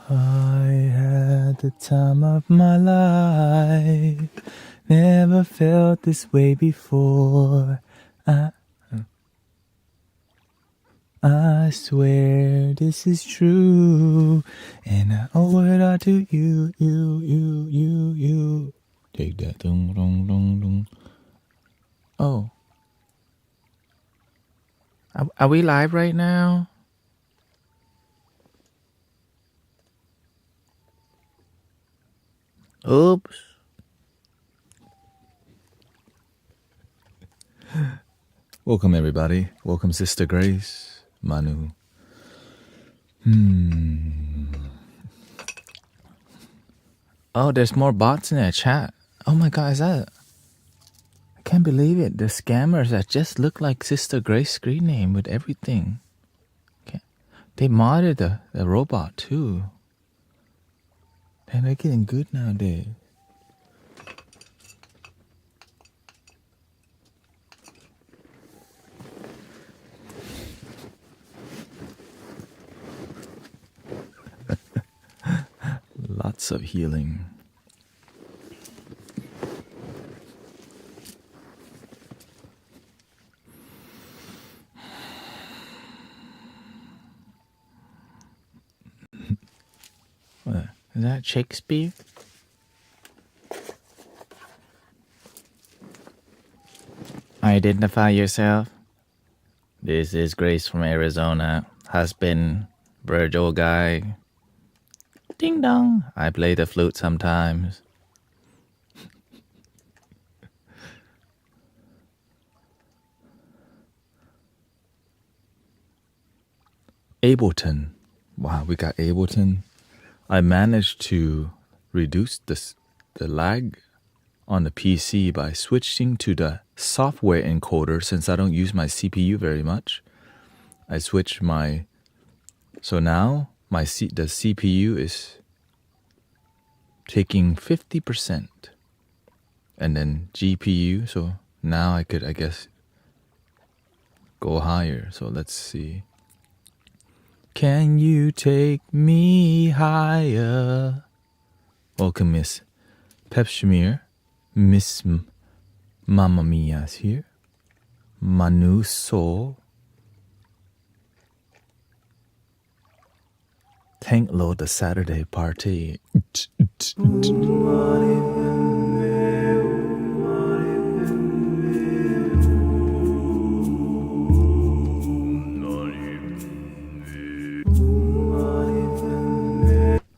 I had the time of my life. Never felt this way before. I swear this is true, and I owe it all to you, you. Take that, dong, dong, dong, dong. Oh. Are we live right now? Oops. Welcome, everybody. Welcome, Sister Grace, Manu. Oh, there's more bots in the chat. Oh my God, is that... I can't believe it. The scammers that just look like Sister Grace's screen name with everything. Okay. They modded the robot too. And they're getting good nowadays. Lots of healing. What? Is that Shakespeare? Identify yourself. This is Grace from Arizona. Husband, Virgil guy. Ding dong. I play the flute sometimes. Ableton. Wow, we got Ableton. I managed to reduce the lag on the PC by switching to the software encoder. Since I don't use my CPU very much, I switched my... So now the CPU is taking 50%. And then GPU, so now I could, I guess, go higher. So let's see. Can you take me higher? Welcome, Miss Pepshmere. Miss Mamma Mia's here. Manu Soul. Tank load the Saturday party.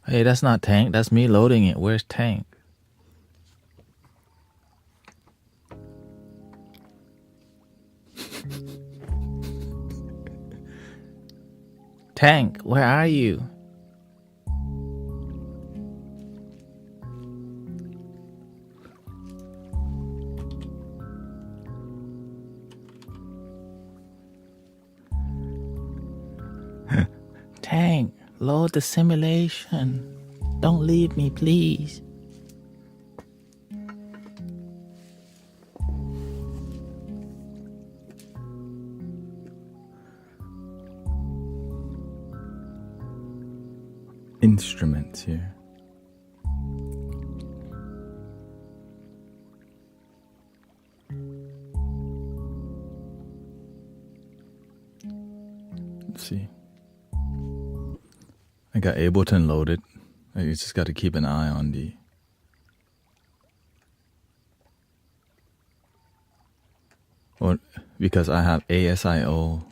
Hey, that's not Tank. That's me loading it. Where's Tank? Tank, where are you? Tank, load the simulation. Don't leave me, please. Instruments here. Let's see. I got Ableton loaded. I just got to keep an eye on the... Or because I have ASIO.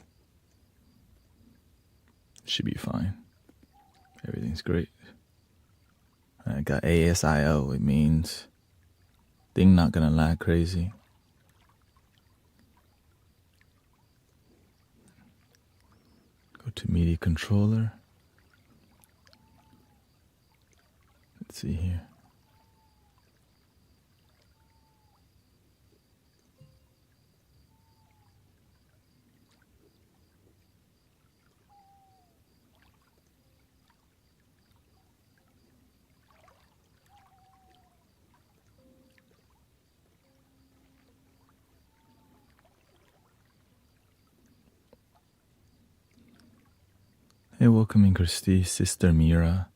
Should be fine. Everything's great. I got ASIO. It means thing not gonna lag crazy. Go to MIDI controller. Let's see here. Hey, welcome in, Christy, Sister Mira.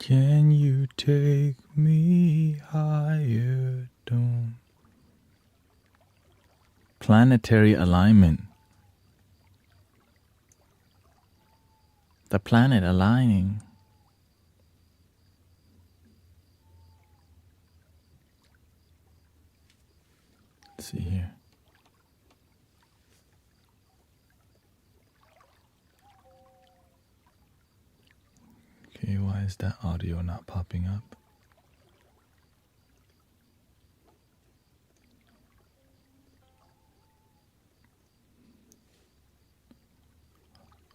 Can you take me higher? Don't. Planetary alignment. The planet aligning. Let's see here. Okay, why is that audio not popping up?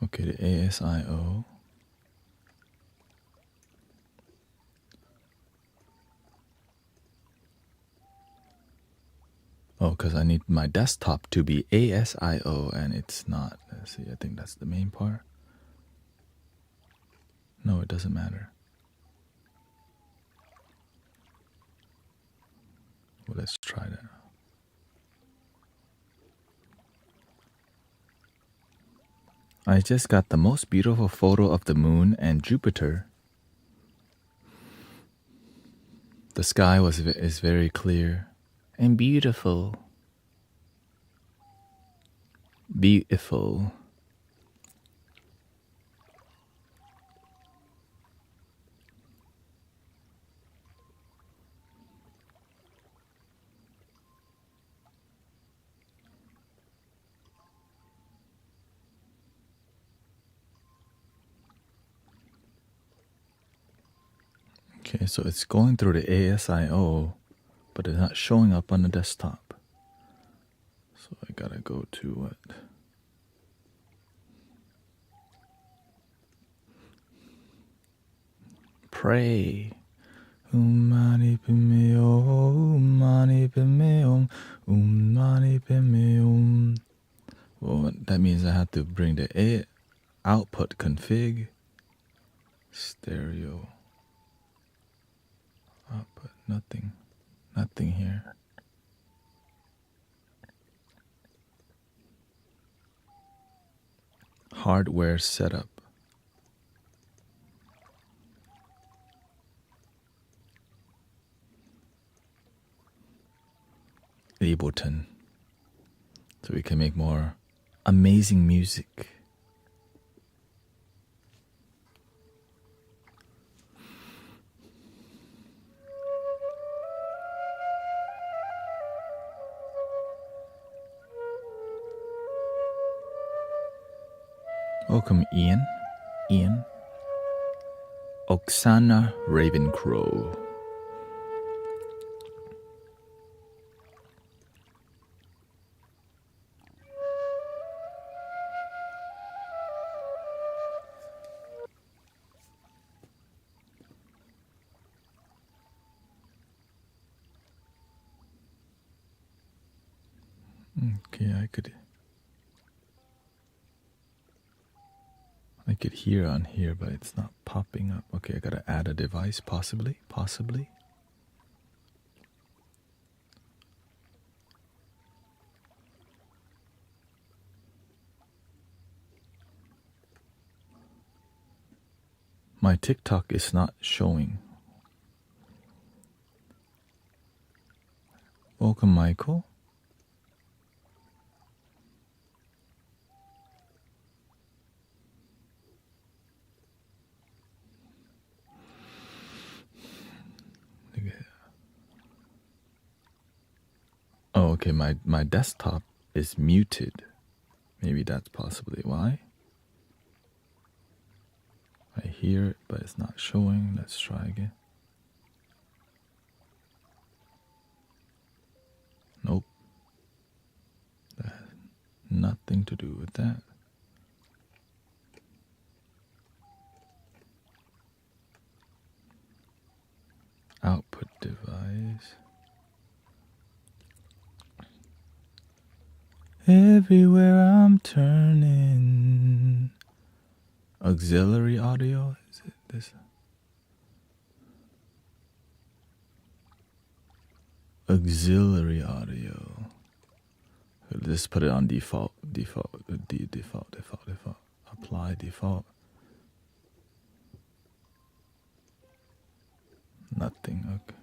Okay, the ASIO. Oh, because I need my desktop to be ASIO and it's not. Let's see, I think that's the main part. No, it doesn't matter. Well, let's try that. I just got the most beautiful photo of the moon and Jupiter. The sky is very clear and beautiful. Beautiful. Okay, so it's going through the ASIO, but it's not showing up on the desktop. So I gotta go to what? Pray. Mani padme hum, mani padme hum, mani padme hum. Well, that means I have to bring the output config. Stereo. Output, nothing here. Hardware setup. Ableton. So we can make more amazing music. Welcome, Ian. Oksana Ravencrow. Okay, I could hear on here, but it's not popping up. Okay, I gotta add a device, possibly. My TikTok is not showing. Welcome, Michael. Oh, okay, my desktop is muted. Maybe that's possibly why. I hear it, but it's not showing. Let's try again. Nope. That has nothing to do with that. Output device. Everywhere I'm turning. Auxiliary audio? Is it this? Auxiliary audio. Let's put it on default. Default. Apply default. nothing. Okay.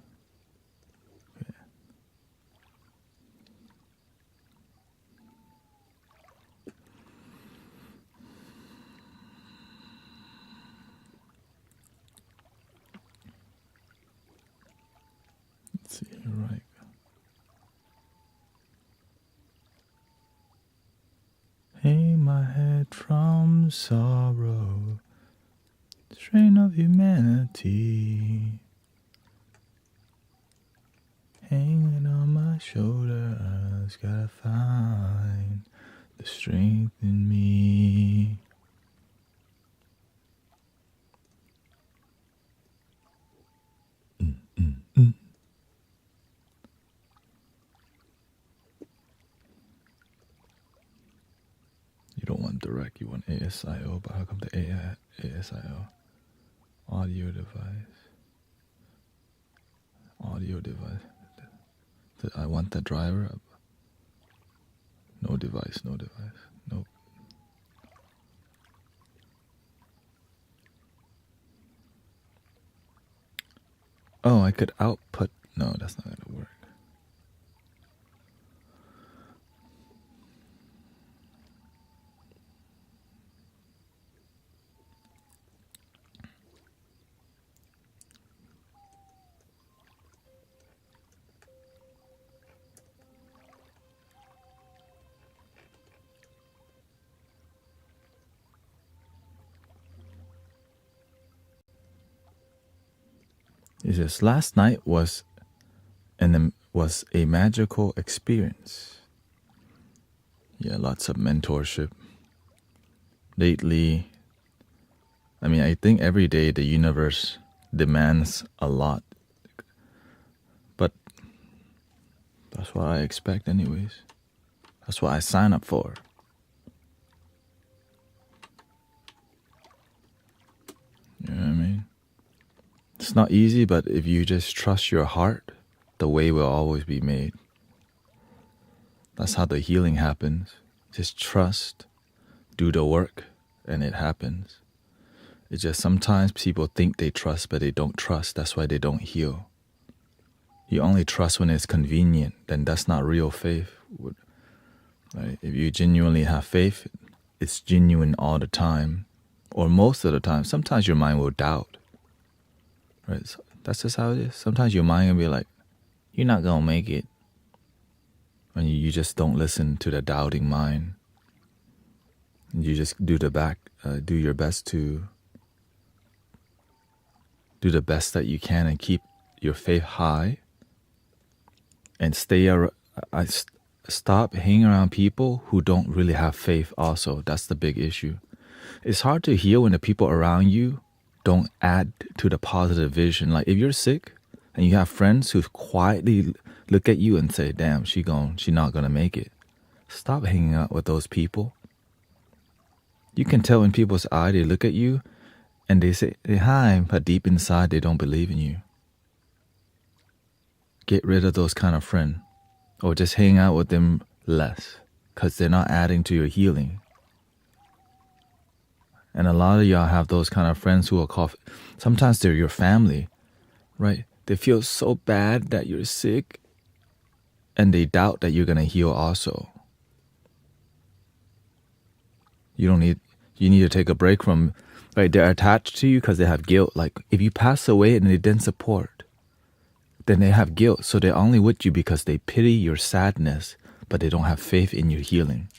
Let's see, right. Hang my head from sorrow, strain of humanity, hanging on my shoulders, gotta find the strength in me. You don't want direct, you want ASIO, but how come the ASIO? Audio device. I want the driver. No device. Nope. Oh, I could output. No, that's not gonna work. It says last night was a magical experience. Yeah, lots of mentorship. Lately, I think every day the universe demands a lot. But that's what I expect anyways. That's what I sign up for. You know what I mean? It's not easy, but if you just trust your heart, the way will always be made. That's how the healing happens. Just trust, do the work, and it happens. It's just sometimes people think they trust, but they don't trust. That's why they don't heal. You only trust when it's convenient, then that's not real faith. Right? If you genuinely have faith, it's genuine all the time, or most of the time. Sometimes your mind will doubt. Right? So that's just how it is. Sometimes your mind will be like, you're not going to make it. And you just don't listen to the doubting mind. You just do your best to do the best that you can and keep your faith high. And stop hanging around people who don't really have faith also. That's the big issue. It's hard to heal when the people around you don't add to the positive vision. Like if you're sick and you have friends who quietly look at you and say, damn, she not gonna make it. Stop hanging out with those people. You can tell in people's eye, they look at you and they say hi, but deep inside they don't believe in you. Get rid of those kind of friends, or just hang out with them less, because they're not adding to your healing. And a lot of y'all have those kind of friends who will sometimes they're your family, right? They feel so bad that you're sick and they doubt that you're going to heal also. You need to take a break from, right? They're attached to you because they have guilt. Like if you pass away and they didn't support, then they have guilt. So they're only with you because they pity your sadness, but they don't have faith in your healing.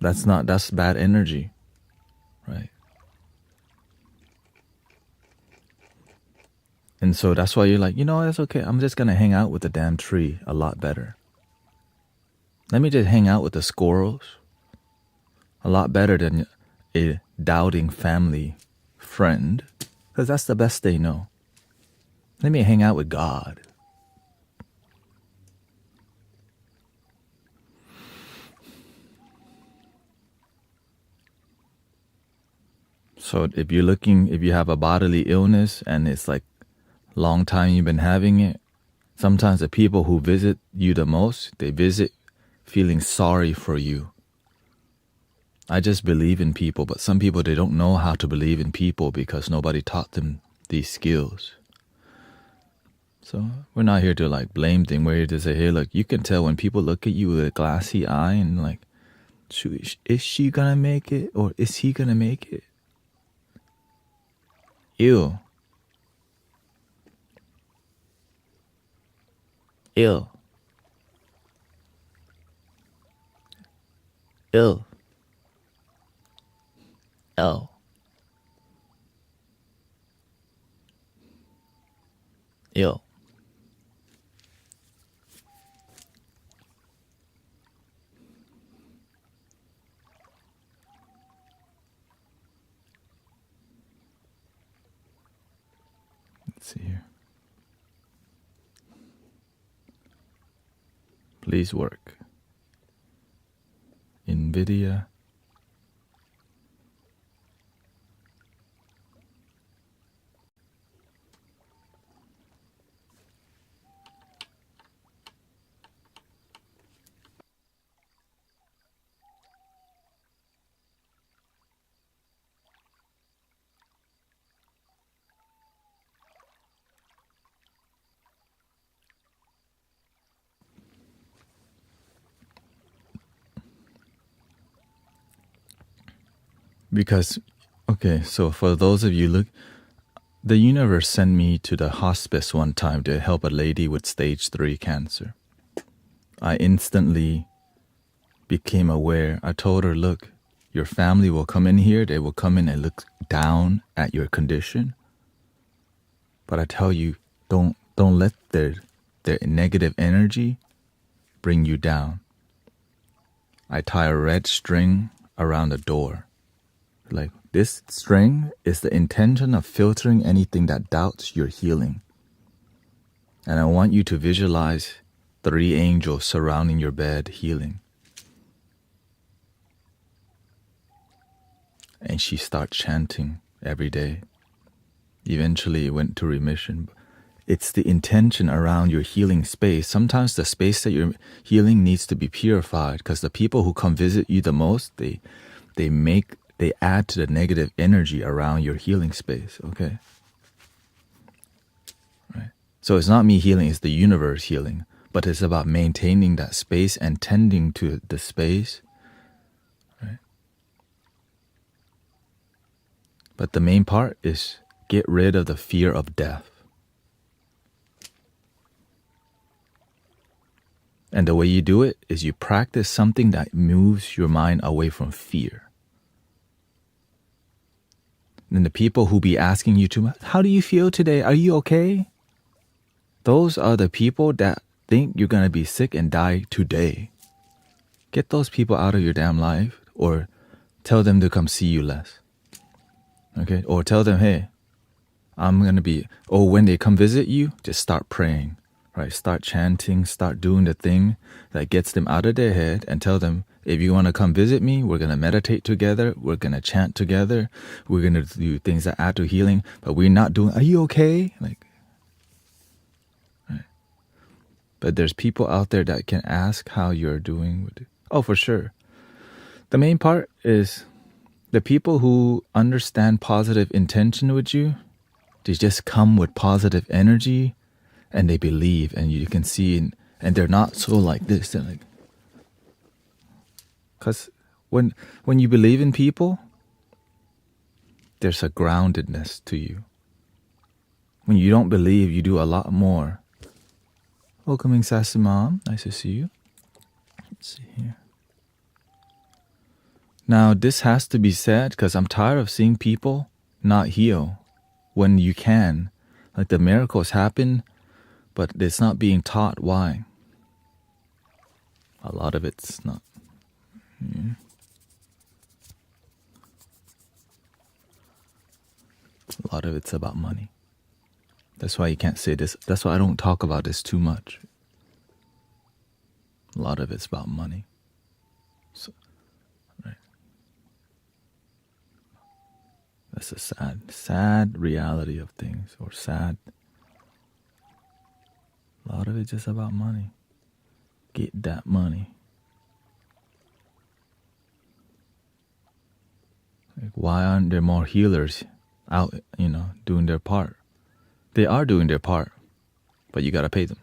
That's bad energy, right? And so that's why you're like, that's okay. I'm just going to hang out with the damn tree a lot better. Let me just hang out with the squirrels a lot better than a doubting family friend, because that's the best they know. Let me hang out with God. So if you have a bodily illness and it's like long time you've been having it, sometimes the people who visit you the most, they visit feeling sorry for you. I just believe in people, but some people, they don't know how to believe in people because nobody taught them these skills. So we're not here to like blame things. We're here to say, hey, look, you can tell when people look at you with a glassy eye and like, is she gonna make it or is he gonna make it? Ew. Ill. Ill. L. Ill. Let's see here. Please work. NVIDIA. Because, okay, so for those of you, look, the universe sent me to the hospice one time to help a lady with stage 3 cancer. I instantly became aware. I told her, look, your family will come in here. They will come in and look down at your condition. But I tell you, don't let their negative energy bring you down. I tie a red string around the door. Like, this string is the intention of filtering anything that doubts your healing. And I want you to visualize 3 angels surrounding your bed healing. And she started chanting every day. Eventually it went to remission. It's the intention around your healing space. Sometimes the space that you're healing needs to be purified because the people who come visit you the most, they add to the negative energy around your healing space, okay? Right. So it's not me healing, it's the universe healing. But it's about maintaining that space and tending to the space. Right. But the main part is get rid of the fear of death. And the way you do it is you practice something that moves your mind away from fear. And the people who be asking you too much, how do you feel today? Are you okay? Those are the people that think you're going to be sick and die today. Get those people out of your damn life, or tell them to come see you less. Okay? Or tell them, hey, I'm going to be, or when they come visit you, just start praying, right? Start chanting, start doing the thing that gets them out of their head, and tell them, if you want to come visit me, we're going to meditate together. We're going to chant together. We're going to do things that add to healing. But we're not doing, are you okay? Like, right. But there's people out there that can ask how you're doing. Oh, for sure. The main part is the people who understand positive intention with you, they just come with positive energy and they believe, and you can see, and they're not so like this. They're like, because when you believe in people, there's a groundedness to you. When you don't believe, you do a lot more. Welcoming Sassy Mom, nice to see you. Let's see here. Now, this has to be said because I'm tired of seeing people not heal when you can. Like, the miracles happen, but it's not being taught why. A lot of it's not. Yeah. A lot of it's about money. That's why you can't say this. That's why I don't talk about this too much. A lot of it's about money. So, right. That's a sad reality of things, or sad. A lot of it's just about money. Get that money. Like, why aren't there more healers out, doing their part? They are doing their part, but you gotta pay them.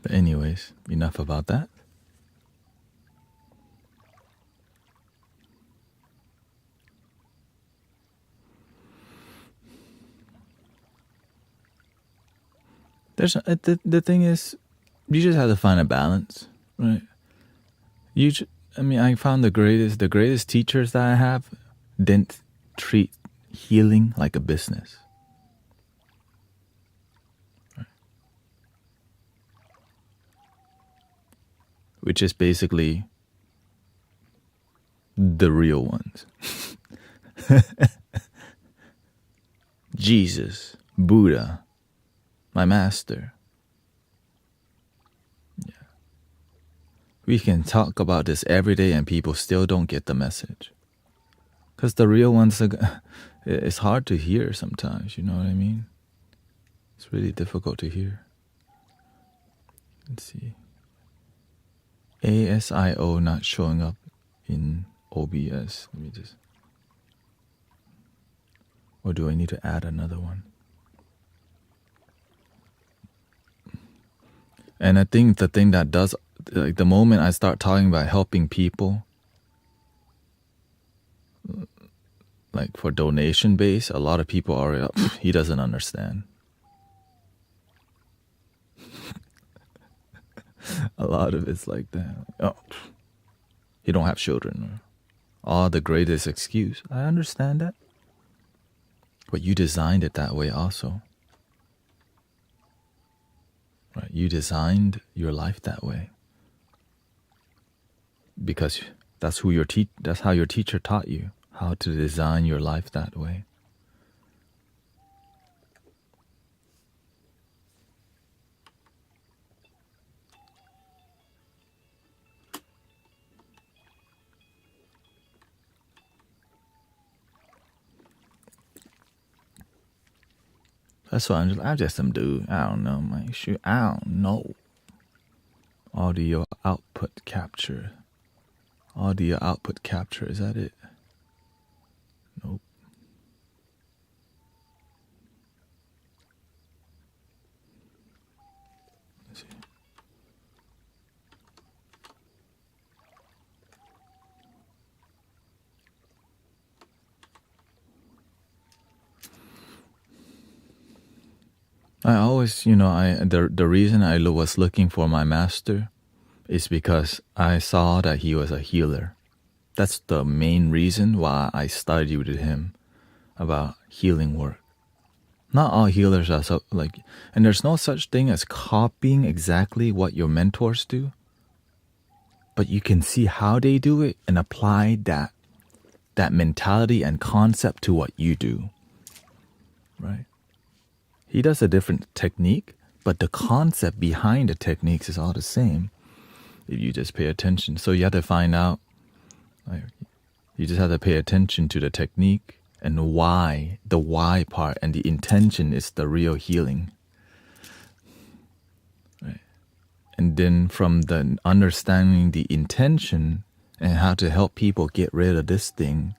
But anyways, enough about that. The thing is, you just have to find a balance, right? I found the greatest teachers that I have didn't treat healing like a business. Right? Which is basically the real ones. Jesus, Buddha, my master. Yeah. We can talk about this every day and people still don't get the message. Because the real ones, it's hard to hear sometimes, you know what I mean? It's really difficult to hear. Let's see. ASIO not showing up in OBS. Let me just... Or do I need to add another one? And I think the thing that does, like the moment I start talking about helping people, like for donation base, a lot of people are, he doesn't understand. A lot of it's like that. Oh, you don't have children. The greatest excuse. I understand that. But you designed it that way also. Right? You designed your life that way. Because that's who that's how your teacher taught you how to design your life that way. That's why I'm just some dude. I don't know, man. Shoot, I don't know. Audio output capture. Audio output capture. Is that it? Nope. Let's see. I always, the reason I was looking for my master is because I saw that he was a healer. That's the main reason why I studied with him about healing work. Not all healers are so and there's no such thing as copying exactly what your mentors do, but you can see how they do it and apply that mentality and concept to what you do, right? He does a different technique, but the concept behind the techniques is all the same if you just pay attention. So you have to find out, you just have to pay attention to the technique and why, the why part, and the intention is the real healing. Right? And then from the understanding the intention and how to help people get rid of this thing,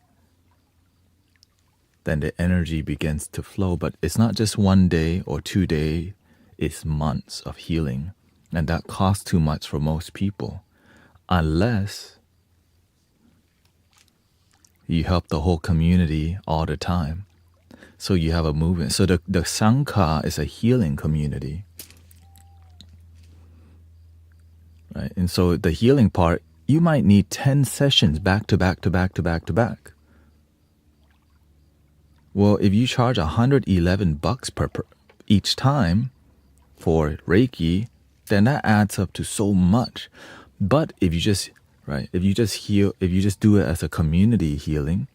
then the energy begins to flow. But it's not just 1 day or 2 days, it's months of healing. And that costs too much for most people, unless you help the whole community all the time. So you have a movement. So the Sangha is a healing community. Right? And so the healing part, you might need 10 sessions back to back to back to back to back. Well, if you charge $111 per each time for Reiki, then that adds up to so much. But if you just do it as a community healing,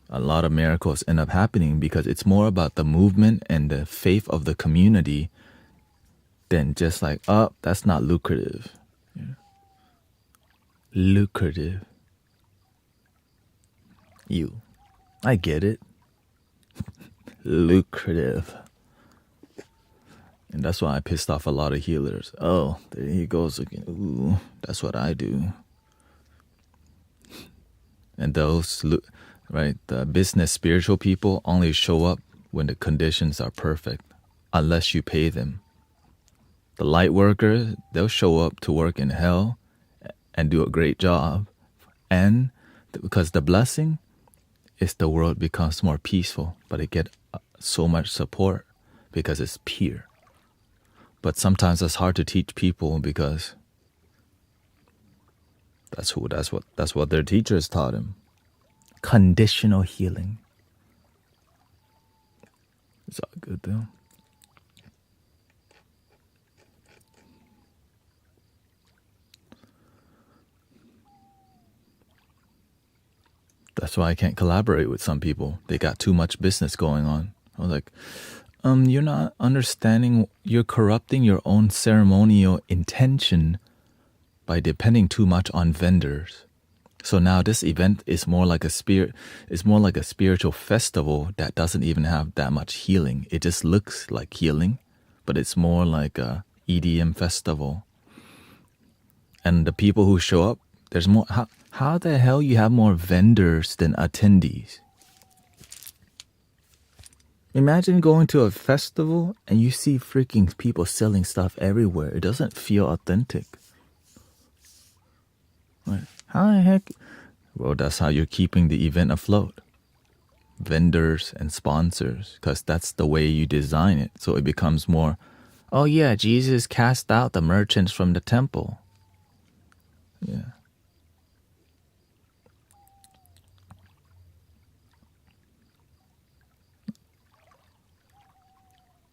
a lot of miracles end up happening because it's more about the movement and the faith of the community than just like, that's not lucrative. Yeah. Lucrative. You. I get it. Lucrative. And that's why I pissed off a lot of healers. Oh, there he goes again. Ooh, that's what I do. And those, right, the business spiritual people only show up when the conditions are perfect, unless you pay them. The light workers, they'll show up to work in hell and do a great job. And because the blessing is the world becomes more peaceful, but it get so much support because it's pure. But sometimes it's hard to teach people because that's what their teachers taught them. Conditional healing. It's all good though. That's why I can't collaborate with some people. They got too much business going on. I was like, you're not understanding, you're corrupting your own ceremonial intention by depending too much on vendors. So now this event is more like a spiritual festival that doesn't even have that much healing. It just looks like healing, but it's more like a EDM festival. And the people who show up, there's more. How the hell you have more vendors than attendees? Imagine going to a festival and you see freaking people selling stuff everywhere. It doesn't feel authentic. Right? How the heck? Well, that's how you're keeping the event afloat. Vendors and sponsors, because that's the way you design it. So it becomes more, oh yeah, Jesus cast out the merchants from the temple. Yeah.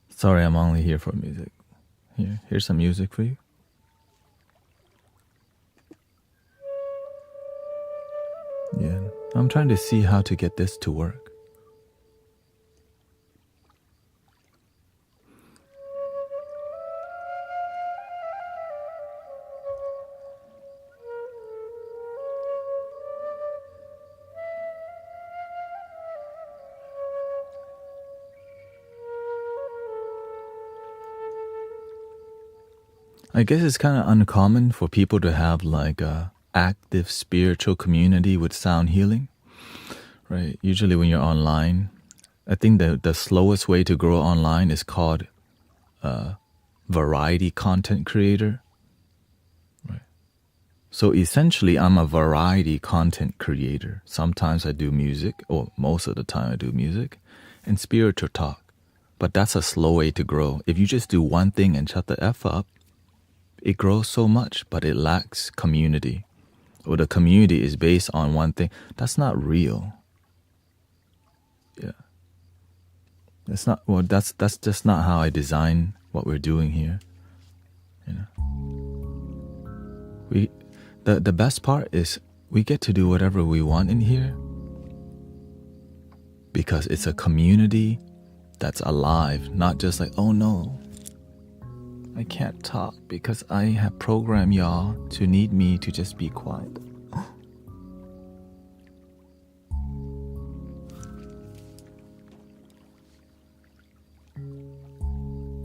Sorry, I'm only here for music. Here's some music for you. Yeah, I'm trying to see how to get this to work. I guess it's kind of uncommon for people to have like a active spiritual community with sound healing, right? Usually when you're online, I think the slowest way to grow online is called variety content creator, right? So essentially, I'm a variety content creator. Sometimes I do music, or most of the time I do music, and spiritual talk. But that's a slow way to grow. If you just do one thing and shut the F up, it grows so much, but it lacks community. Or the community is based on one thing. That's not real. Yeah. That's not, well, that's just not how I design what we're doing here. You know. The best part is we get to do whatever we want in here because it's a community that's alive, not just like, oh no, I can't talk because I have programmed y'all to need me to just be quiet.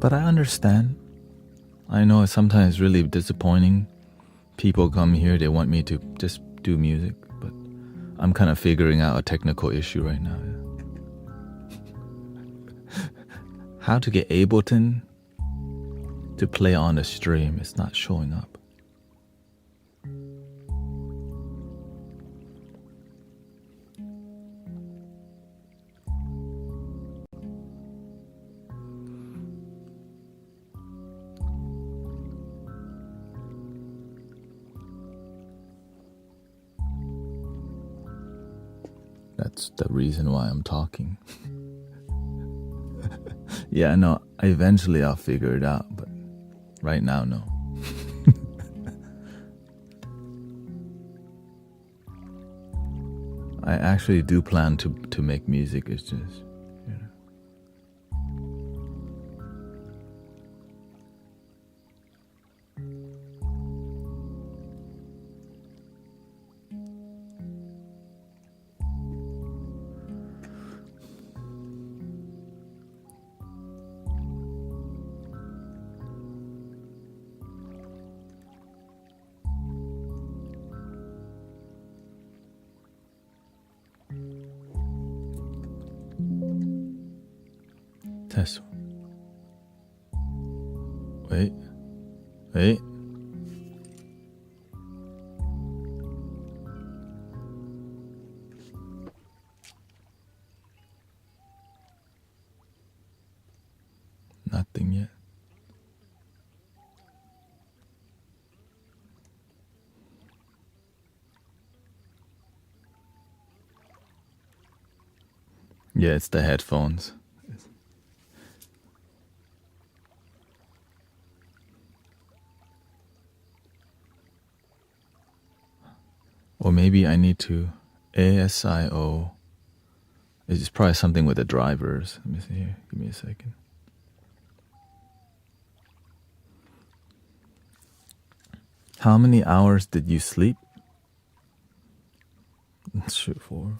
But I understand. I know it's sometimes really disappointing. People come here, they want me to just do music, but I'm kind of figuring out a technical issue right now. How to get Ableton to play on the stream. It's not showing up. That's the reason why I'm talking. Yeah, no, eventually I'll figure it out, but right now, no. I actually do plan to make music. It's just, you know. Test. Wait. Nothing yet. Yeah, it's the headphones. Or maybe I need to ASIO. It's probably something with the drivers. Let me see here. Give me a second. How many hours did you sleep? Let's shoot for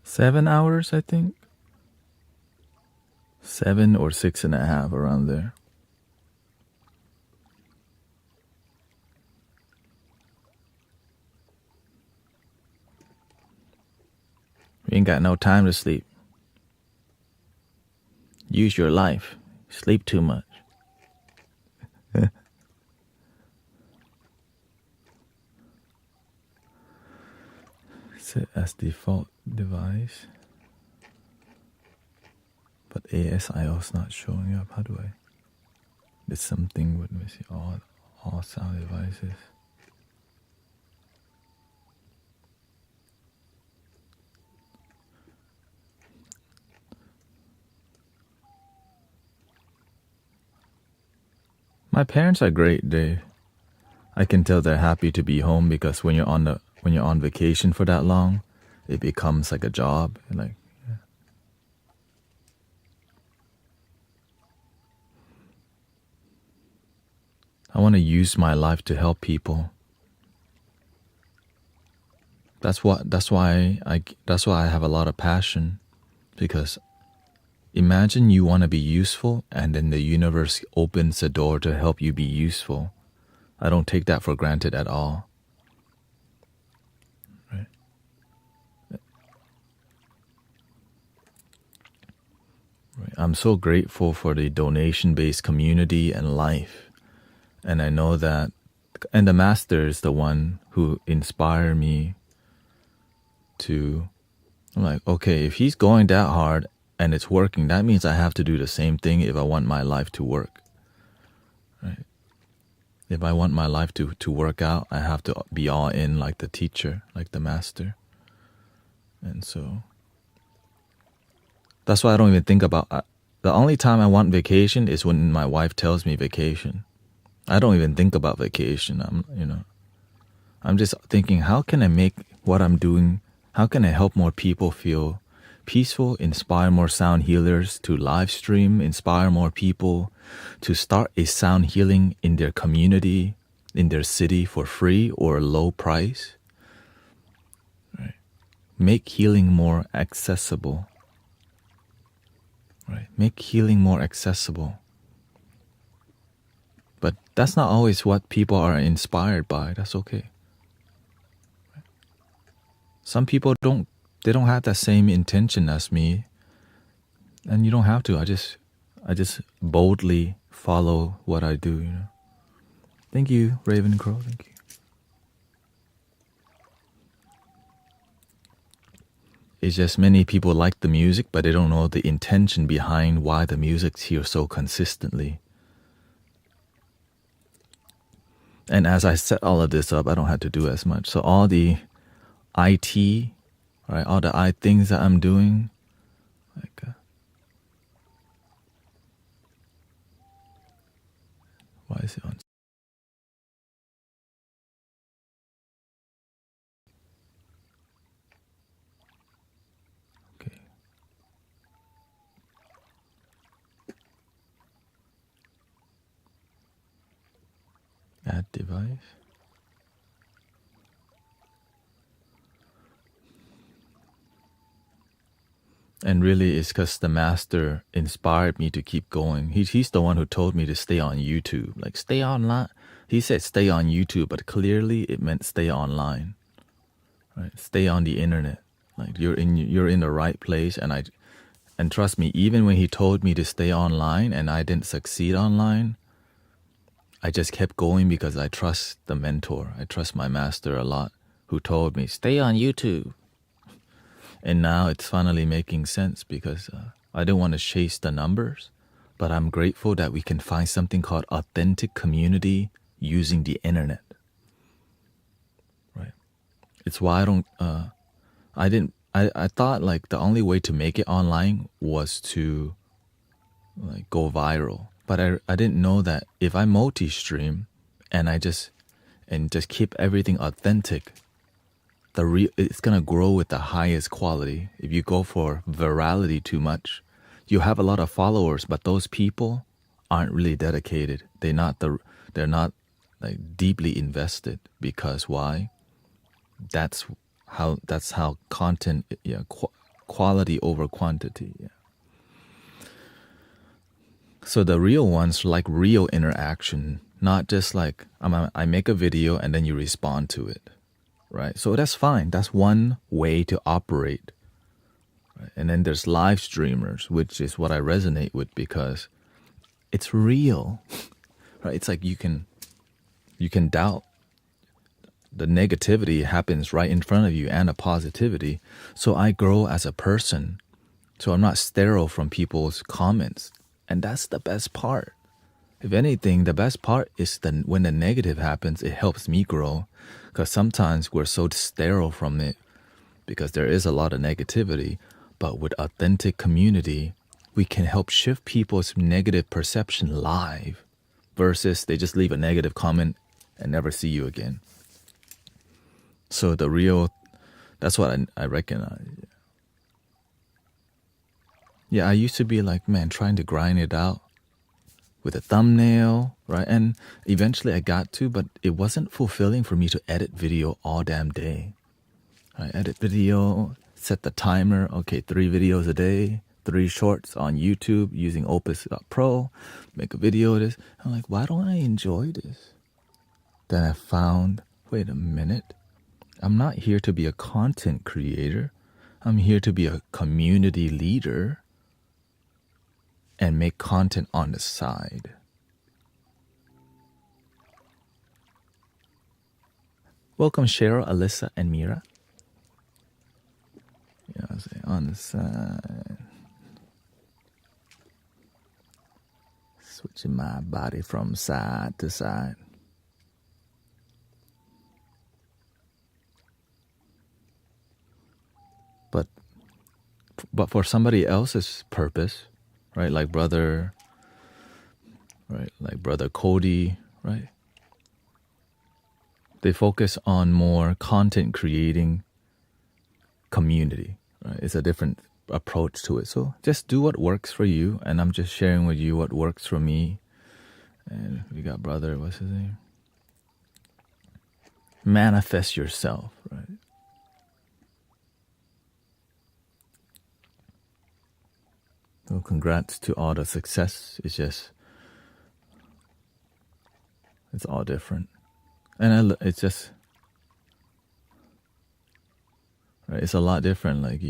7 hours, I think. 7 or 6.5, around there. We ain't got no time to sleep. Use your life. Sleep too much. Set as default device. But ASIO is not showing up. How do I? There's something with, let me see, all sound devices. My parents are great. I can tell they're happy to be home, because when you're on vacation for that long, it becomes like a job. Like, yeah. I want to use my life to help people. That's why I have a lot of passion, because imagine you want to be useful, and then the universe opens the door to help you be useful. I don't take that for granted at all. Right? Right. I'm so grateful for the donation-based community and life. And I know that, and the master is the one who inspired me to, I'm like, okay, if he's going that hard and it's working, that means I have to do the same thing if I want my life to work. Right? If I want my life to work out, I have to be all in, like the teacher, like the master. And so that's why I don't even think about, the only time I want vacation is when my wife tells me vacation. I don't even think about vacation. I'm just thinking, how can I make what I'm doing, how can I help more people feel peaceful, inspire more sound healers to live stream, inspire more people to start a sound healing in their community, in their city for free or low price. Right? Make healing more accessible. Right? Make healing more accessible. But that's not always what people are inspired by. That's okay. Right? Some people don't have that same intention as me. And you don't have to. I just boldly follow what I do, you know. Thank you, Raven Crow. Thank you. It's just many people like the music, but they don't know the intention behind why the music's here so consistently. And as I set all of this up, I don't have to do as much. So all the IT, right, all the things that I'm doing, like why is it on? Okay. Add device. And really, it's because the master inspired me to keep going. He's the one who told me to stay on YouTube. Like, stay online. He said stay on YouTube, but clearly it meant stay online. Right? Stay on the internet. Like you're in the right place, and trust me, even when he told me to stay online and I didn't succeed online, I just kept going because I trust the mentor. I trust my master a lot, who told me stay on YouTube. And now it's finally making sense because I don't want to chase the numbers, but I'm grateful that we can find something called authentic community using the internet. Right? It's why I thought like the only way to make it online was to like go viral. But I didn't know that if I multi-stream and just keep everything authentic, it's gonna grow with the highest quality. If you go for virality too much, you have a lot of followers, but those people aren't really dedicated. They're not like deeply invested. Because why? That's how content, quality over quantity. Yeah. So the real ones like real interaction, not just like I make a video and then you respond to it, right? So that's fine. That's one way to operate. Right? And then there's live streamers, which is what I resonate with because it's real, right? It's like you can doubt. The negativity happens right in front of you and the positivity. So I grow as a person. So I'm not sterile from people's comments. And that's the best part. If anything, the best part is when the negative happens, it helps me grow. Because sometimes we're so sterile from it because there is a lot of negativity. But with authentic community, we can help shift people's negative perception live versus they just leave a negative comment and never see you again. So that's what I recognize. Yeah, I used to be like, man, trying to grind it out with a thumbnail, right? And eventually I got to, but it wasn't fulfilling for me to edit video all damn day. I edit video, set the timer, okay, 3 videos a day, 3 shorts on YouTube using Opus.Pro, make a video of this. I'm like, why don't I enjoy this? Then I found, wait a minute, I'm not here to be a content creator. I'm here to be a community leader and make content on the side. Welcome Cheryl, Alyssa, and Mira. Yeah, I say on the side. Switching my body from side to side. But for somebody else's purpose, right? Like brother Cody, right? They focus on more content creating community, right? It's a different approach to it. So just do what works for you. And I'm just sharing with you what works for me. And we got brother, what's his name? Manifest yourself, right? Well, congrats to all the success. It's all different. And it's just, right, it's a lot different. Like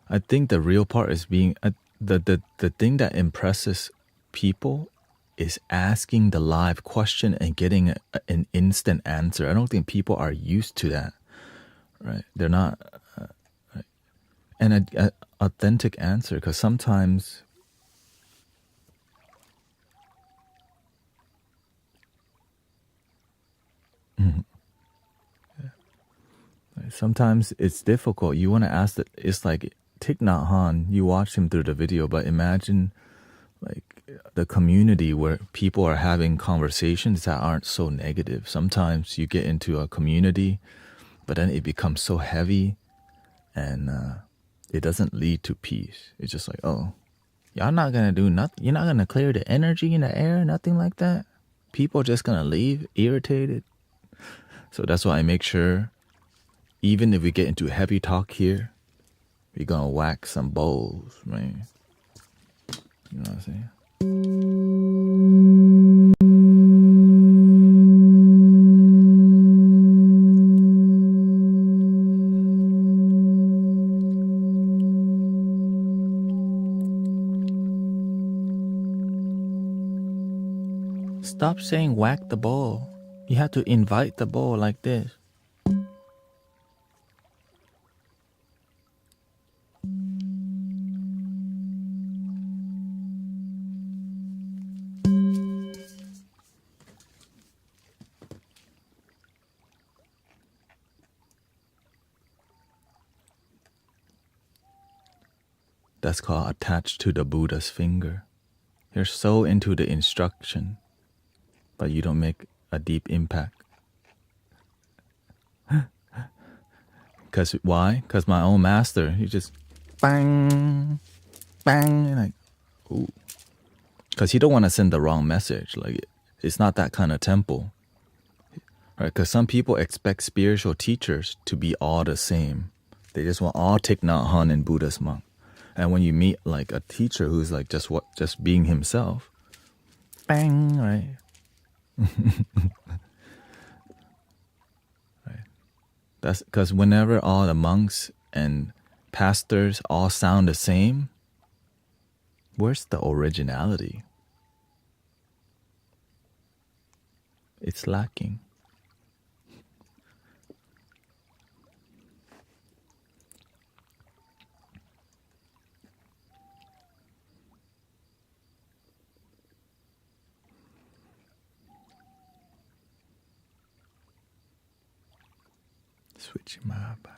I think the real part is being, the thing that impresses people is asking the live question and getting an instant answer. I don't think people are used to that, right? They're not, right? And an authentic answer, because sometimes sometimes it's difficult. You want to ask that. It's like Thich Nhat Hanh. You watch him through the video, but imagine like the community where people are having conversations that aren't so negative. Sometimes you get into a community, but then it becomes so heavy, and it doesn't lead to peace. It's just like, oh, y'all not gonna do nothing. You're not gonna clear the energy in the air, nothing like that. People are just gonna leave irritated. So that's why I make sure, even if we get into heavy talk here, we're gonna whack some bowls, man. You know what I'm saying? Stop saying whack the bowl. You have to invite the bowl like this. That's called attached to the Buddha's finger. You're so into the instruction, but you don't make a deep impact. Because why? Because my own master, he just bang, bang, and like, ooh. Because he don't want to send the wrong message. Like, it's not that kind of temple. Right? Because some people expect spiritual teachers to be all the same. They just want all Thich Nhat Hanh and Buddhist monk. And when you meet like a teacher who's like just being himself, bang, right? Right. That's because whenever all the monks and pastors all sound the same, where's the originality? It's lacking. Switching my body.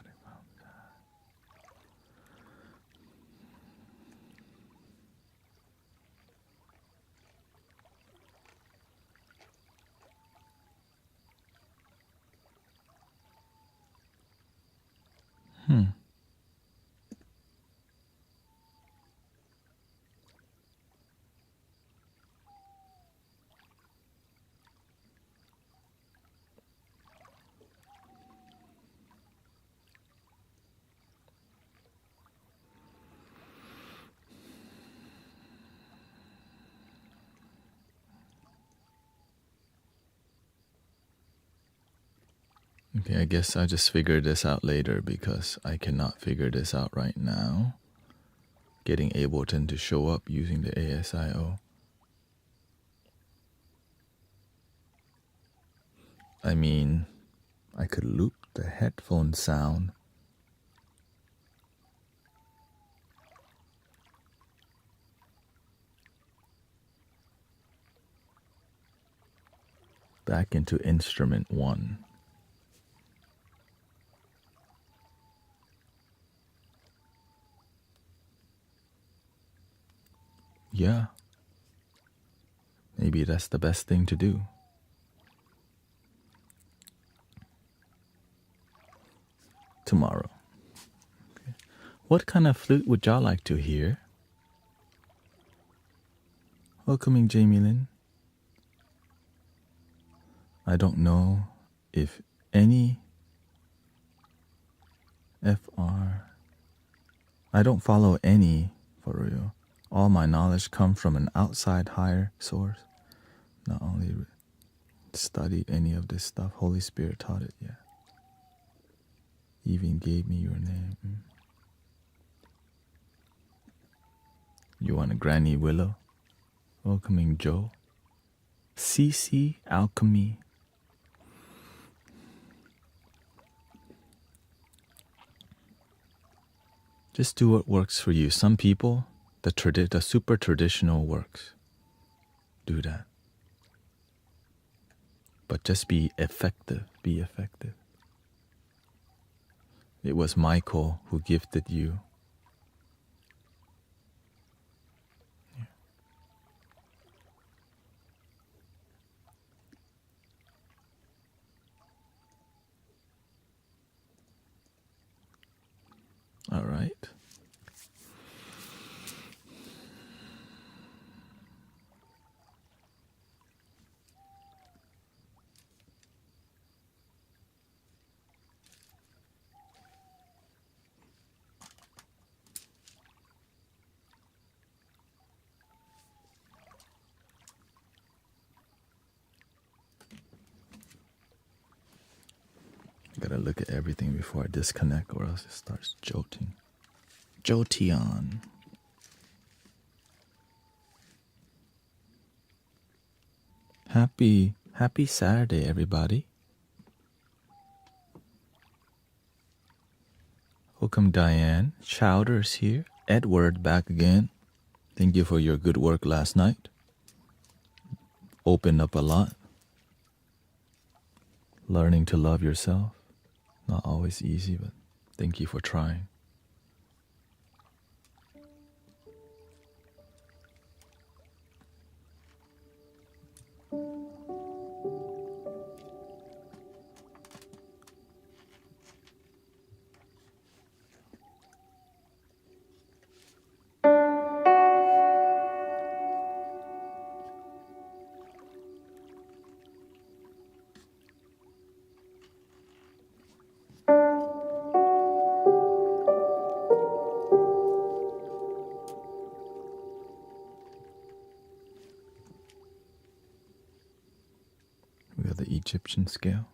Okay, I guess I'll just figure this out later because I cannot figure this out right now. Getting Ableton to show up using the ASIO. I mean, I could loop the headphone sound. Back into instrument 1. Yeah. Maybe that's the best thing to do. Tomorrow. Okay. What kind of flute would y'all like to hear? Welcoming Jamie Lynn. I don't know if any FR. I don't follow any, for real. All my knowledge comes from an outside higher source. Not only studied any of this stuff, Holy Spirit taught it, yeah. Even gave me your name. You want a Granny Willow? Welcoming Joe. CC Alchemy. Just do what works for you. Some people, the super traditional works. Do that. But just be effective. Be effective. It was Michael who gifted you. Yeah. All right. Gotta look at everything before I disconnect or else it starts jolting. Jotion. Happy Saturday, everybody. Welcome, Diane. Chowder's here. Edward back again. Thank you for your good work last night. Opened up a lot. Learning to love yourself. Not always easy, but thank you for trying. We got the Egyptian scale.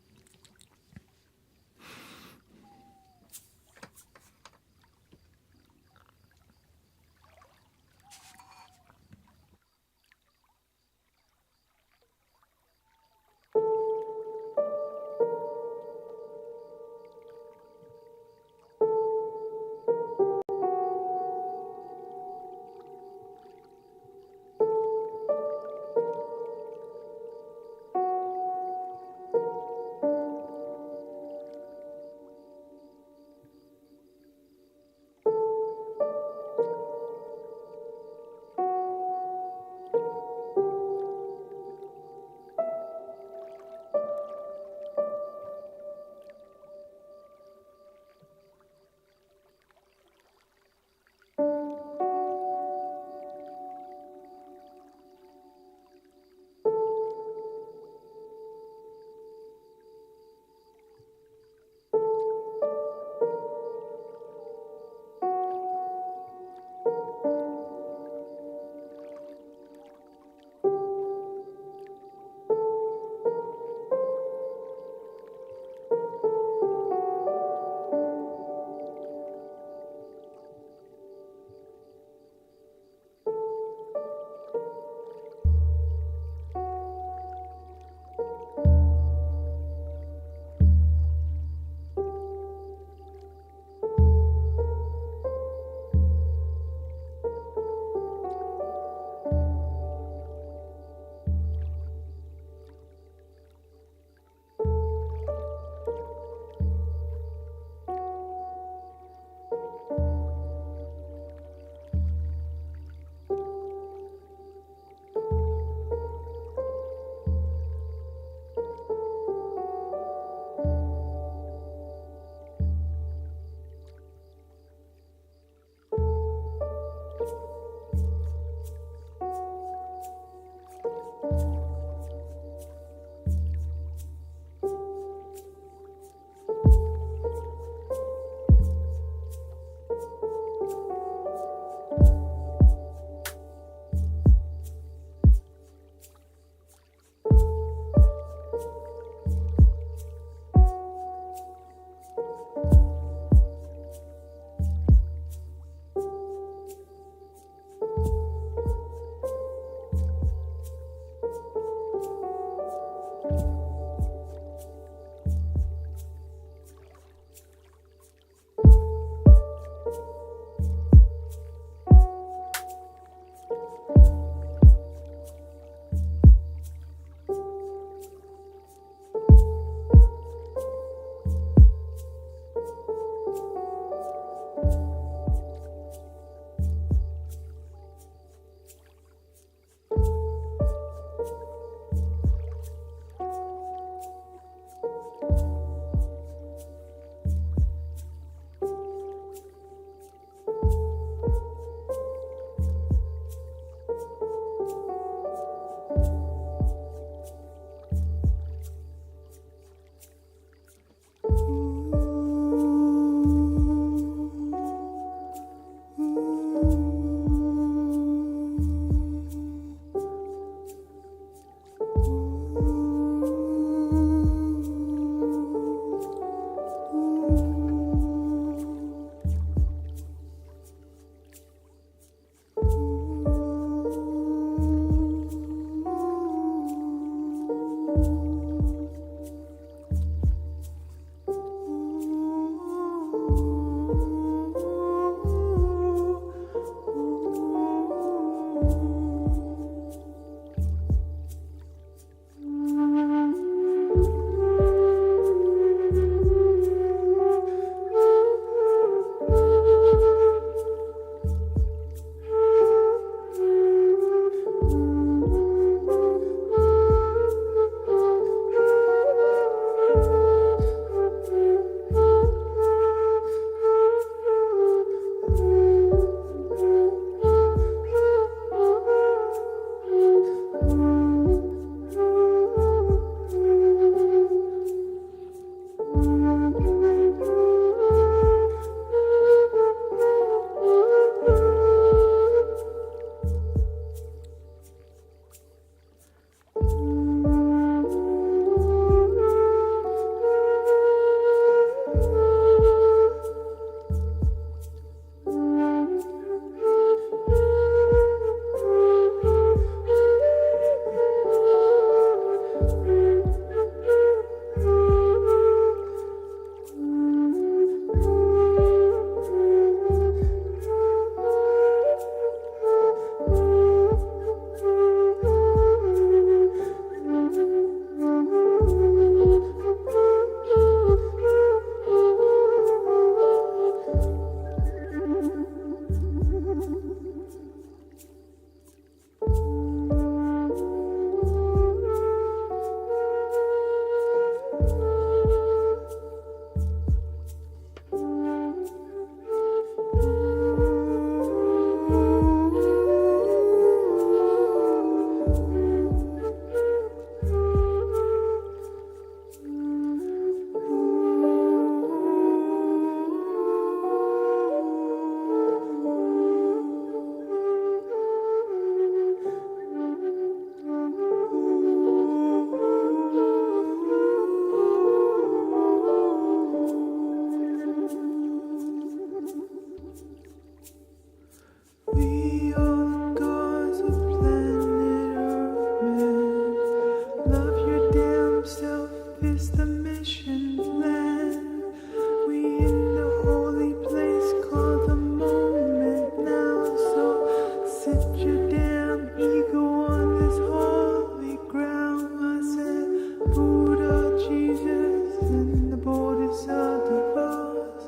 sit your damn ego on this holy ground. I said, Buddha, Jesus, and the Bodhisattvas,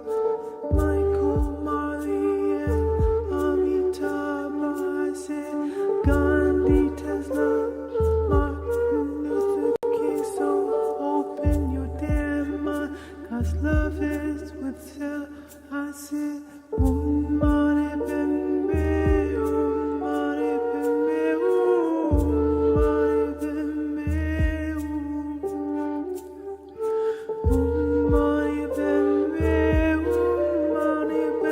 Michael, Marley, and Amitabha. I said, Gandhi, Tesla, Martin Luther King. So open your damn mind, 'cause love is without. I said, Mani Padme, Mani Padme, Mani Padme, Mani Padme, Mani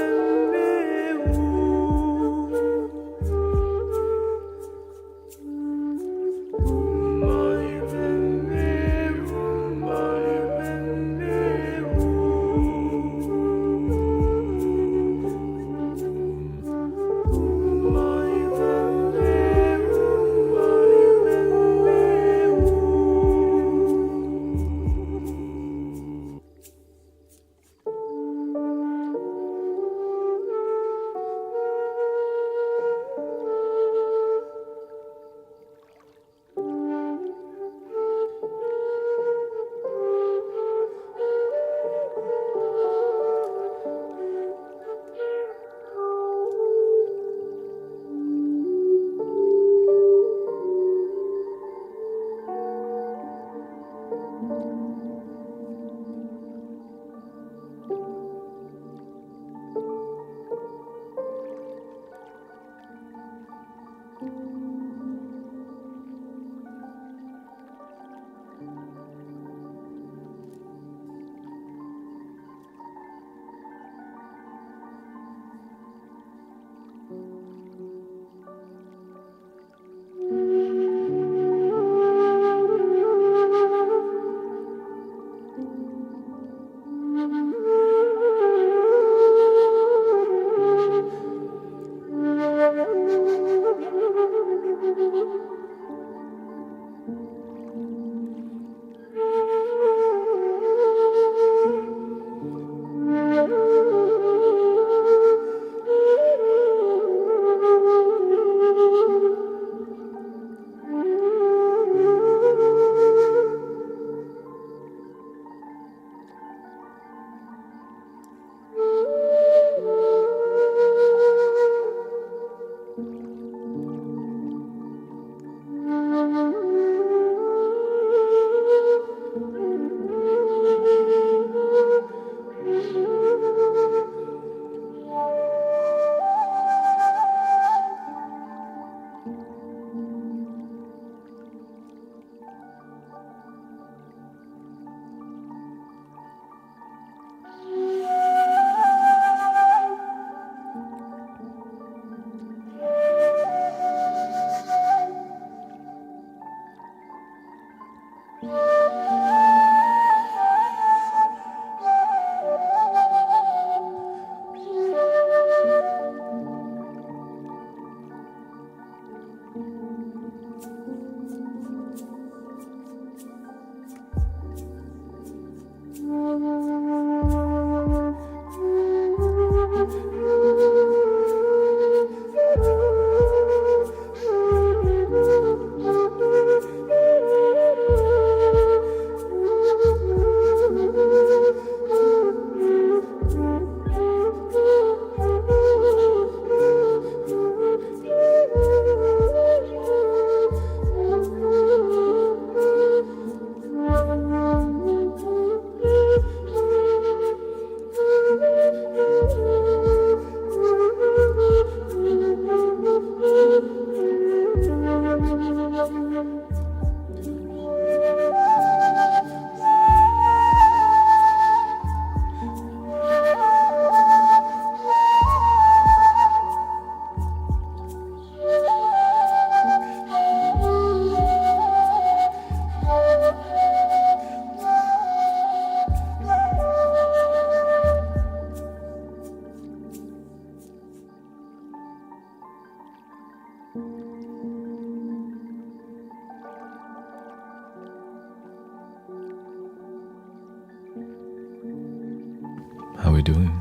How we doing?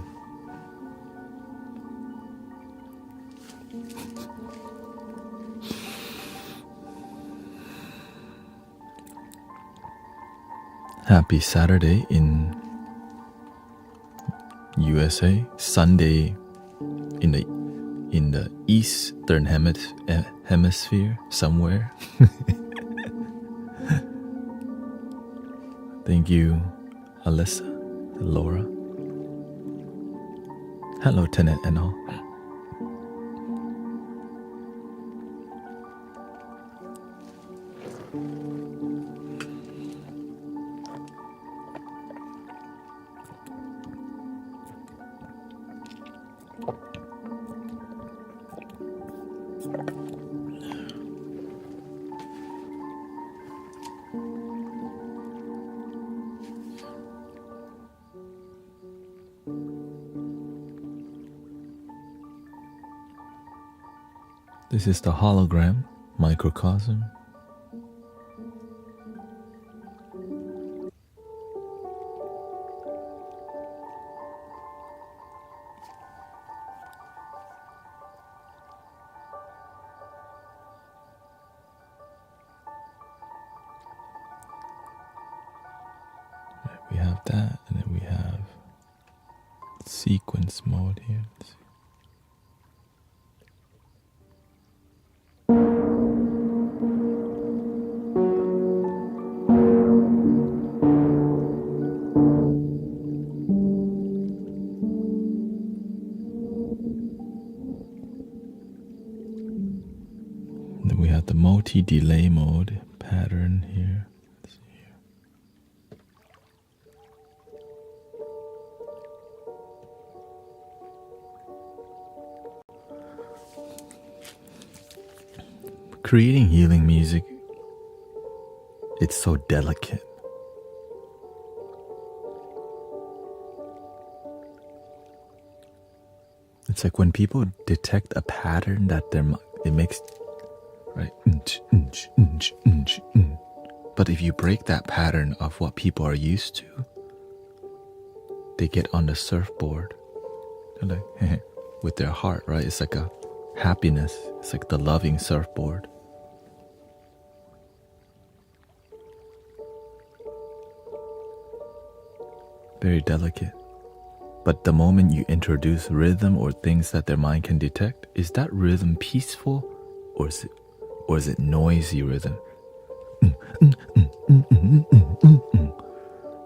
Happy Saturday in USA, Sunday in the eastern hemisphere somewhere. Thank you, Alyssa, Laura. Hello, Tenet and all. This is the hologram microcosm. We have that, and then we have sequence mode here. Let's see. Then we have the multi-delay mode pattern here. Let's see here. Creating healing music, it's so delicate. It's like when people detect a pattern that it makes, right? But if you break that pattern of what people are used to, they get on the surfboard. They're like, with their heart, right? It's like a happiness. It's like the loving surfboard. Very delicate. But the moment you introduce rhythm or things that their mind can detect, is that rhythm peaceful or is it noisy rhythm?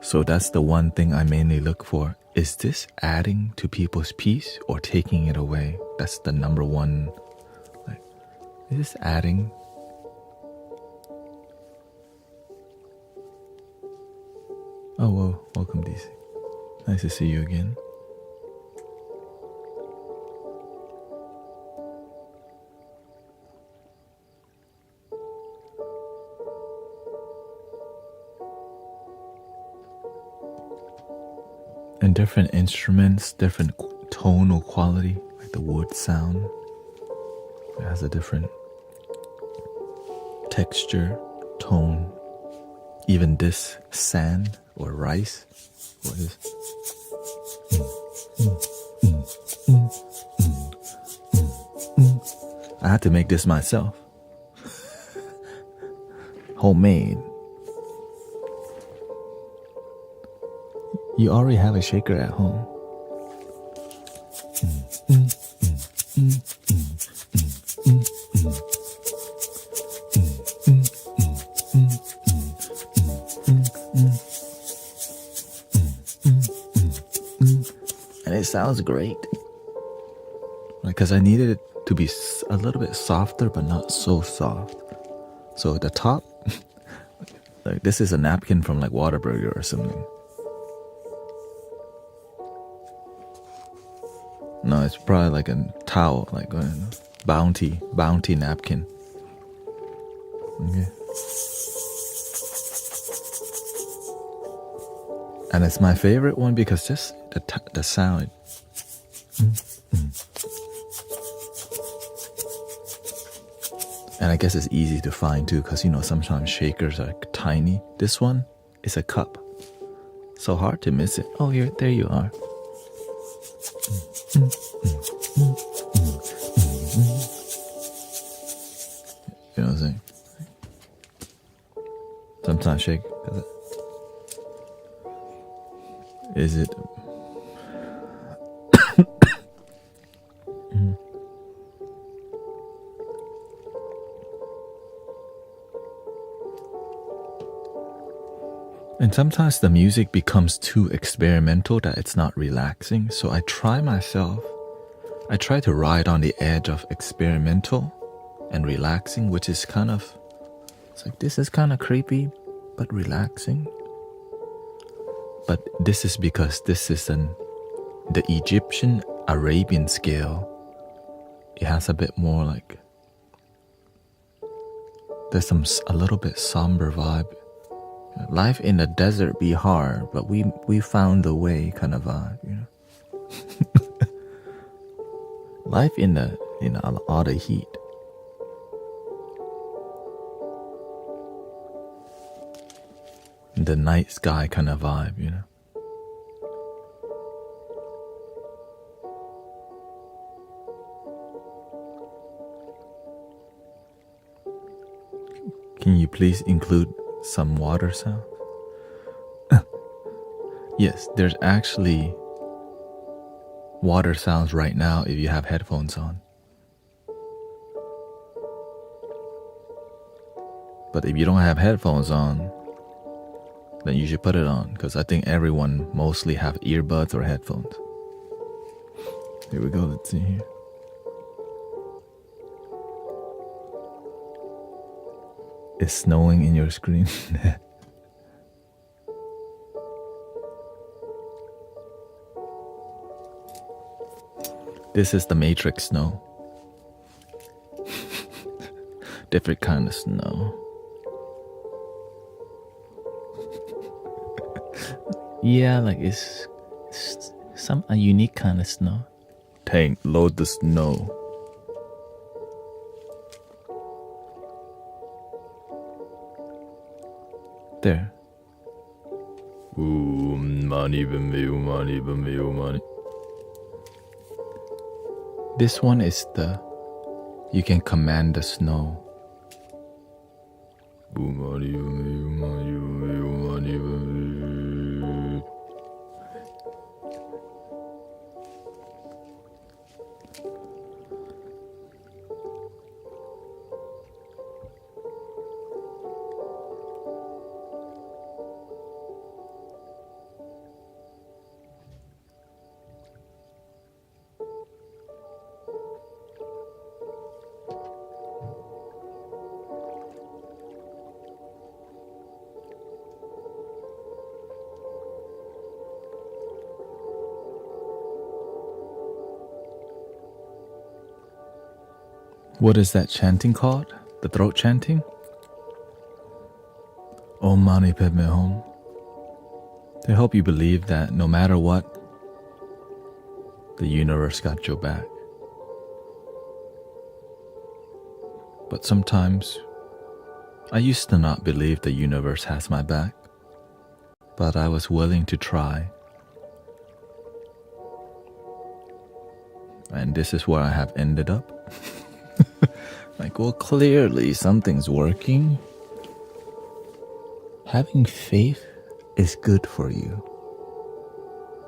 So that's the one thing I mainly look for. Is this adding to people's peace or taking it away? That's the number one. Like, is this adding? Oh, whoa. Welcome, DC. Nice to see you again. And different instruments, different tonal quality, like the wood sound. It has a different texture, tone. Even this sand or rice. What is? I had to make this myself. Homemade. You already have a shaker at home. And it sounds great. Because I needed it to be a little bit softer, but not so soft. So at the top, like this is a napkin from like Whataburger or something. No, it's probably like a towel, like a bounty napkin. Okay. And it's my favorite one because just the sound. And I guess it's easy to find too, because sometimes shakers are tiny. This one is a cup. So hard to miss it. Oh, there you are. You know what I'm saying? Sometimes shake. Is it? And sometimes the music becomes too experimental that it's not relaxing. So I try to ride on the edge of experimental and relaxing, which is kind of, it's like, this is kind of creepy, but relaxing. But this is because this is the Egyptian Arabian scale. It has a bit more like, there's a little bit somber vibe. Life in the desert be hard, but we found the way kind of vibe, you know. Life in all the heat. The night sky kind of vibe, you know. Can you please include some water sound? Yes, there's actually water sounds right now if you have headphones on. But if you don't have headphones on, then you should put it on, because I think everyone mostly have earbuds or headphones. Here we go, let's see here. It's snowing in your screen. This is the Matrix snow. Different kind of snow. Yeah, like it's a unique kind of snow. Tank, load the snow. There. Ooh, money. This one is you can command the snow. What is that chanting called? The throat chanting? Om Mani Padme Hum. To help you believe that no matter what, the universe got your back. But sometimes, I used to not believe the universe has my back, but I was willing to try. And this is where I have ended up. Like, well, clearly something's working. Having faith is good for you.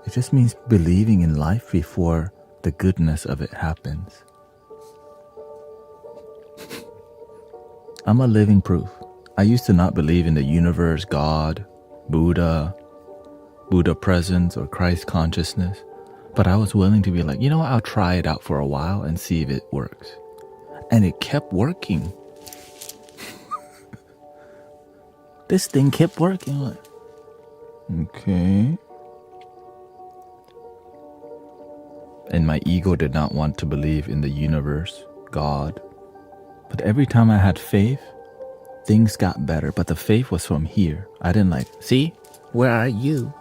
It just means believing in life before the goodness of it happens. I'm a living proof. I used to not believe in the universe, God, Buddha presence, or Christ consciousness. But I was willing to be like, you know what, I'll try it out for a while and see if it works. And it kept working. This thing kept working. Like, okay. And my ego did not want to believe in the universe, God. But every time I had faith, things got better. But the faith was from here. I didn't like, see, where are you?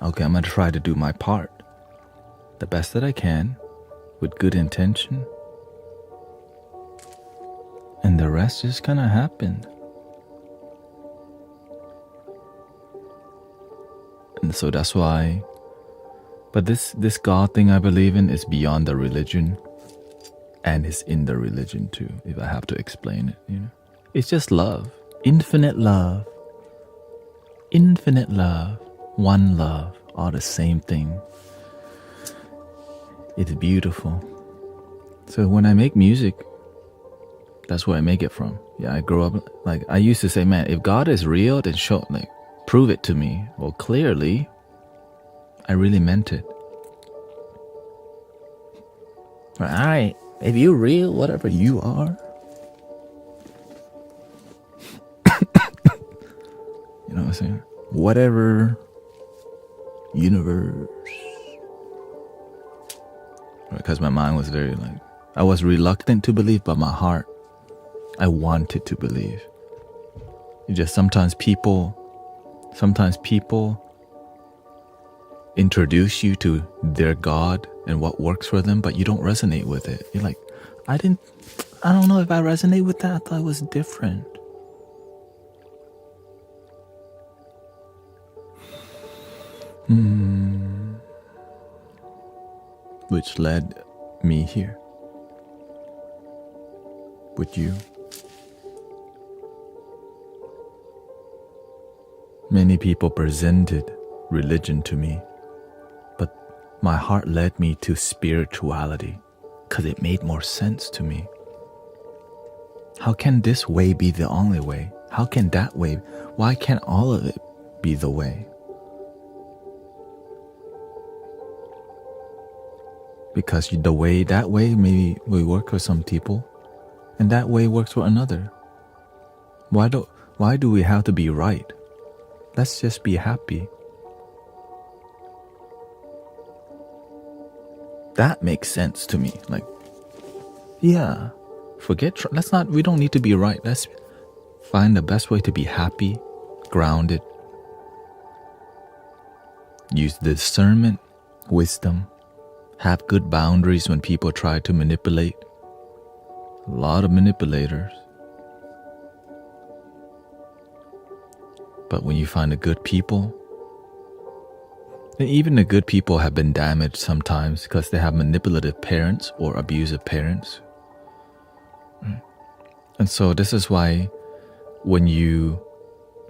Okay, I'm going to try to do my part. The best that I can, with good intention. And the rest just kind of happened. And so that's why. But this God thing I believe in is beyond the religion. And it's in the religion too, if I have to explain it, you know. It's just love. Infinite love. Infinite love. One love. all the same thing. It's beautiful. So when I make music, that's where I make it from. Yeah, I grew up, like, I used to say, man, if God is real, then show, like, prove it to me. Well, clearly, I really meant it. All right, if you're real, whatever you are, you know what I'm saying? Whatever universe. Because my mind was very, like, I was reluctant to believe, but my heart, I wanted to believe. It just sometimes people introduce you to their God and what works for them, but you don't resonate with it. You're like, I don't know if I resonate with that. I thought it was different. Which led me here with you. Many people presented religion to me, but my heart led me to spirituality because it made more sense to me. How can this way be the only way? How can that way? Why can't all of it be the way? Because that way maybe will work for some people, and that way works for another. Why do we have to be right? Let's just be happy. That makes sense to me. Like, yeah, we don't need to be right. Let's find the best way to be happy, grounded. Use discernment, wisdom, have good boundaries when people try to manipulate. A lot of manipulators. But when you find the good people, and even the good people have been damaged sometimes because they have manipulative parents or abusive parents. And so this is why when you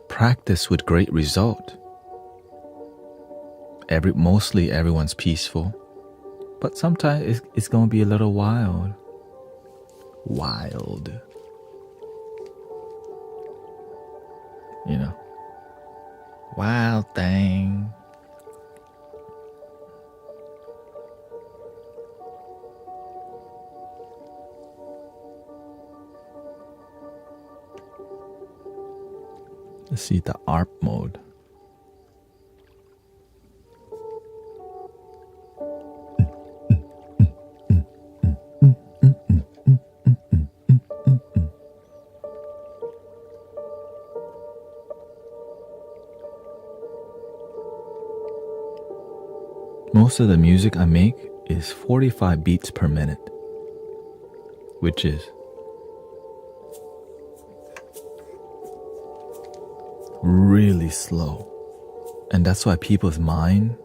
practice with great result, mostly everyone's peaceful. But sometimes it's going to be a little wild. You know? Wild thing. Let's see the ARP mode. Most of the music I make is 45 beats per minute, which is really slow. And that's why people's mind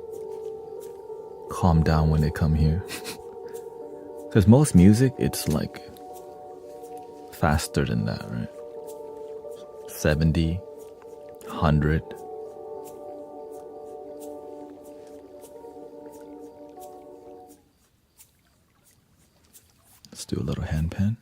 calm down when they come here. Because most music, it's like faster than that, right? 70, 100. Let's do a little handpan.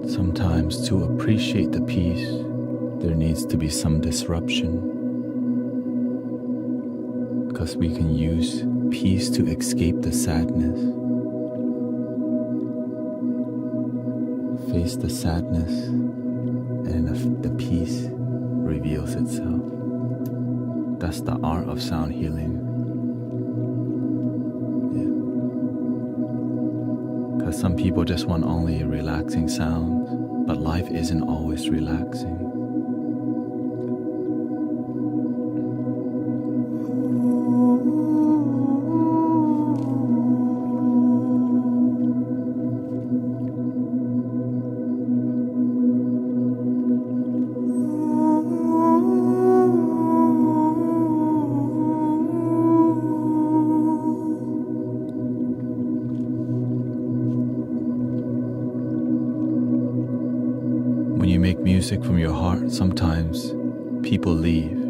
Sometimes to appreciate the peace, there needs to be some disruption, because we can use peace to escape the sadness. Face the sadness, and the peace reveals itself. That's the art of sound healing. Because some people just want only relaxing sounds, but life isn't always relaxing. When you make music from your heart, sometimes people leave.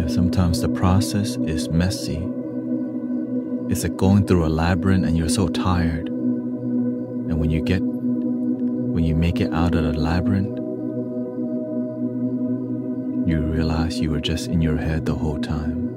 Sometimes the process is messy. It's like going through a labyrinth and you're so tired. And when you make it out of the labyrinth, you realize you were just in your head the whole time.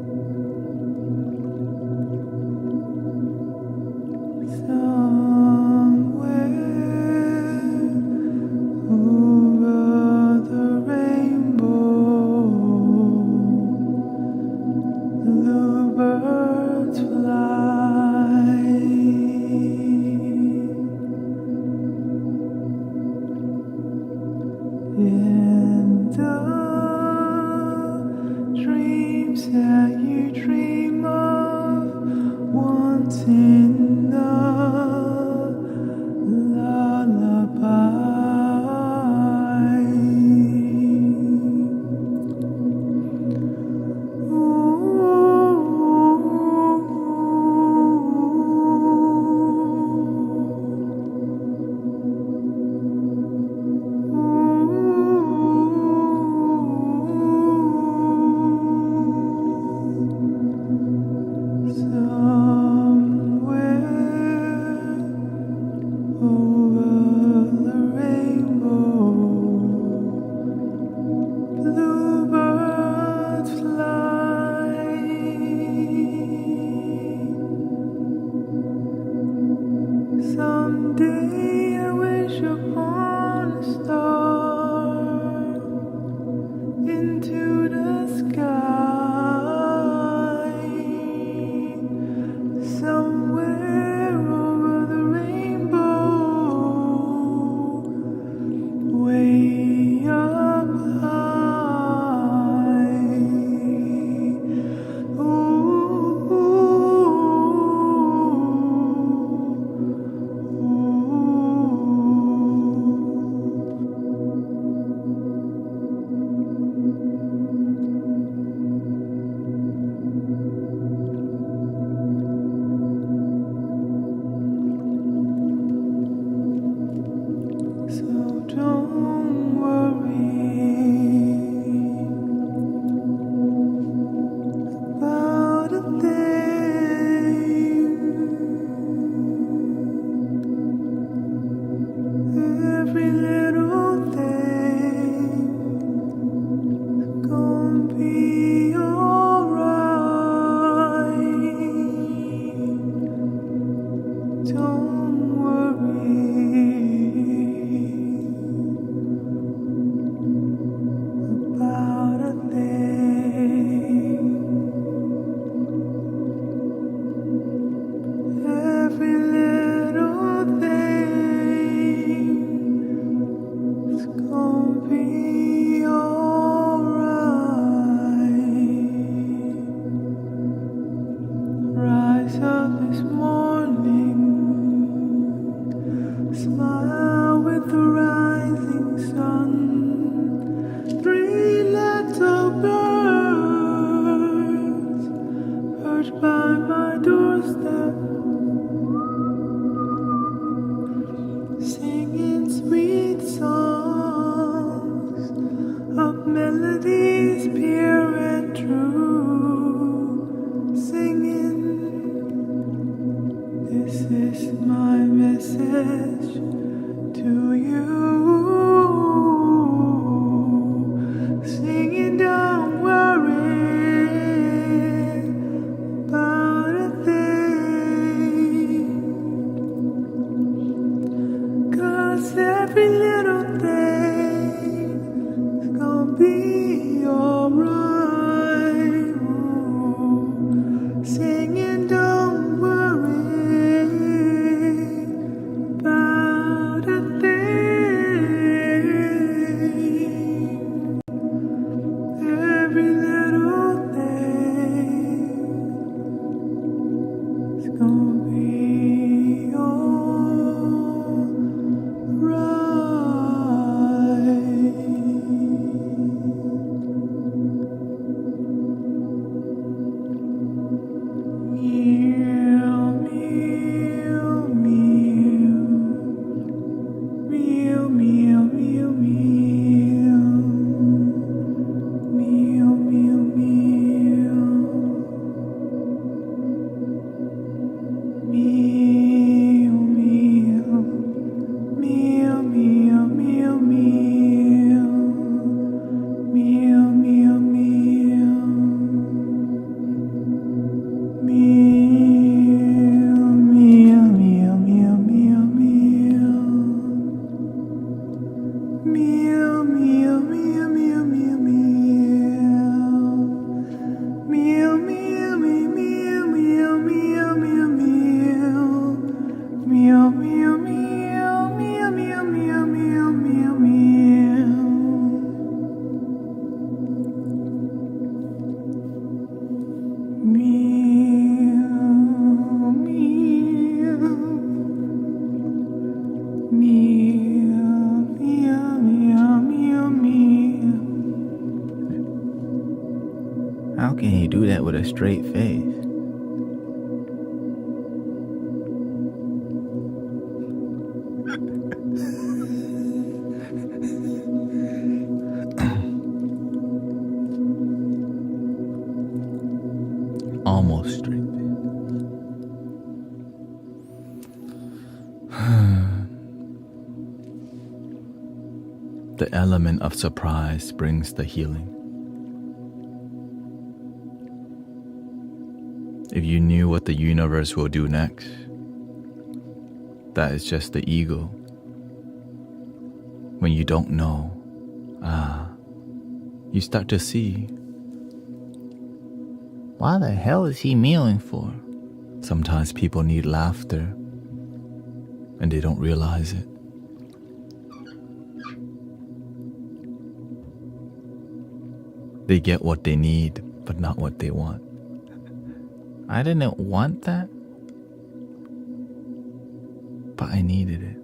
About a thing. every little thing is gonna be How can he do that with a straight face? Almost straight face. The element of surprise brings the healing. If you knew what the universe will do next, that is just the ego. When you don't know, you start to see. Why the hell is he meowing for? Sometimes people need laughter, and they don't realize it. They get what they need, but not what they want. I didn't want that, But I needed it.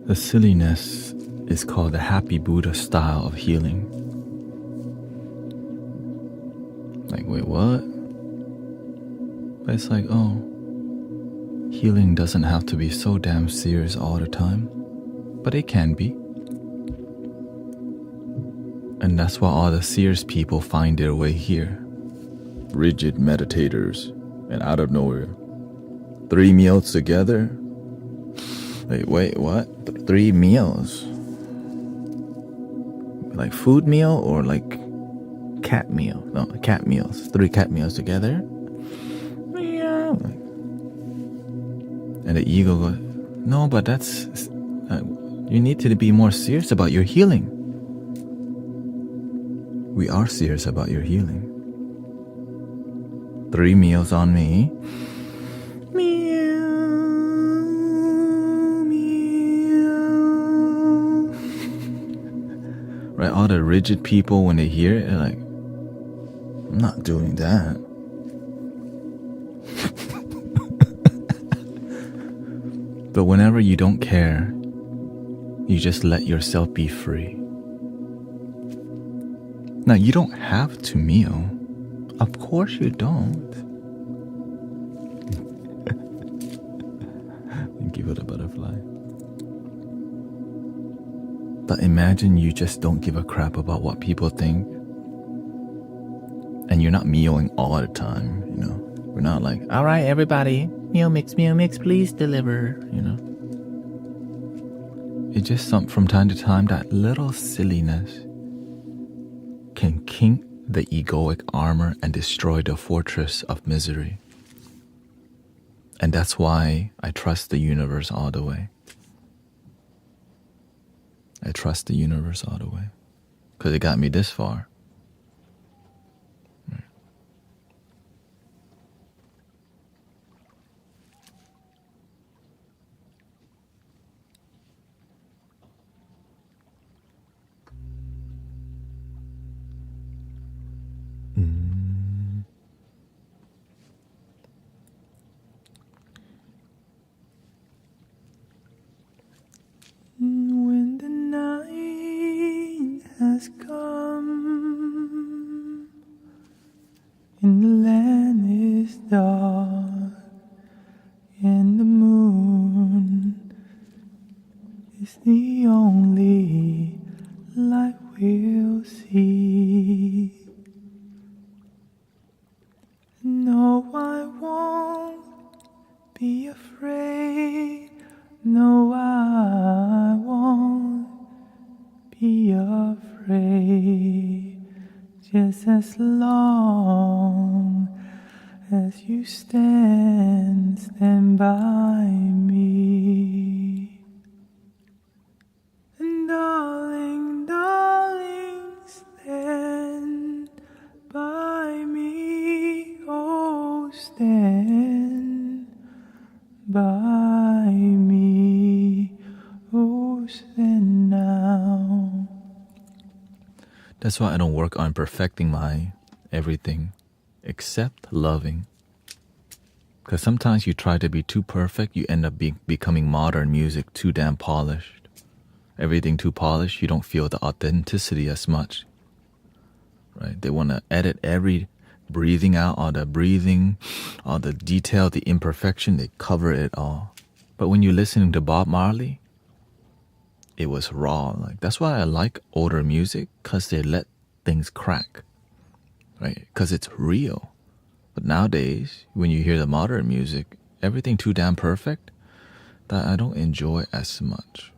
The silliness is called the happy Buddha style of healing. Like, wait, what? But it's like, oh, healing doesn't have to be so damn serious all the time, but it can be. And that's why all the serious people find their way here. Rigid meditators, and out of nowhere, 3 meals together. Like, wait, what? 3 meals? Like food meal or like cat meal? No, cat meals. 3 cat meals together. Yeah. And the ego goes, no, but that's... you need to be more serious about your healing. We are serious about your healing. 3 meals on me. Right, all the rigid people, when they hear it, they're like, I'm not doing that. But whenever you don't care, you just let yourself be free. Now, you don't have to meal. Of course you don't. Give it a butterfly. But imagine you just don't give a crap about what people think. And you're not meowing all the time, you know. We're not like, all right, everybody, meow mix, please deliver, you know. It's just from time to time, that little silliness can kink the egoic armor and destroy the fortress of misery. And that's why I trust the universe all the way. I trust the universe all the way. Because it got me this far. When the night has come and the land is dark and the moon is the only light we'll see. No, I won't be afraid. No, I won't be afraid. Just as long as you stand by me. And darling, stand by me. Oh, stand by me. Oh, stand now. That's why I don't work on perfecting my everything except loving. Because sometimes you try to be too perfect, you end up becoming modern music too damn polished. Everything too polished, you don't feel the authenticity as much. Right? They want to edit every breathing out, all the breathing, all the detail, the imperfection, they cover it all. But when you're listening to Bob Marley, it was raw. Like, that's why I like older music, because they let things crack, right? Because it's real. But nowadays, when you hear the modern music, everything too damn perfect, that I don't enjoy as much.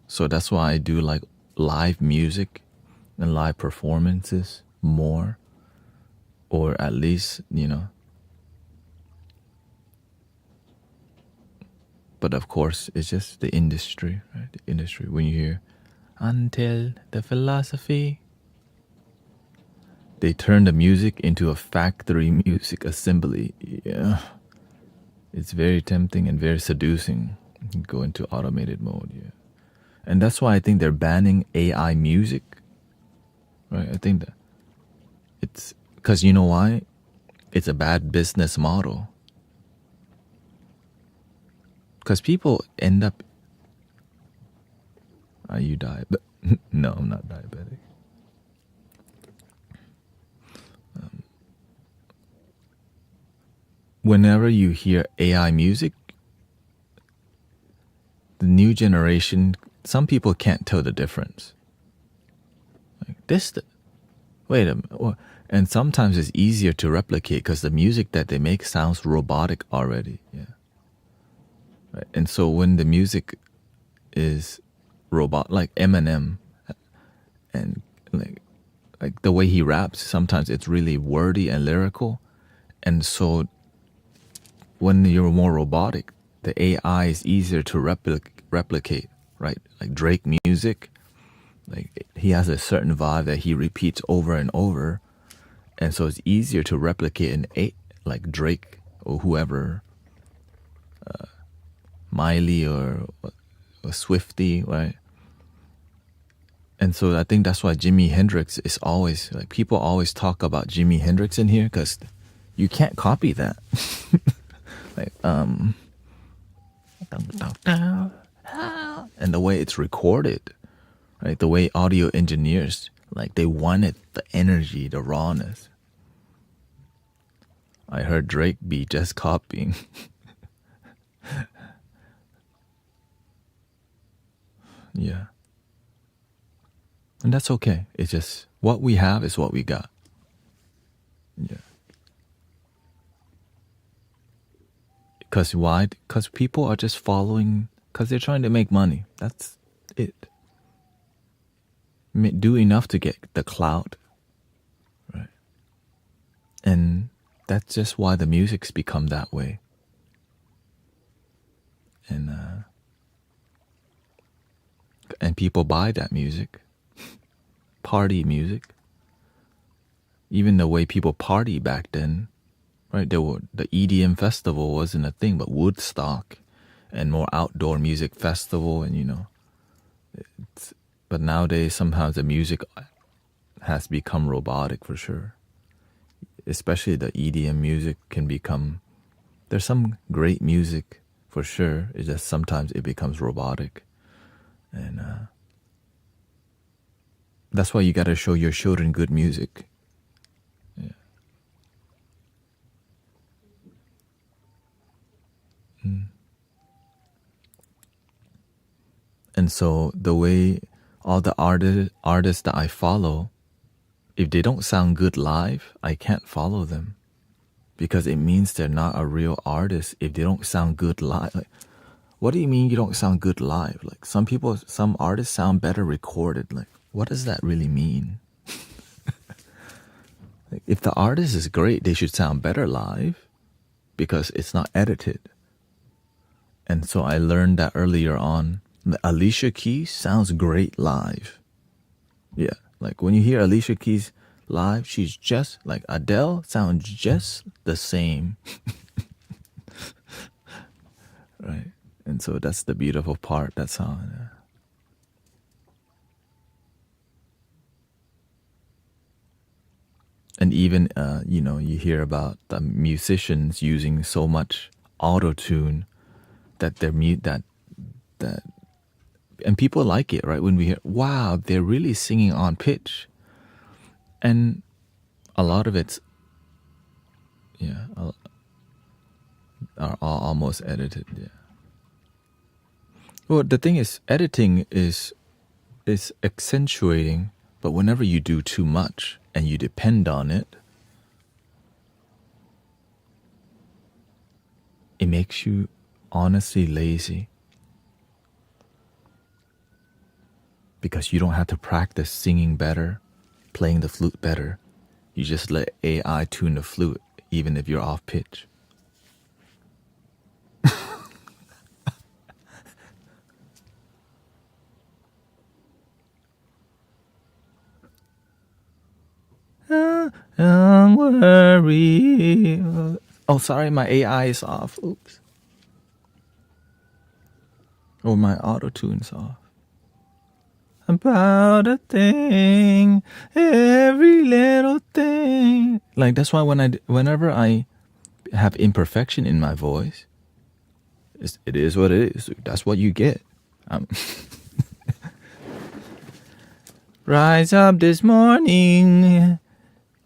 So that's why I do like live music and live performances more, or at least, you know. But of course, it's just the industry, right? The industry. When you hear, until the philosophy. They turn the music into a factory music assembly. Yeah. It's very tempting and very seducing. Go into automated mode, yeah. And that's why I think they're banning AI music. Right? I think that it's because you know why? It's a bad business model. Because people end up. Are you diabetic? No, I'm not diabetic. Whenever you hear AI music, the new generation, some people can't tell the difference. Like wait a minute. And sometimes it's easier to replicate because the music that they make sounds robotic already. Yeah. Right? And so when the music is robot, like Eminem, and like the way he raps, sometimes it's really wordy and lyrical. And so when you're more robotic, the AI is easier to replicate, right? Like Drake music, like he has a certain vibe that he repeats over and over, and so it's easier to replicate like Drake or whoever, Miley or Swifty, right? And so I think that's why Jimi Hendrix is always like people always talk about Jimi Hendrix in here because you can't copy that. Like and the way it's recorded, right? The way audio engineers like they wanted the energy, the rawness. I heard Drake be just copying. Yeah. And that's okay. It's just what we have is what we got. Yeah. Because why? Because people are just following, because they're trying to make money. That's it. Do enough to get the clout. Right. And that's just why the music's become that way. And people buy that music. Party music. Even the way people party back then, right? The EDM festival wasn't a thing, but Woodstock and more outdoor music festival, and but nowadays somehow the music has become robotic for sure. Especially the EDM music can become. There's some great music for sure. It's just sometimes it becomes robotic, and that's why you got to show your children good music. Yeah. And so the way all the artists that I follow, if they don't sound good live, I can't follow them. Because it means they're not a real artist if they don't sound good live. Like, what do you mean you don't sound good live? Like some artists sound better recorded. Like, what does that really mean? Like, if the artist is great, they should sound better live because it's not edited. And so I learned that earlier on. Alicia Keys sounds great live. Yeah, like when you hear Alicia Keys live, she's just like Adele sounds just the same. Right? And so that's the beautiful part. That's how. And even you hear about the musicians using so much auto tune that they're that and people like it, right? When we hear, wow, they're really singing on pitch, and a lot of it's are all almost edited. Yeah. Well, the thing is, editing is accentuating, but whenever you do too much and you depend on it, it makes you honestly lazy. Because you don't have to practice singing better, playing the flute better. You just let AI tune the flute, even if you're off pitch. Don't worry. Oh, sorry, my AI is off. Oops. Or my auto-tune's off. About a thing, every little thing. Like, that's why whenever I have imperfection in my voice, it is what it is. That's what you get. Rise up this morning,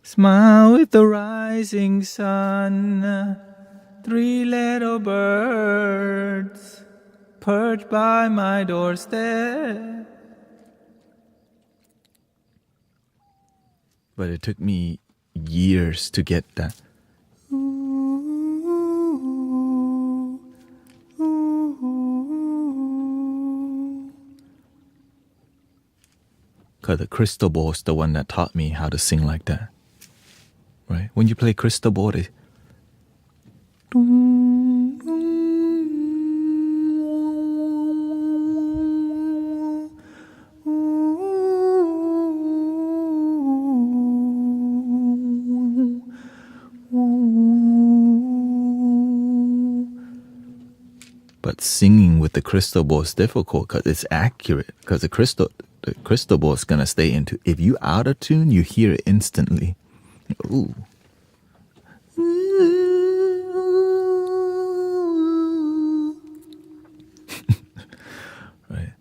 smile with the rising sun. 3 little birds perched by my doorstep. But it took me years to get that. Because the crystal ball is the one that taught me how to sing like that. Right? When you play crystal ball, they... But singing with the crystal ball is difficult because it's accurate. Because the crystal ball is going to stay into... If you out of tune, you hear it instantly. Ooh. Right.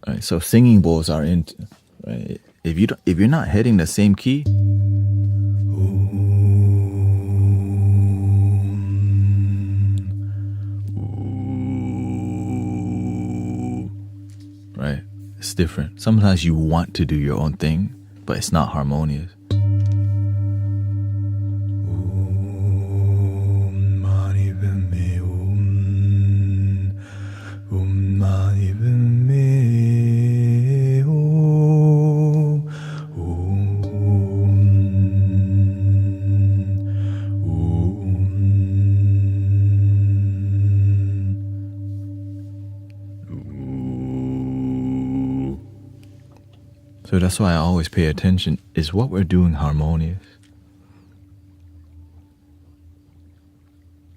Right. So singing bowls are into... Right. If you're not hitting the same key... Right? It's different. Sometimes you want to do your own thing, but it's not harmonious. So that's why I always pay attention. Is what we're doing harmonious?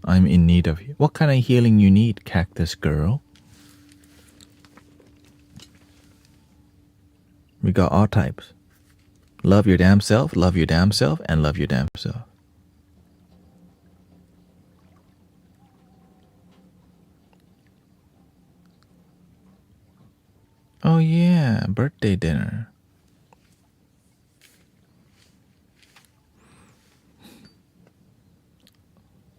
I'm in need of... What kind of healing you need, cactus girl? We got all types. Love your damn self, and love your damn self. Oh yeah, birthday dinner.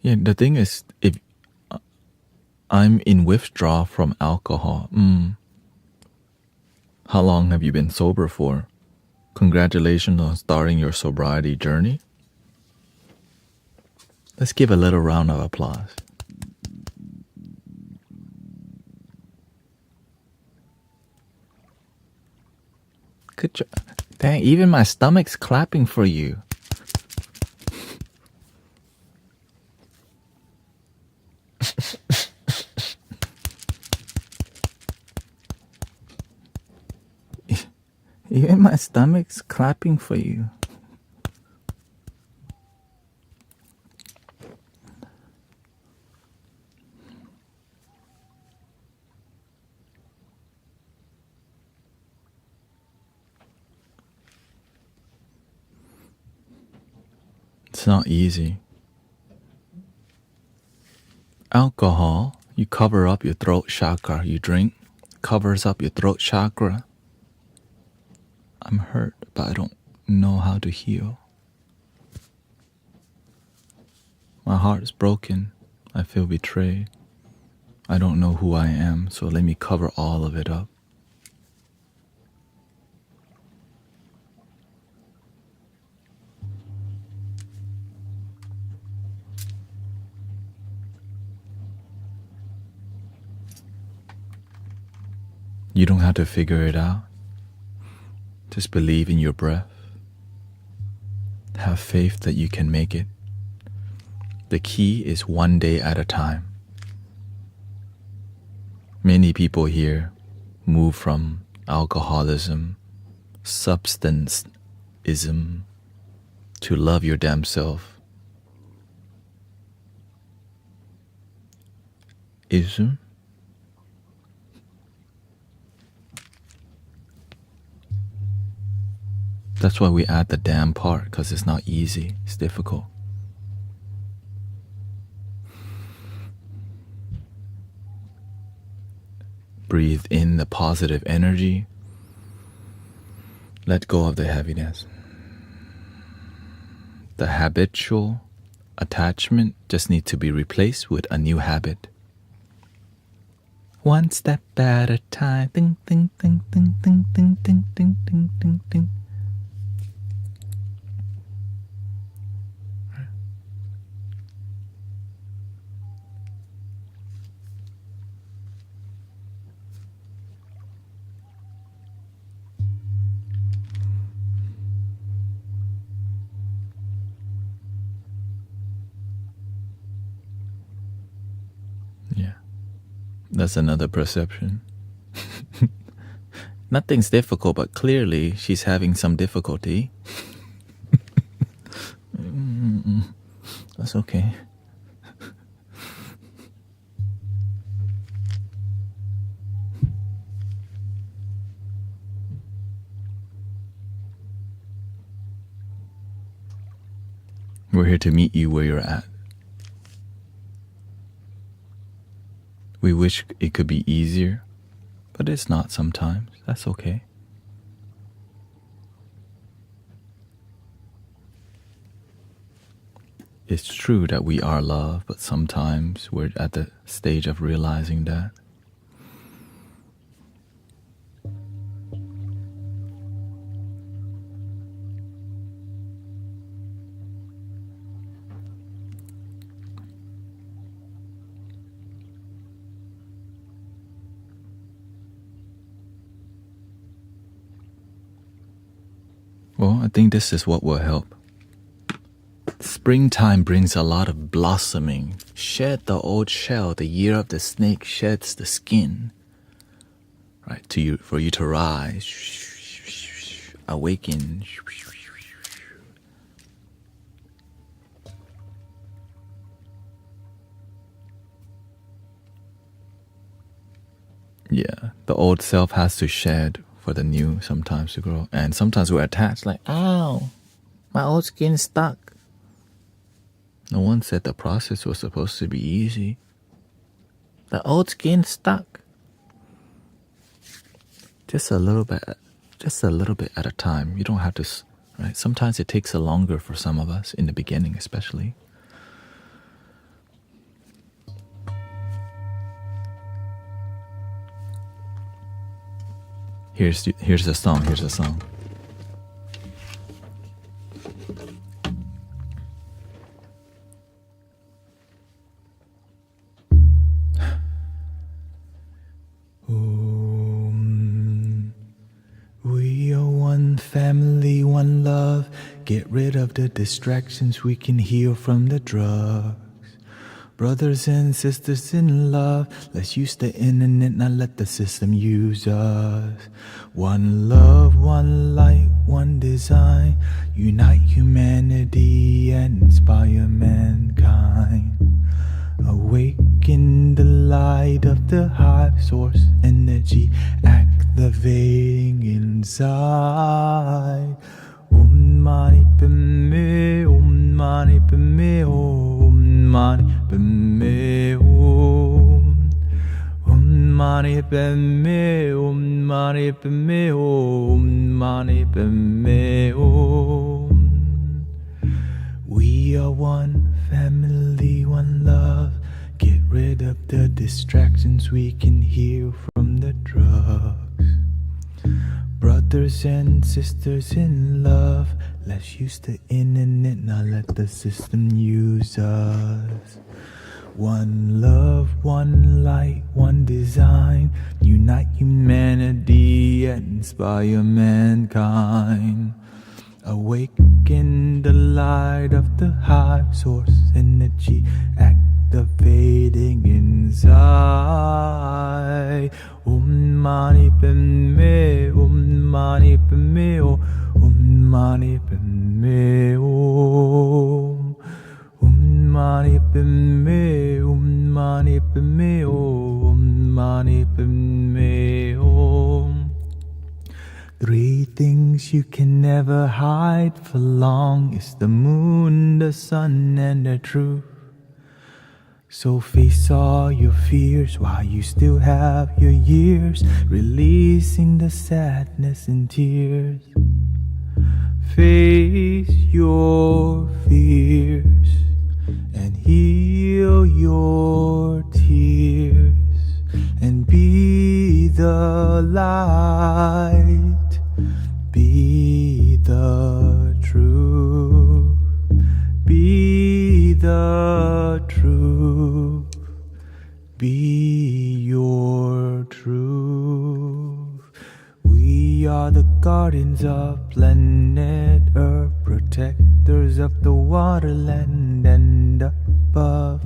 Yeah, the thing is, if I'm in withdrawal from alcohol, how long have you been sober for? Congratulations on starting your sobriety journey. Let's give a little round of applause. Good job. Dang, even my stomach's clapping for you. Even my stomach's clapping for you. It's not easy. Alcohol, you cover up your throat chakra. You drink, covers up your throat chakra. I'm hurt, but I don't know how to heal. My heart is broken. I feel betrayed. I don't know who I am, so let me cover all of it up. You don't have to figure it out. Just believe in your breath. Have faith that you can make it. The key is one day at a time. Many people here move from alcoholism, substanceism to love your damn self. Ism? That's why we add the damn part, because it's not easy, it's difficult. Breathe in the positive energy. Let go of the heaviness. The habitual attachment just needs to be replaced with a new habit. One step at a time. Ding, ding, ding, ding, ding, ding, ding, ding, ding, ding, ding. Yeah, that's another perception. Nothing's difficult, but clearly she's having some difficulty. That's okay. We're here to meet you where you're at. We wish it could be easier, but it's not sometimes. That's okay. It's true that we are love, but sometimes we're at the stage of realizing that. Well, I think this is what will help. Springtime brings a lot of blossoming. Shed the old shell. The year of the snake sheds the skin. Right, for you to rise, awaken. Yeah, the old self has to shed for the new sometimes to grow. And sometimes we're attached like, ow, my old skin's stuck. No one said the process was supposed to be easy. The old skin's stuck. Just a little bit at a time. You don't have to, right? Sometimes it takes a longer for some of us, in the beginning especially. Here's the song. We are one family, one love. Get rid of the distractions, we can heal from the drugs. Brothers and sisters in love, let's use the internet, not let the system use us. One love, one light, one design. Unite humanity and inspire mankind. Awaken the light of the hive source energy, activating inside. Om Mani Padme, Om Mani Padme, Om Mani Padme, Om Mani Padme, Om Mani Padme, Om Mani Padme, Om. We are one family, one love. Get rid of the distractions, we can heal from the drugs. Brothers and sisters in love, let's use the internet, not let the system use us. One love, one light, one design. Unite humanity and inspire mankind. Awaken the light of the hive source energy, activating inside. Om Mani Padme, Om Mani Padme, Three things you can never hide for long is the moon, the sun, and the truth. So face all your fears while you still have your years, releasing the sadness and tears. Face your fears and heal your tears, and be the light, be the truth, be the truth, be your truth. We are the guardians of planet Earth, protectors of the waterland and above.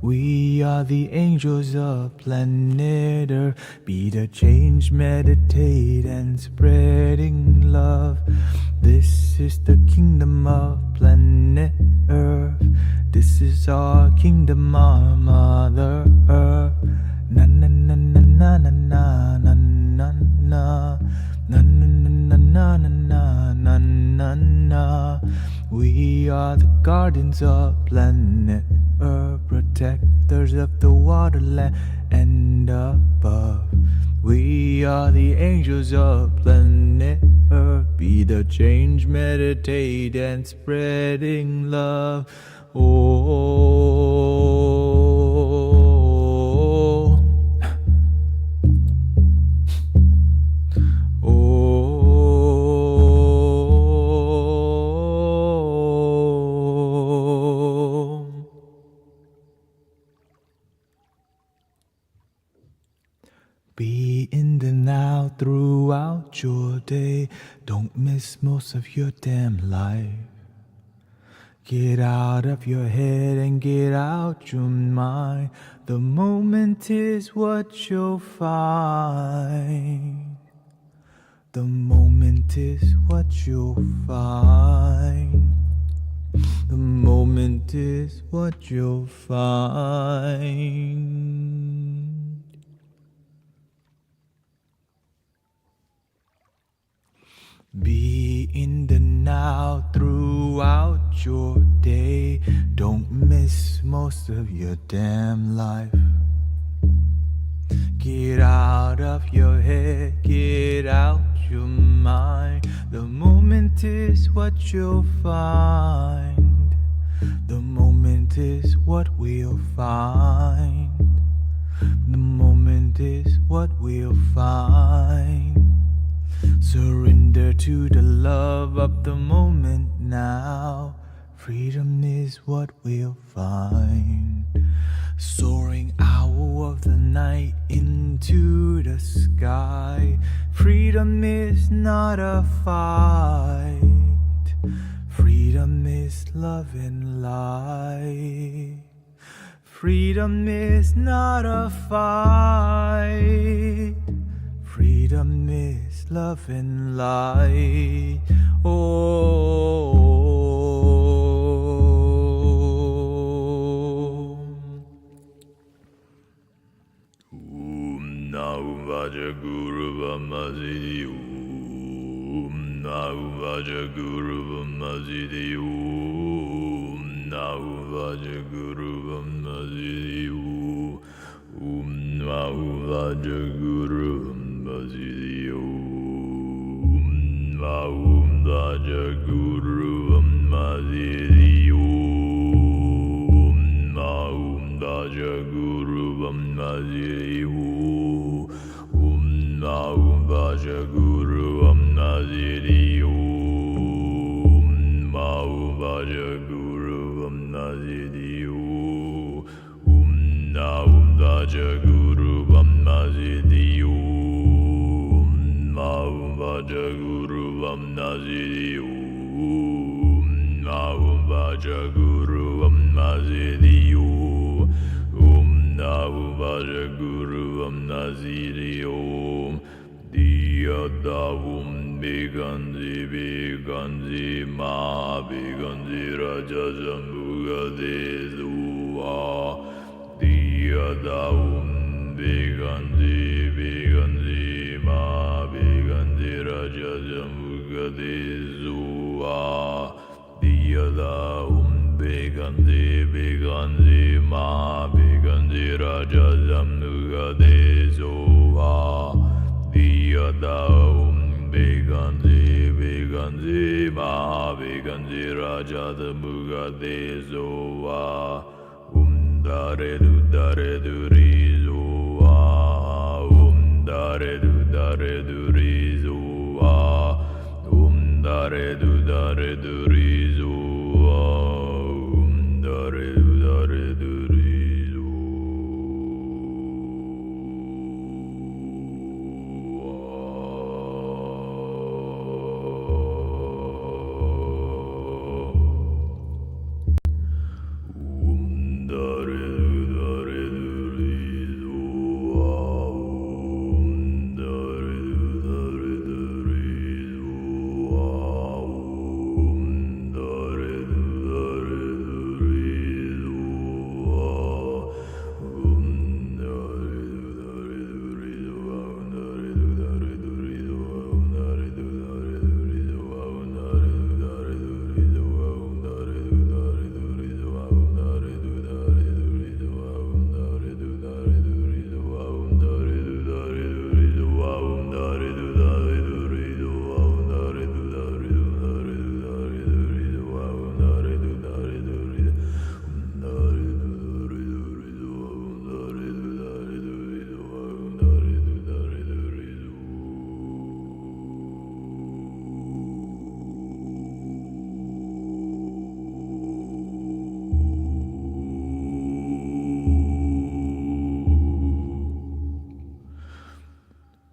We are the angels of planet Earth. Be the change, meditate, and spreading love. This is the kingdom of planet Earth. This is our kingdom, our Mother Earth. Na na na na na na na na na na na na na na na na na na. We are the guardians of planet Earth, protectors of the waterland and above. We are the angels of planet Earth. Be the change, meditate, and spreading love. Be in the now throughout your day. Don't miss most of your damn life. Get out of your head and get out your mind. The moment is what you'll find. The moment is what you'll find. The moment is what you'll find. Be in the now throughout your day. Don't miss most of your damn life. Get out of your head, get out your mind. The moment is what you'll find. The moment is what we'll find. The moment is what we'll find. Surrender to the love of the moment now. Freedom is what we'll find. Soaring owl of the night into the sky. Freedom is not a fight. Freedom is love and light. Freedom is not a fight. Freedom is love and light. Vaja Guru Vamazidi Om Nahu Vaja Guru Vamazidi Om Nahu Vaja Guru Vamazidi Om Nahu Vaja Guru Vamazidi Om Nahu Vaja Guru Vamazidi Om Nahu Vaja Guru Vamazidi Nahu Vaja Guru Vamnaziri Om Nahu Vaja Guru Vamnaziri Om Nahu Vaja Guru Vamnaziri Om Nahu Vaja Guru Vamnaziri Om Nahu Vaja Guru Vamnaziri Om Nahu Vaja Guru Vamnaziri Om Diyadavum Biganzi Biganzi Ma Biganzi Raja Sambuga Dezuha Diyadavum Biganzi Biganzi Ma Biganzi Raja raja zamugade zua diyada beganzi beganzi ma beganzi raja zamugade zua diyada beganzi beganzi ma beganzi raja zamugade zua dare du rizo dare du rizo dare du rizo dare du rizo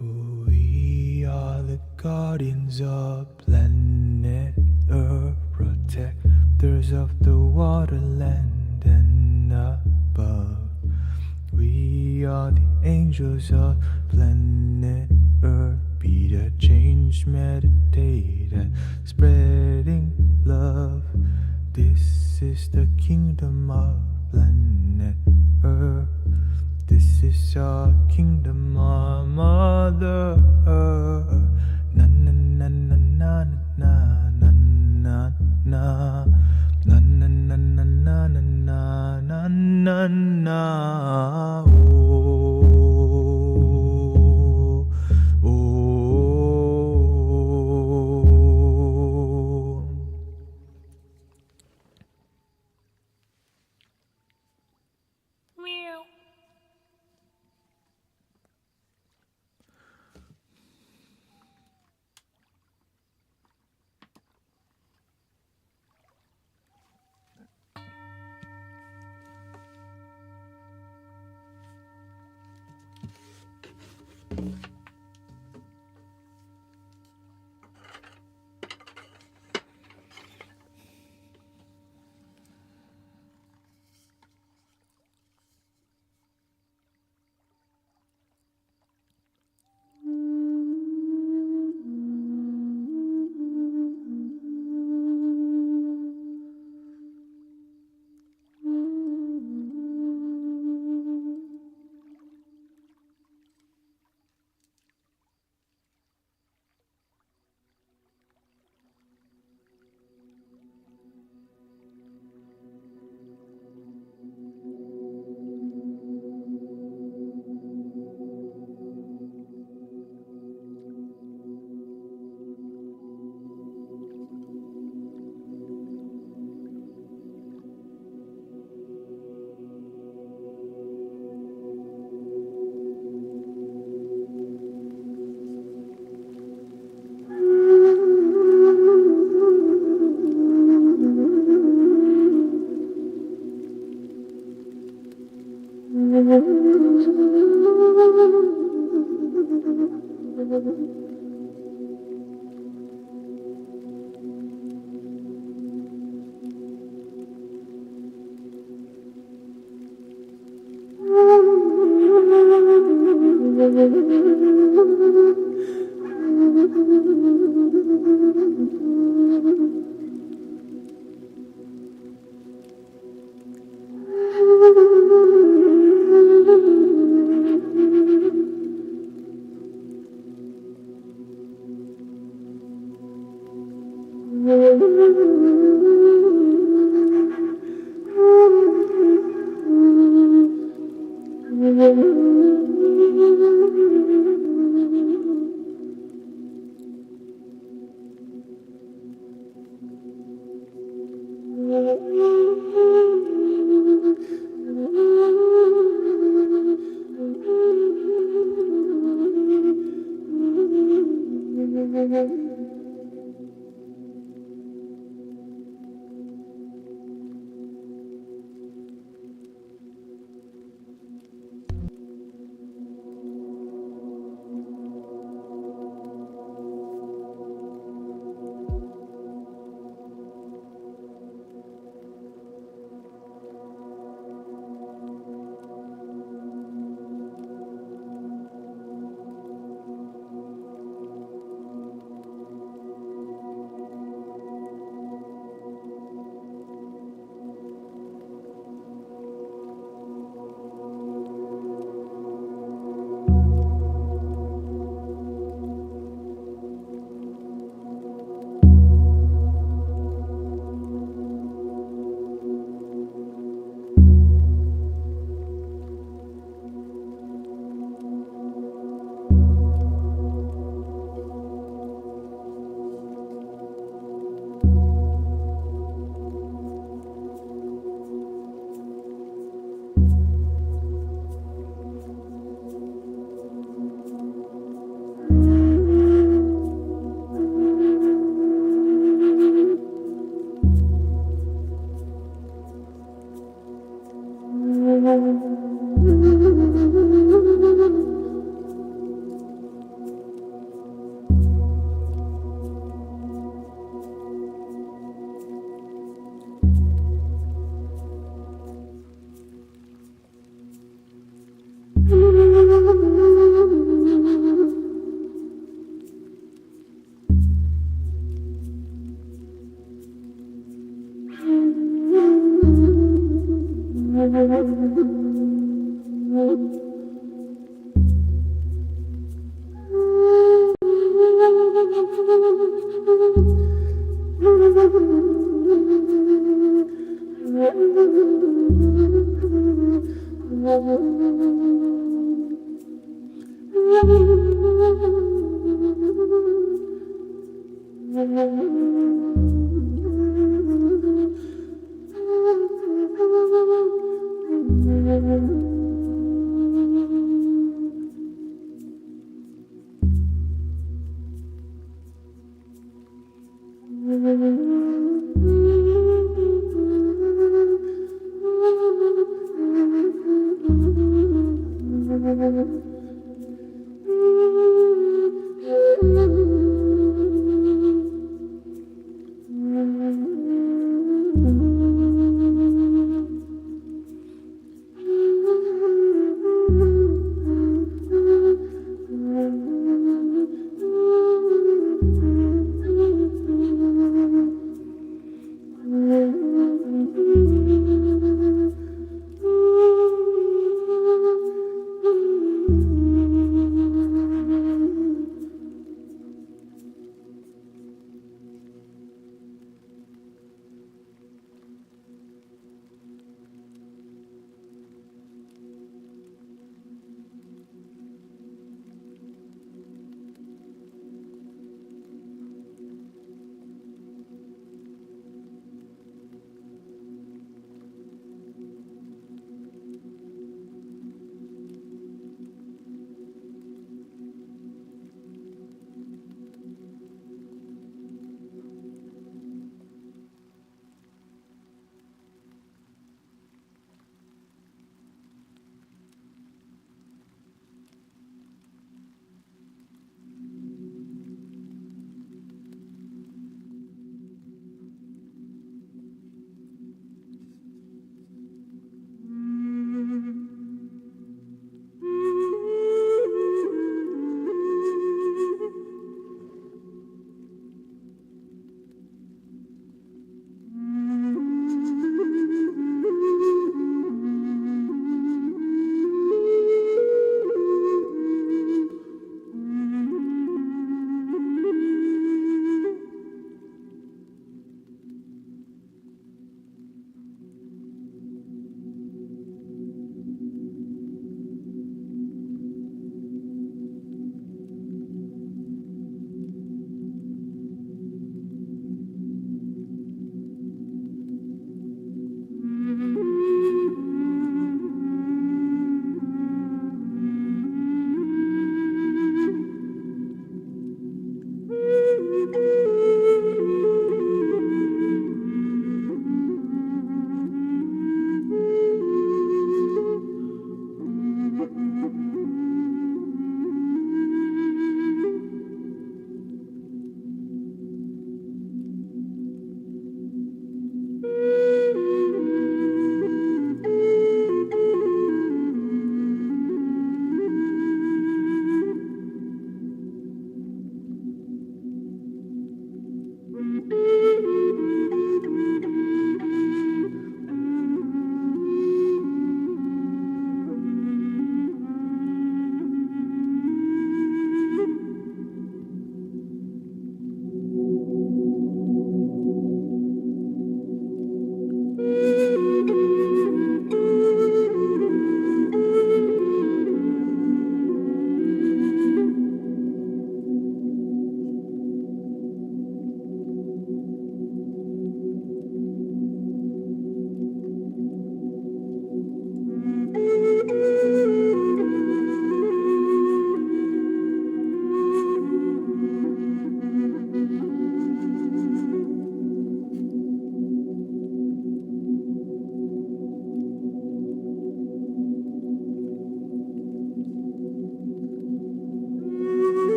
We are the guardians of planet Earth, protectors of the waterland and above. We are the angels of planet Earth. Be the change, meditate, and spreading love. This is the kingdom of planet Earth. This is our kingdom, our mother Earth. Na na na na na na na na na na na na na na na na na na. Oh, oh. Meow.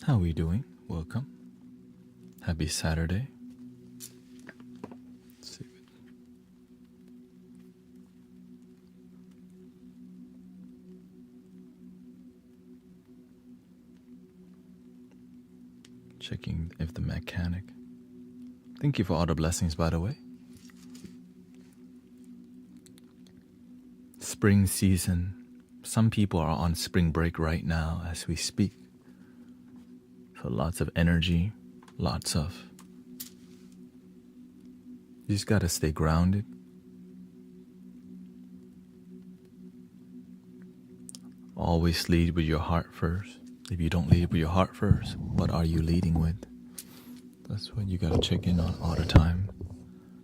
How are we doing? Welcome. Happy Saturday. Let's see. Checking if the mechanic. Thank you for all the blessings, by the way. Spring season. Some people are on spring break right now as we speak. So lots of energy, lots of. You just gotta stay grounded. Always lead with your heart first. If you don't lead with your heart first, what are you leading with? That's what you gotta check in on all the time.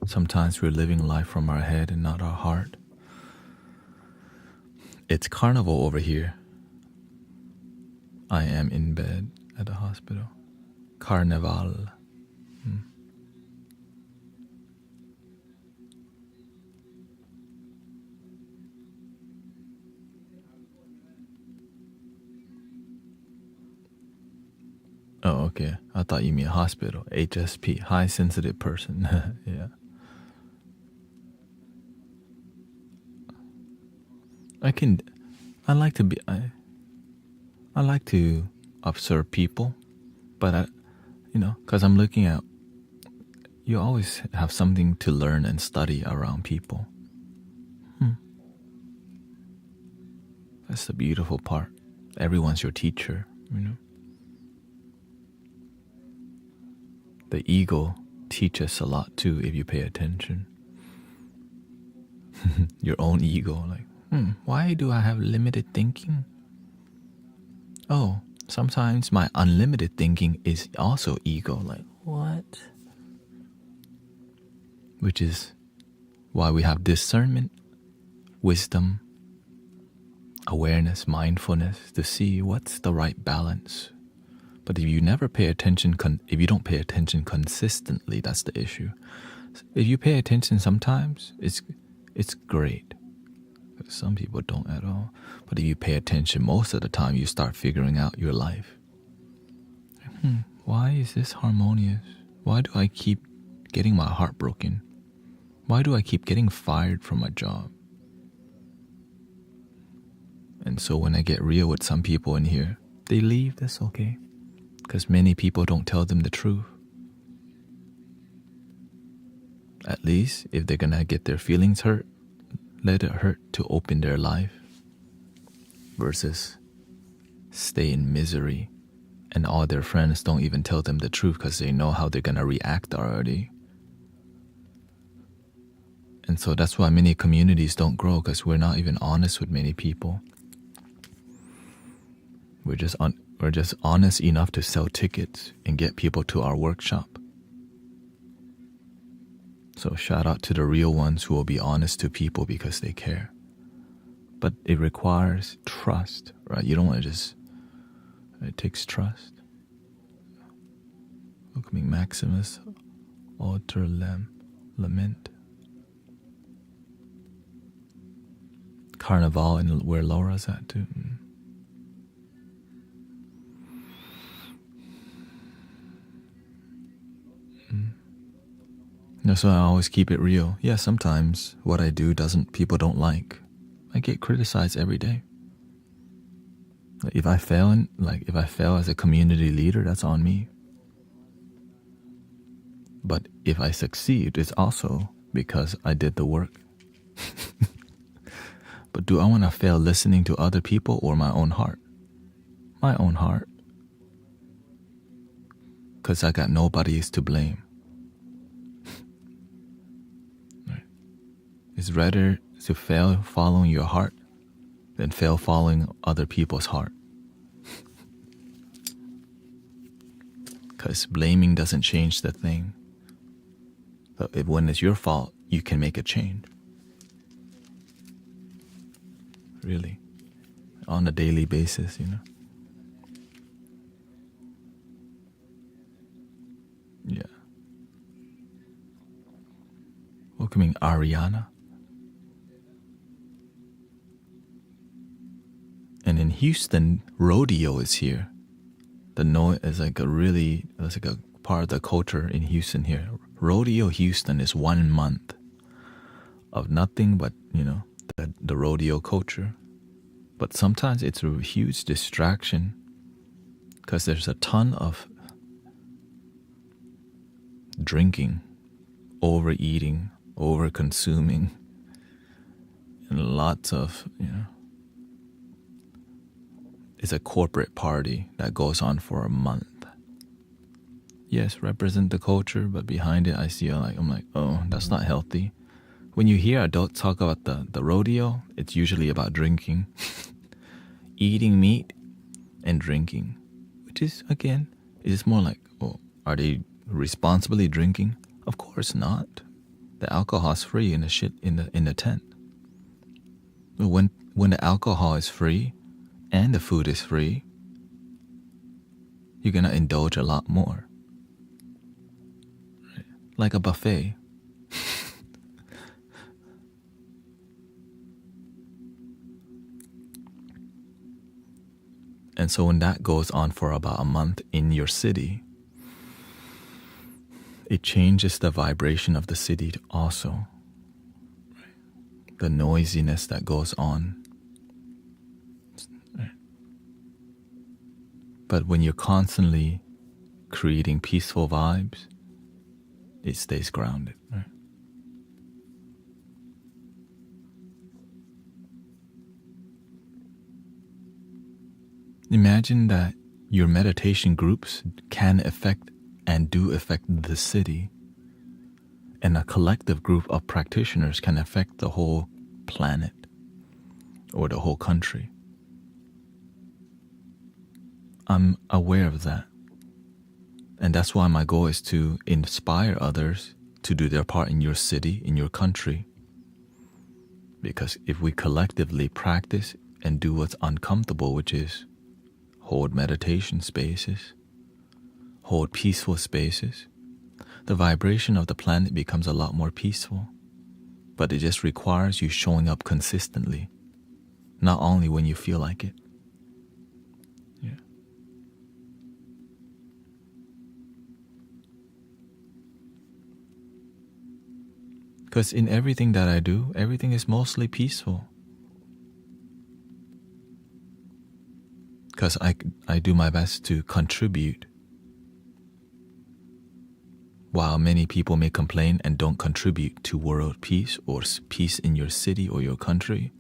Sometimes we're living life from our head and not our heart. It's carnival over here. I am in bed at the hospital. Carnival. Oh, okay. I thought you mean hospital. HSP, high sensitive person. Yeah. I like to observe people, but because I'm looking at, you always have something to learn and study around people. That's the beautiful part. Everyone's your teacher, The ego teaches a lot too if you pay attention. Your own ego, like, why do I have limited thinking? Oh, sometimes my unlimited thinking is also ego, like, what? Which is why we have discernment, wisdom, awareness, mindfulness to see what's the right balance. But if you never pay attention, if you don't pay attention consistently, that's the issue. If you pay attention sometimes, it's great. Some people don't at all. But if you pay attention most of the time, you start figuring out your life. Why is this harmonious? Why do I keep getting my heart broken? Why do I keep getting fired from my job? And so when I get real with some people in here, they leave, that's okay. Because many people don't tell them the truth. At least if they're gonna get their feelings hurt, let it hurt to open their life versus stay in misery and all their friends don't even tell them the truth because they know how they're gonna react already. And so that's why many communities don't grow, because we're not even honest with many people. We're just honest enough to sell tickets and get people to our workshop. So shout out to the real ones who will be honest to people because they care. But it requires trust, right? You don't want to it takes trust. Welcoming Maximus, Alter Lament. Carnival and where Laura's at too. So I always keep it real. Yeah, sometimes what I do people don't like. I get criticized every day. If I fail as a community leader, that's on me. But if I succeed, it's also because I did the work. But do I want to fail listening to other people or my own heart? My own heart. Because I got nobody to blame. It's rather to fail following your heart than fail following other people's heart. Because blaming doesn't change the thing. But when it's your fault, you can make a change. Really. On a daily basis, Yeah. Welcoming Ariana. And in Houston, rodeo is here. the noise is like it's like a part of the culture in Houston here. Rodeo Houston is 1 month of nothing but, the rodeo culture. But sometimes it's a huge distraction because there's a ton of drinking, overeating, over-consuming, and lots of, it's a corporate party that goes on for a month. Yes, represent the culture, but behind it I see I'm like, oh, that's not healthy. When you hear adults talk about the rodeo, it's usually about drinking, eating meat and drinking, which is, again, it's more like, oh, are they responsibly drinking? Of course not. The alcohol's free in the tent. When the alcohol is free and the food is free, you're gonna indulge a lot more. Right? Like a buffet. And so when that goes on for about a month in your city, it changes the vibration of the city also. Right? The noisiness that goes on. Right? But when you're constantly creating peaceful vibes, it stays grounded. Right? Imagine that your meditation groups can affect and do affect the city, and a collective group of practitioners can affect the whole planet or the whole country. I'm aware of that, and that's why my goal is to inspire others to do their part in your city, in your country, because if we collectively practice and do what's uncomfortable, which is hold meditation spaces, hold peaceful spaces, the vibration of the planet becomes a lot more peaceful. But it just requires you showing up consistently, not only when you feel like it. Yeah. Because in everything that I do, everything is mostly peaceful. Because I do my best to contribute. While many people may complain and don't contribute to world peace or peace in your city or your country,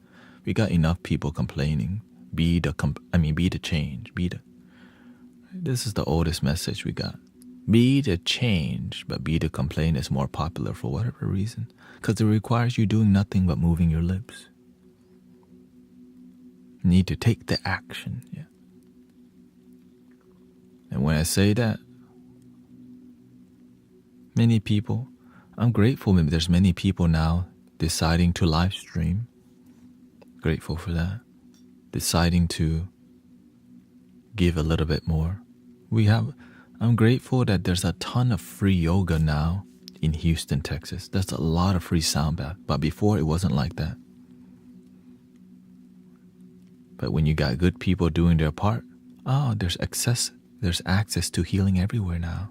we got enough people complaining. Be the change. This is the oldest message we got. Be the change, but be the complaint is more popular for whatever reason. Because it requires you doing nothing but moving your lips. You need to take the action. Yeah. And when I say that, many people, I'm grateful that there's many people now deciding to live stream. Grateful for that. Deciding to give a little bit more. I'm grateful that there's a ton of free yoga now in Houston, Texas. That's a lot of free sound bath. But before, it wasn't like that. But when you got good people doing their part, there's access to healing everywhere now.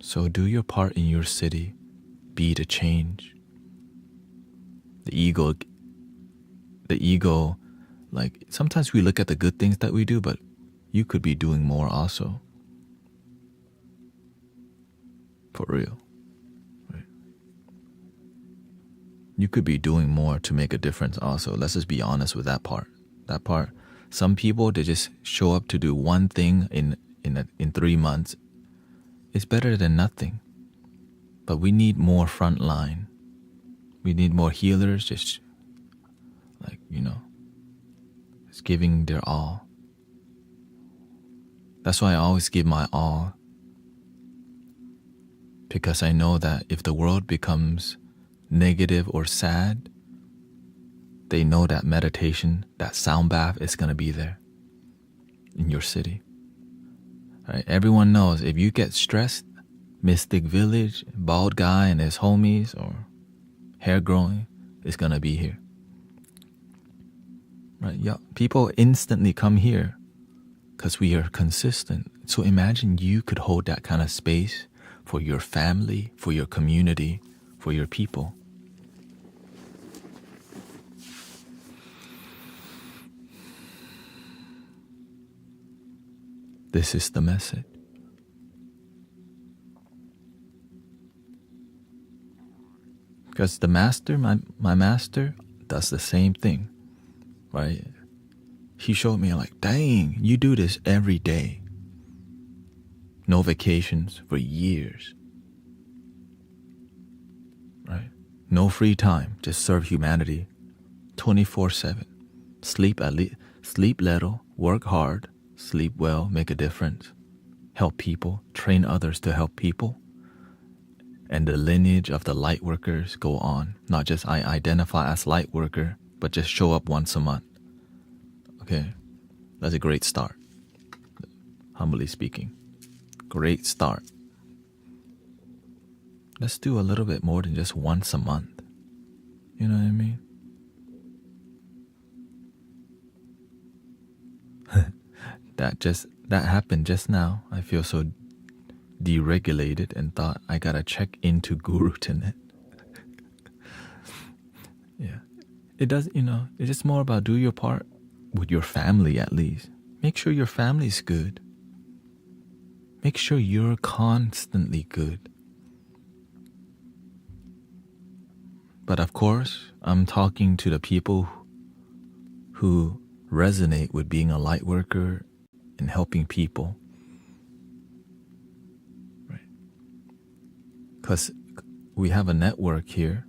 So do your part in your city. Be the change. The ego, like sometimes we look at the good things that we do, but you could be doing more also. For real. Right? You could be doing more to make a difference also. Let's just be honest with that part. Some people, they just show up to do one thing in 3 months. It's better than nothing. But we need more front line. We need more healers, just giving their all. That's why I always give my all. Because I know that if the world becomes negative or sad, they know that meditation, that sound bath is going to be there in your city. Right? Everyone knows if you get stressed, Mystic Village, bald guy and his homies or hair growing is going to be here. right? Yeah, people instantly come here because we are consistent. So imagine you could hold that kind of space for your family, for your community, for your people. This is the message. Because the master, my master, does the same thing, right? He showed me like, dang, you do this every day. No vacations for years, right? No free time, just serve humanity 24/7. Sleep sleep little, work hard, sleep well, make a difference, help people, train others to help people. And the lineage of the light workers go on. Not just I identify as light worker, but just show up once a month. Okay, that's a great start. Humbly speaking, great start. Let's do a little bit more than just once a month. You know what I mean? That happened just now. I feel so deregulated and thought I gotta check into Guru Tanet. Yeah. It does, it's just more about do your part with your family at least. Make sure your family's good. Make sure you're constantly good. But of course, I'm talking to the people who resonate with being a light worker and helping people. Right? Because we have a network here,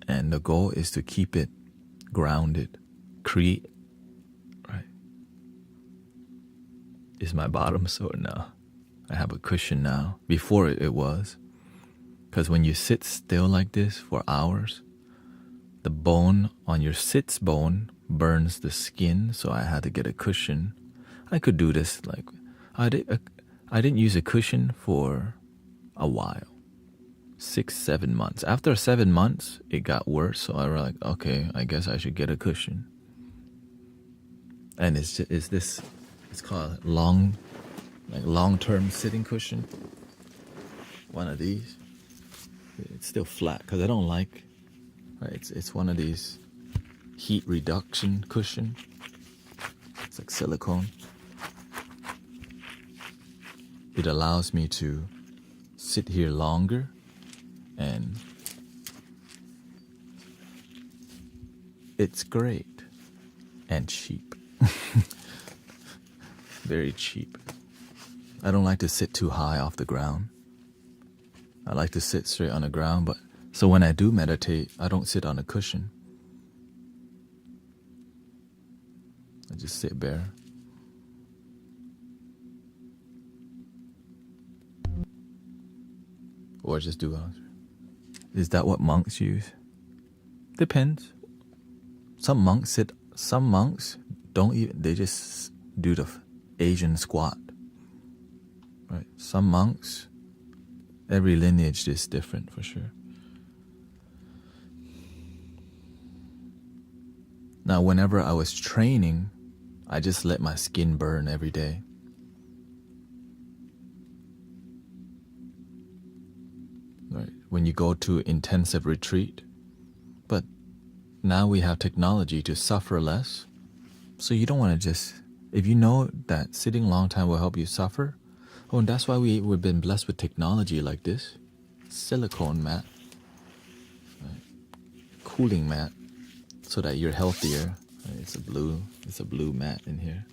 and the goal is to keep it grounded. Create, right? Is my bottom sore now? I have a cushion now. Before it was. Because when you sit still like this for hours, the bone on your sits bone burns the skin, so I had to get a cushion. I could do this like I didn't use a cushion for a while. 6-7 months. After 7 months, it got worse, so I was like, okay, I guess I should get a cushion. And it's called long-term sitting cushion. One of these. It's still flat because I don't like. Right, it's one of these heat reduction cushion. It's like silicone. It allows me to sit here longer, and it's great and cheap. Very cheap. I don't like to sit too high off the ground. I like to sit straight on the ground, but so when I do meditate, I don't sit on a cushion. I just sit bare. Or just do. Is that what monks use? Depends. Some monks don't even, they just do the Asian squat. Right? Some monks, every lineage is different for sure. Now, whenever I was training, I just let my skin burn every day. Right? When you go to intensive retreat. But now we have technology to suffer less. So you don't want to just, if you know that sitting a long time will help you suffer, and that's why we've been blessed with technology like this. Silicone mat. Right? Cooling mat. So that you're healthier. Right? It's a blue mat in here.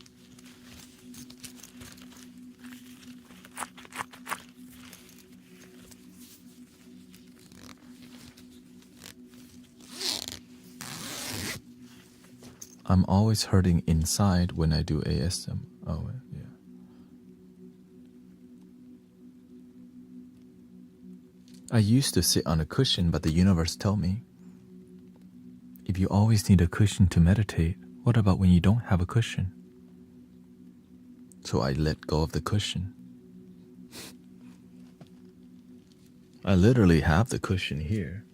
I'm always hurting inside when I do ASM. Oh, yeah. I used to sit on a cushion, but the universe told me, if you always need a cushion to meditate, what about when you don't have a cushion? So I let go of the cushion. I literally have the cushion here.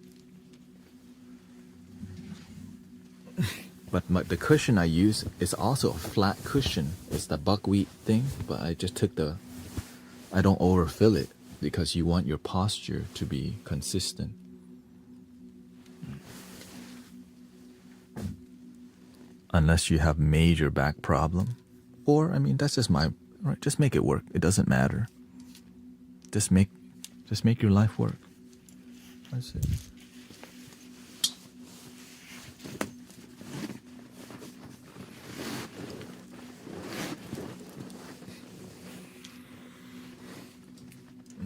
But the cushion I use is also a flat cushion. It's the buckwheat thing, but I just took I don't overfill it because you want your posture to be consistent. Unless you have major back problem. Or, I mean, that's just right, just make it work. It doesn't matter. Just make your life work. That's it.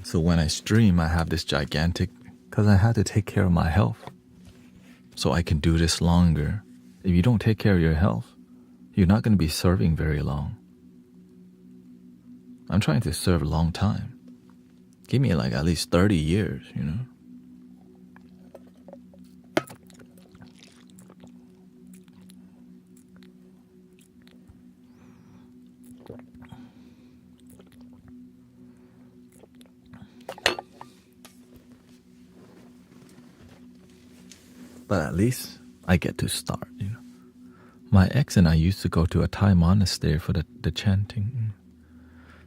So when I stream, I have this gigantic, because I had to take care of my health. So I can do this longer. If you don't take care of your health, you're not going to be serving very long. I'm trying to serve a long time. Give me like at least 30 years, you know? But at least I get to start, you know. My ex and I used to go to a Thai monastery for the chanting.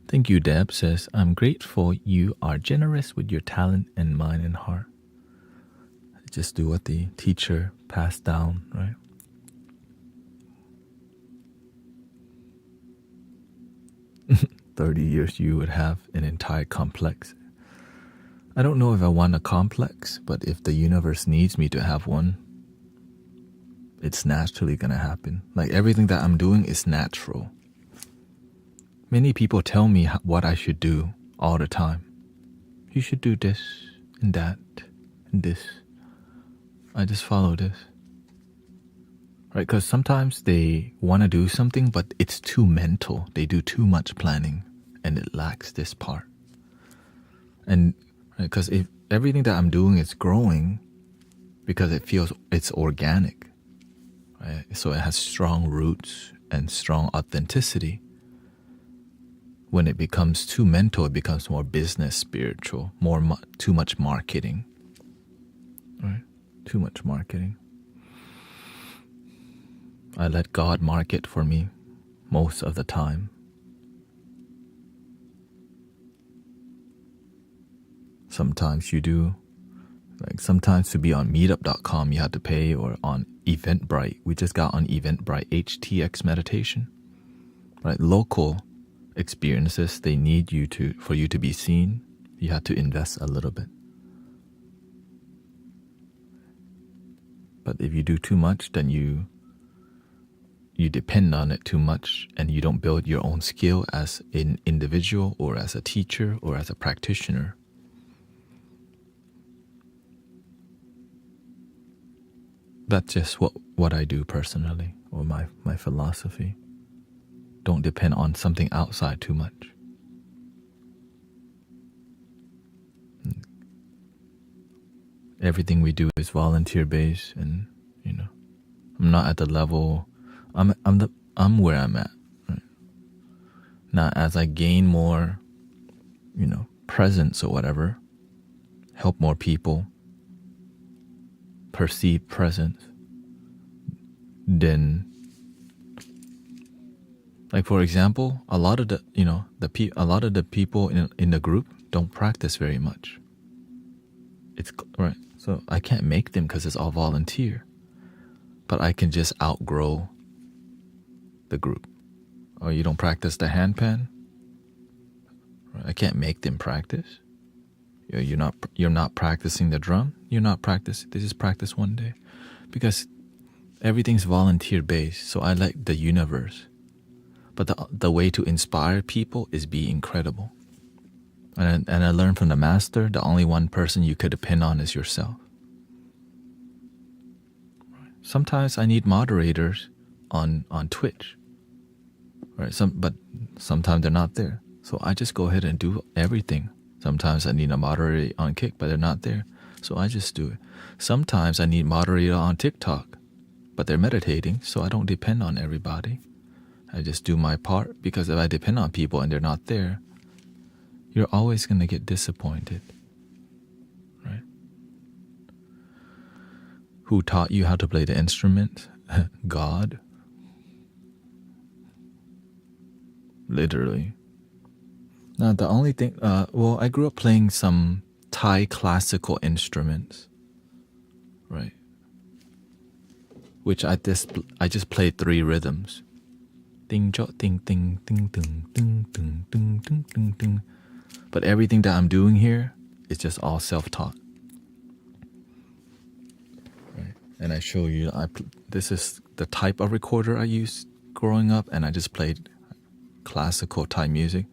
Thank you, Deb says, I'm grateful you are generous with your talent and mind and heart. Just do what the teacher passed down, right? "30 years you would have an entire complex." I don't know if I want a complex, but if the universe needs me to have one, it's naturally gonna happen. Like everything that I'm doing is natural. Many people tell me what I should do all the time. You should do this and that and this. I just follow this. Right? Because sometimes they want to do something, but it's too mental. They do too much planning and it lacks this part. And because if everything that I'm doing is growing because it feels it's organic. Right? So it has strong roots and strong authenticity. When it becomes too mental, it becomes more business, spiritual, too much marketing. Right? Too much marketing. I let God market for me most of the time. Sometimes you do. Like sometimes to be on meetup.com you have to pay, or on Eventbrite. We just got on Eventbrite HTX meditation. Right? Local experiences, they need you for you to be seen. You have to invest a little bit. But if you do too much, then you depend on it too much, and you don't build your own skill as an individual or as a teacher or as a practitioner. That's just what I do personally, or my philosophy. Don't depend on something outside too much. Everything we do is volunteer based, and you know, I'm not at the level. I'm where I'm at. Right? Now, as I gain more, you know, presence or whatever, help more people perceive presence, then, like for example, a lot of the people in the group don't practice very much. It's right, so I can't make them because it's all volunteer. But I can just outgrow the group. Or you don't practice the handpan. Right? I can't make them practice. You're not practicing the drum. You're not practicing. This is practice one day, because everything's volunteer based. So I like the universe. But the way to inspire people is be incredible. And I learned from the master, the only one person you could depend on is yourself. Sometimes I need moderators on Twitch. Right? But sometimes they're not there. So I just go ahead and do everything. Sometimes I need a moderator on Kick, but they're not there. So I just do it. Sometimes I need moderator on TikTok, but they're meditating, so I don't depend on everybody. I just do my part, because if I depend on people and they're not there, you're always going to get disappointed. Right? Who taught you how to play the instrument? God. Literally. Now, the only thing, well, I grew up playing some Thai classical instruments, right? Which I just played 3 rhythms. Ding, jo, ding, ding, ding, ding, ding, ding, ding, ding, ding, ding. But everything that I'm doing here is just all self-taught. Right? And I show you, this is the type of recorder I used growing up, and I just played classical Thai music.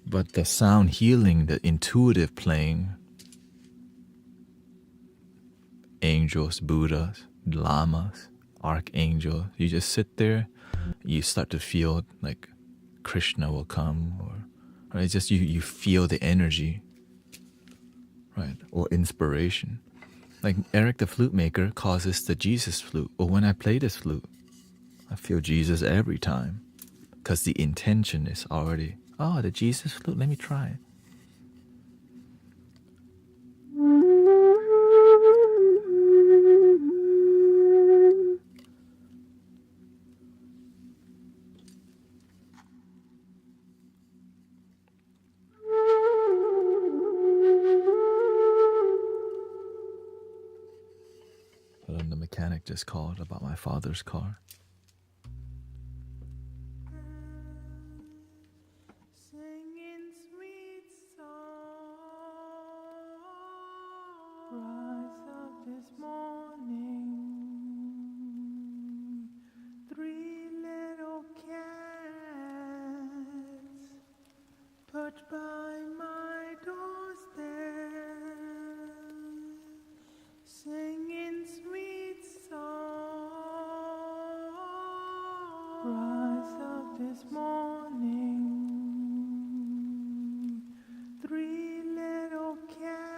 But the sound healing, the intuitive playing, angels, Buddhas, lamas, archangels, you just sit there, you start to feel like Krishna will come, or right? Just you feel the energy, right? Or inspiration. Like Eric the flute maker calls this the Jesus flute. Well, when I play this flute, I feel Jesus every time, because the intention is already, oh, the Jesus flute, let me try it. But then the mechanic just called about my father's car. By my doorstep, singing sweet songs. Rise up this morning, 3 little cats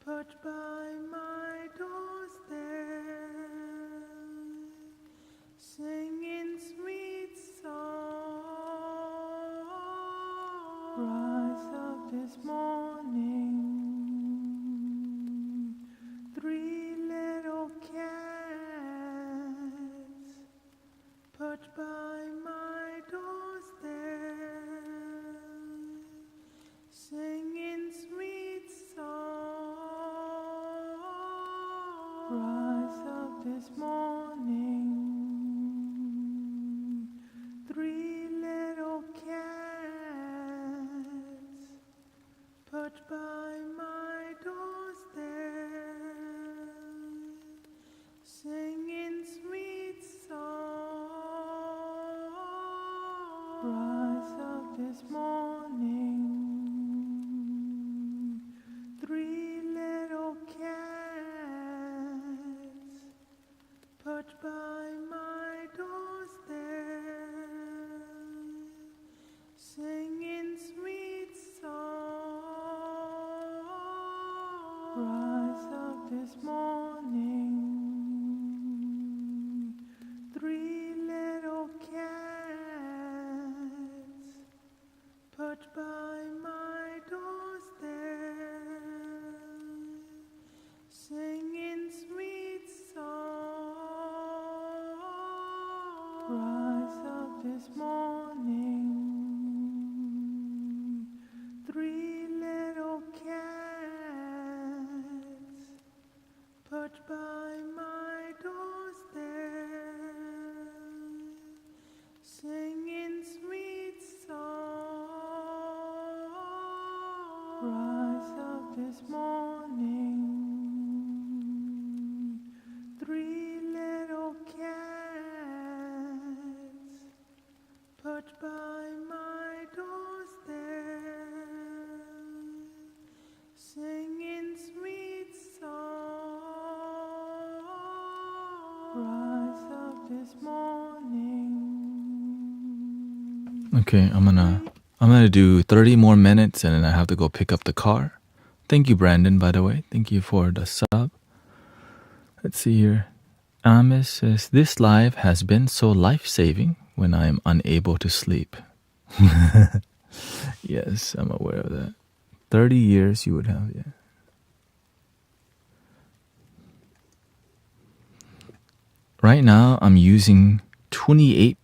perched by my doorstep, singing sweet songs. Rise up this morning, 3 little cats perched by my doorstep, singing sweet songs. Rise up this morning, 3 little cats perched by my doorstep, singing sweet songs. Rise up this morning, 3 little cats perched by my doorstep, singing sweet songs. Rise up this morning, 3 little cats perched by my doorstep, singing sweet songs. Rise up this morning, 3 little cats perched by my doorstep, singing sweet songs. Rise up this morning, 3 little cats perched by my doorstep, singing sweet songs. Rise up this morning. Okay, I'm I'm going to do 30 more minutes and then I have to go pick up the car. Thank you, Brandon, by the way. Thank you for the sub. Let's see here. Amis says, this life has been so life-saving when I am unable to sleep. Yes, I'm aware of that. 30 years you would have, yeah. Right now, I'm using 28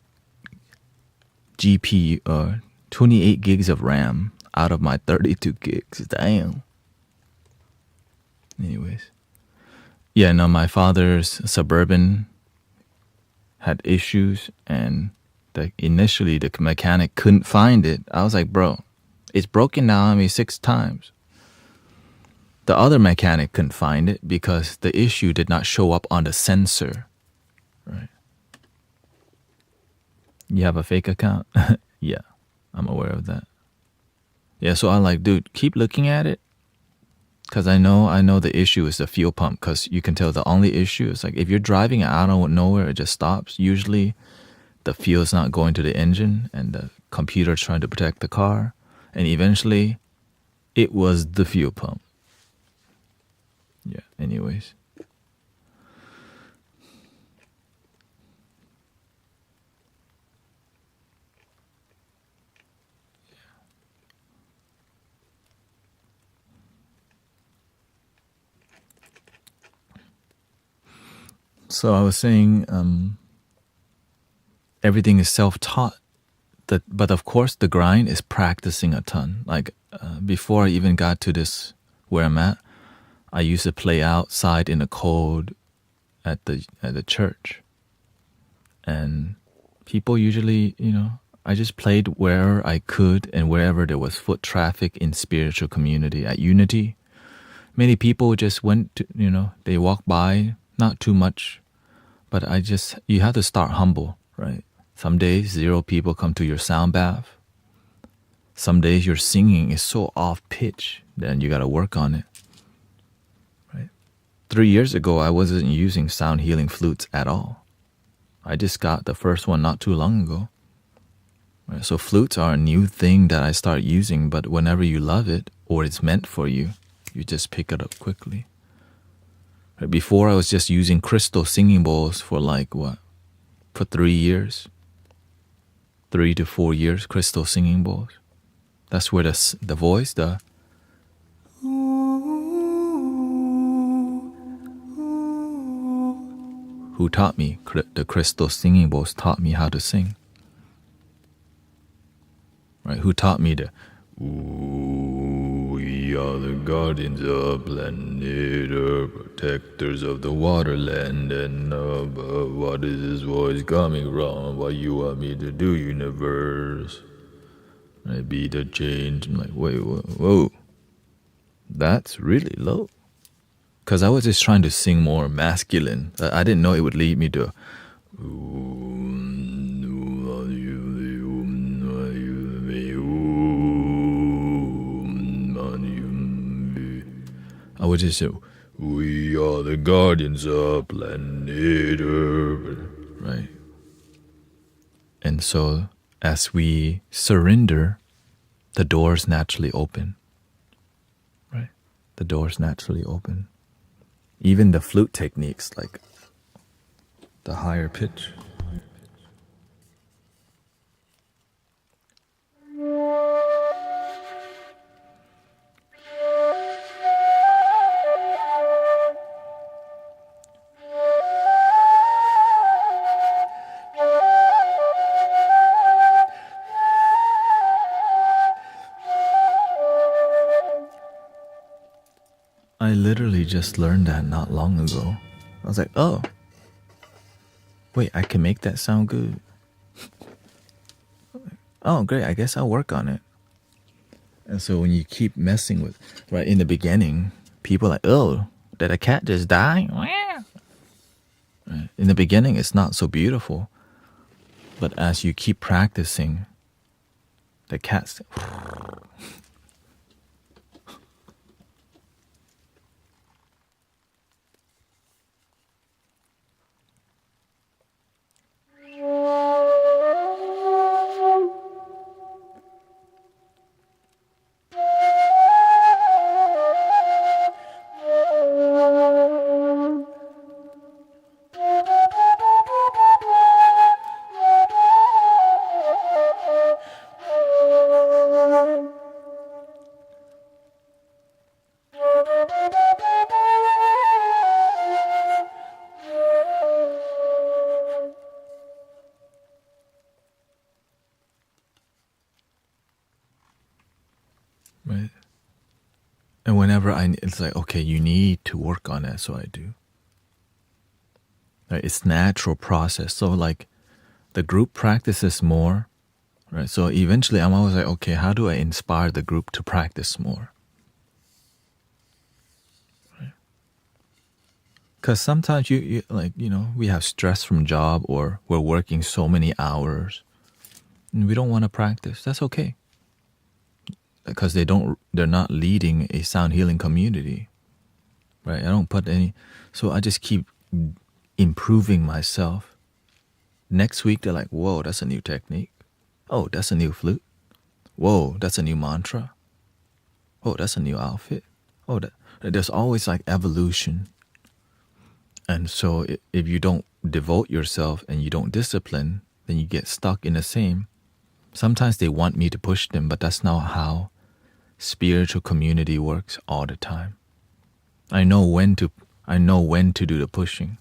GPU, 28 gigs of RAM out of my 32 gigs. Damn. Anyways. Yeah, no, my father's Suburban had issues and initially the mechanic couldn't find it. I was like, bro, it's broken now 6 times. The other mechanic couldn't find it because the issue did not show up on the sensor. Right. You have a fake account? Yeah, I'm aware of that. Yeah, so I'm like, dude, keep looking at it. Because I know the issue is the fuel pump. Because you can tell the only issue is like if you're driving out of nowhere, it just stops. Usually the fuel's not going to the engine and the computer's trying to protect the car. And eventually it was the fuel pump. Yeah, anyways. So I was saying everything is self-taught. But of course, the grind is practicing a ton. Like before I even got to this where I'm at, I used to play outside in the cold at the church. And people usually, I just played wherever I could and wherever there was foot traffic in spiritual community. At Unity, many people just went to, they walk by, not too much. But you have to start humble, right? Some days, 0 people come to your sound bath. Some days your singing is so off pitch, then you got to work on it, right? 3 years ago, I wasn't using sound healing flutes at all. I just got the first one not too long ago. Right? So flutes are a new thing that I start using, but whenever you love it or it's meant for you, you just pick it up quickly. Before I was just using crystal singing bowls for for 3 years. 3 to 4 years, crystal singing bowls. That's where the voice, who taught me, the crystal singing bowls taught me how to sing. Right? Who taught me the we are the guardians of planet Earth, protectors of the waterland, and what is this voice coming from? What you want me to do, universe? I be the change. I'm like, wait, whoa. That's really low. Because I was just trying to sing more masculine. I didn't know it would lead me to I would just say, we are the guardians of planet Earth. Right? And so, as we surrender, the doors naturally open. Right? The doors naturally open. Even the flute techniques, like the higher pitch. I literally just learned that not long ago. I was like, oh, wait, I can make that sound good. Oh, great, I guess I'll work on it. And so when you keep messing with, right, in the beginning, people are like, oh, did a cat just die? Right. In the beginning, it's not so beautiful. But as you keep practicing, the cat's... right? And whenever it's like, okay, you need to work on it, so I do. Right? It's natural process. So like the group practices more, right? So eventually I'm always like, okay, how do I inspire the group to practice more? Because sometimes you like, we have stress from job or we're working so many hours and we don't want to practice. That's okay. Because they're not leading a sound healing community, right? I don't put any, so I just keep improving myself. Next week, they're like, whoa, that's a new technique. Oh, that's a new flute. Whoa, that's a new mantra. Oh, that's a new outfit. Oh, there's always like evolution. And so if you don't devote yourself and you don't discipline, then you get stuck in the same. Sometimes they want me to push them, but that's not how spiritual community works all the time. I know when to do the pushing.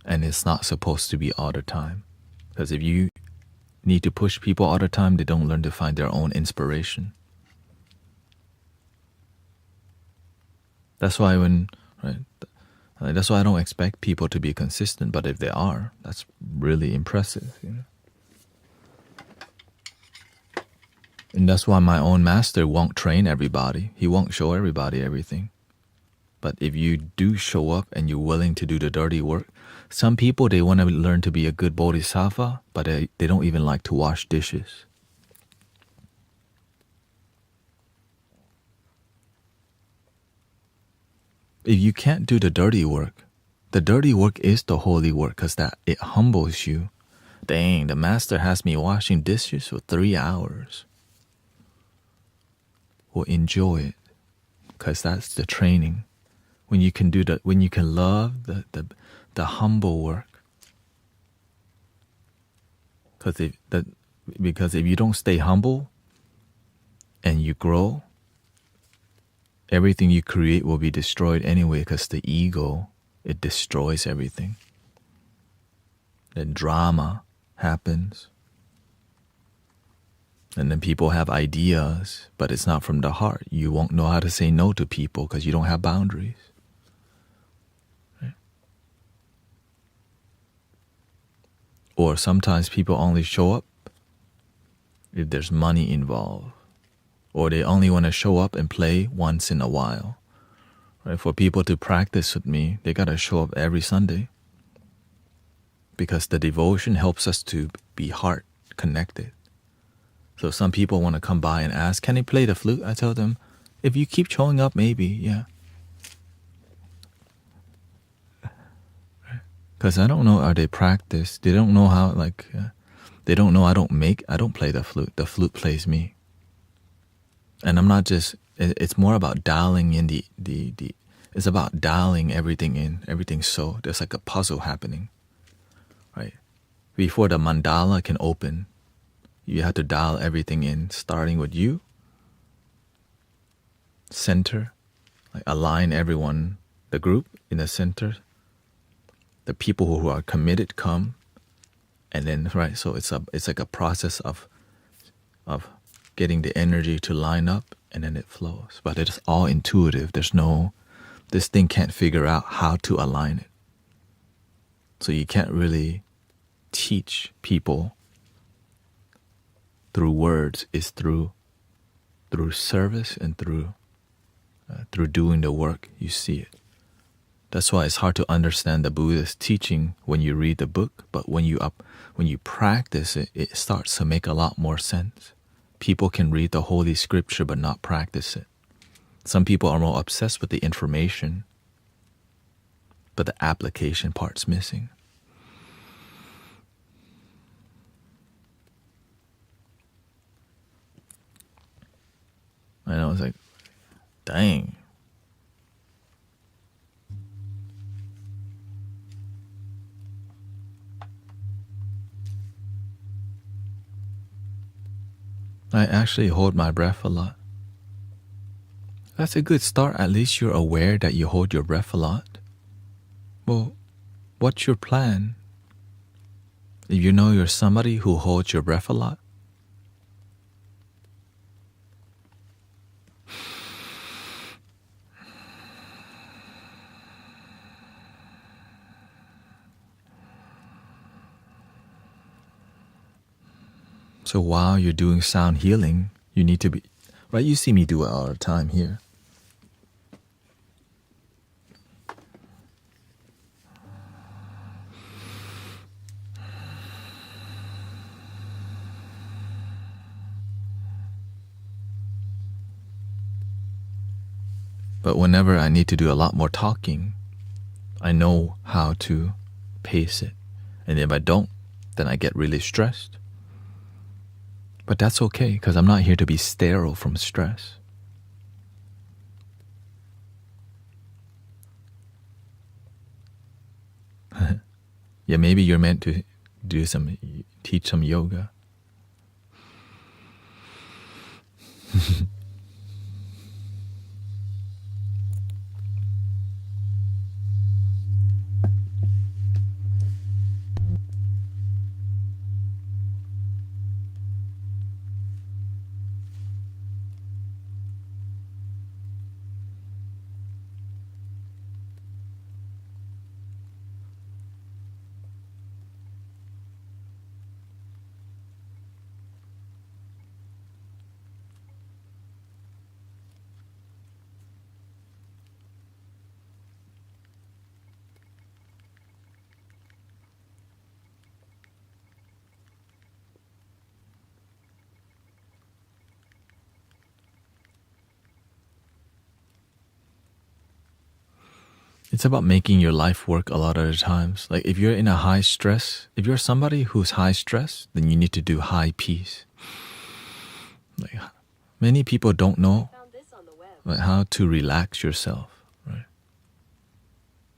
And it's not supposed to be all the time. Because if you need to push people all the time, they don't learn to find their own inspiration. That's why that's why I don't expect people to be consistent, but if they are, that's really impressive, And that's why my own master won't train everybody. He won't show everybody everything. But if you do show up and you're willing to do the dirty work, some people, they want to learn to be a good bodhisattva, but they don't even like to wash dishes. If you can't do the dirty work is the holy work because that it humbles you. Dang, the master has me washing dishes for 3 hours. Well, enjoy it because that's the training. When you can love the humble work. Because if you don't stay humble and you grow, everything you create will be destroyed anyway because the ego, it destroys everything. The drama happens. And then people have ideas, but it's not from the heart. You won't know how to say no to people because you don't have boundaries. Right? Or sometimes people only show up if there's money involved. Or they only want to show up and play once in a while. Right? For people to practice with me, they got to show up every Sunday. Because the devotion helps us to be heart connected. So some people want to come by and ask, can they play the flute? I tell them, if you keep showing up, maybe, yeah. Because I don't know, are they practiced? They don't know how, they don't know I don't play the flute. The flute plays me. And I'm not just, it's more about dialing in it's about dialing everything in, everything so. There's like a puzzle happening, right? Before the mandala can open, you have to dial everything in, starting with you, center, like align everyone, the group in the center, the people who are committed come, and then, right, so it's like a process of getting the energy to line up, and then it flows. But it's all intuitive. This thing can't figure out how to align it. So you can't really teach people through words. It's through service and through doing the work. You see it. That's why it's hard to understand the Buddhist teaching when you read the book. But when you practice it, it starts to make a lot more sense. People can read the Holy Scripture but not practice it. Some people are more obsessed with the information, but the application part's missing. And I was like, dang. I actually hold my breath a lot. That's a good start. At least you're aware that you hold your breath a lot. Well, what's your plan? If you know you're somebody who holds your breath a lot, So while you're doing sound healing, you need to be, right? You see me do it all the time here. But whenever I need to do a lot more talking, I know how to pace it. And if I don't, then I get really stressed. But that's okay, because I'm not here to be sterile from stress. Yeah, maybe you're meant to teach some yoga. It's about making your life work a lot of the times. Like if you're in a high stress, if you're somebody who's high stress, then you need to do high peace. Like many people don't know like how to relax yourself, right?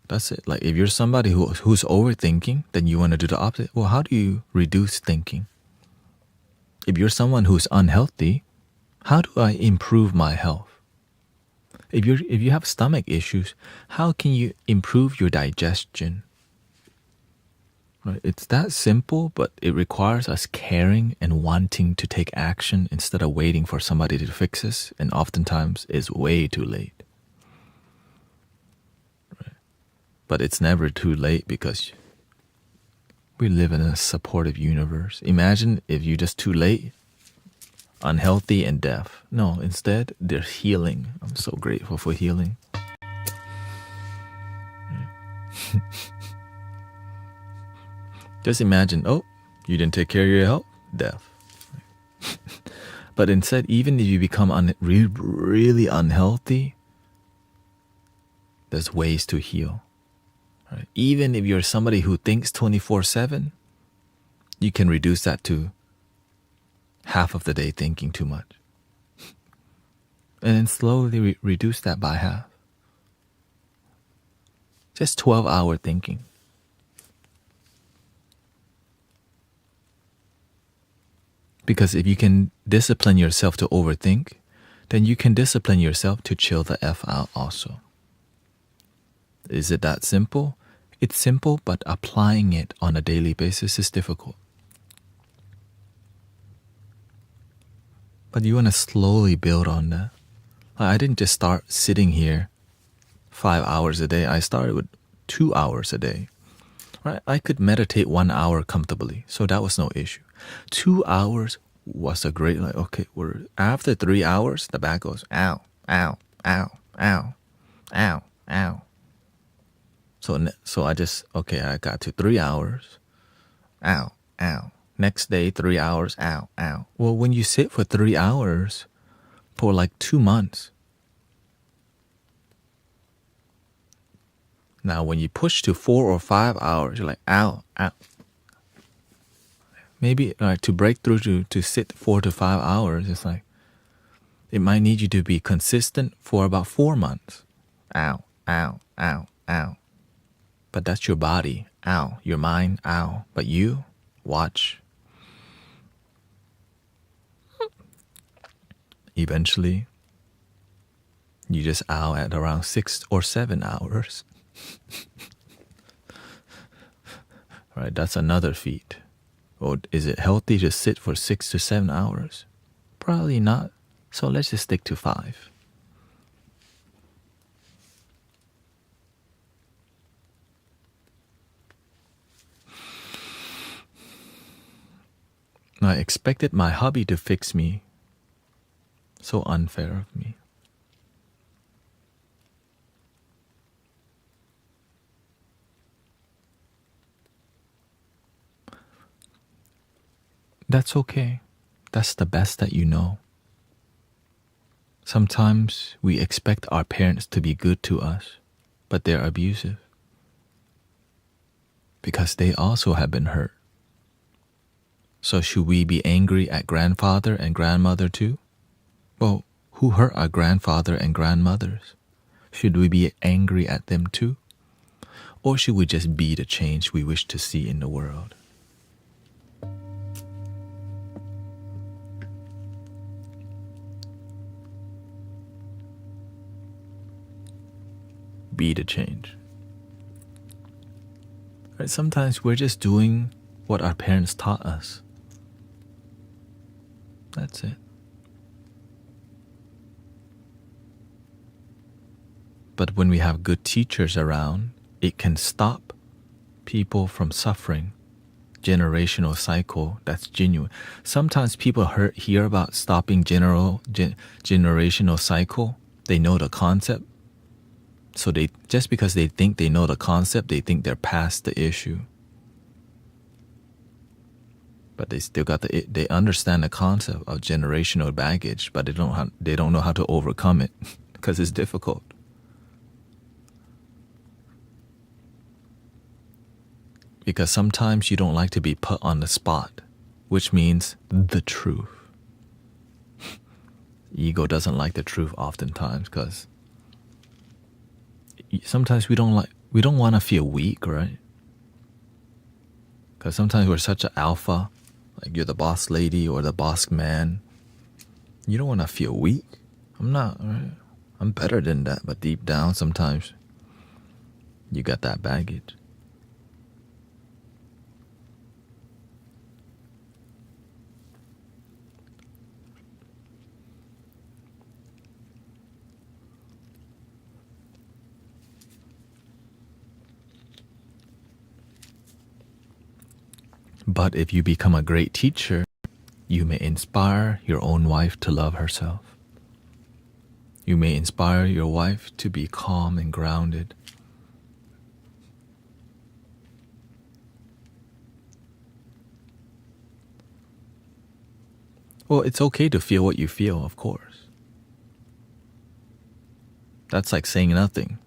That's it. Like if you're somebody who's overthinking, then you want to do the opposite. Well, how do you reduce thinking? If you're someone who's unhealthy, how do I improve my health? If you have stomach issues, how can you improve your digestion? Right? It's that simple, but it requires us caring and wanting to take action instead of waiting for somebody to fix us, and oftentimes it's way too late. Right? But it's never too late because we live in a supportive universe. Imagine if you're just too late, unhealthy and deaf. No, instead, there's healing. I'm so grateful for healing. Just imagine, oh, you didn't take care of your health, deaf. But instead, even if you become really unhealthy, there's ways to heal. Right? Even if you're somebody who thinks 24/7, you can reduce that to half of the day thinking too much. And then slowly reduce that by half. Just 12-hour thinking. Because if you can discipline yourself to overthink, then you can discipline yourself to chill the F out also. Is it that simple? It's simple, but applying it on a daily basis is difficult. But you want to slowly build on that. I didn't just start sitting here 5 hours a day. I started with 2 hours a day. Right? I could meditate 1 hour comfortably, so that was no issue. 2 hours was a great, like, okay, after 3 hours, the back goes, ow, ow, ow, ow, ow, ow. So I just, okay, I got to 3 hours, ow, ow. Next day, 3 hours, ow, ow. Well, when you sit for 3 hours for like 2 months, now when you push to 4 or 5 hours, you're like, ow, ow. Maybe to break through to sit 4 to 5 hours, it's like, it might need you to be consistent for about 4 months. Ow, ow, ow, ow. But that's your body, ow. Your mind, ow. But you, watch. Eventually, you just ow at around 6 or 7 hours. Right, that's another feat. Or is it healthy to sit for 6 to 7 hours? Probably not. So let's just stick to 5. I expected my hubby to fix me. So unfair of me. That's okay. That's the best that you know. Sometimes we expect our parents to be good to us, but they're abusive. Because they also have been hurt. So should we be angry at grandfather and grandmother too? Well, who hurt our grandfather and grandmothers? Should we be angry at them too? Or should we just be the change we wish to see in the world? Be the change. Right? Sometimes we're just doing what our parents taught us. That's it. But when we have good teachers around, it can stop people from suffering. Generational cycle that's genuine. Sometimes people hear about stopping generational cycle. They know the concept. So they just because they think they know the concept, they think they're past the issue. But they still they understand the concept of generational baggage, but they don't know how to overcome it because it's difficult. Because sometimes you don't like to be put on the spot, which means the truth. Ego doesn't like the truth oftentimes because sometimes we don't want to feel weak, right? Because sometimes we're such an alpha, like you're the boss lady or the boss man. You don't want to feel weak. I'm not, right? I'm better than that, but deep down sometimes you got that baggage. But if you become a great teacher, you may inspire your own wife to love herself. You may inspire your wife to be calm and grounded. Well, it's okay to feel what you feel, of course. That's like saying nothing.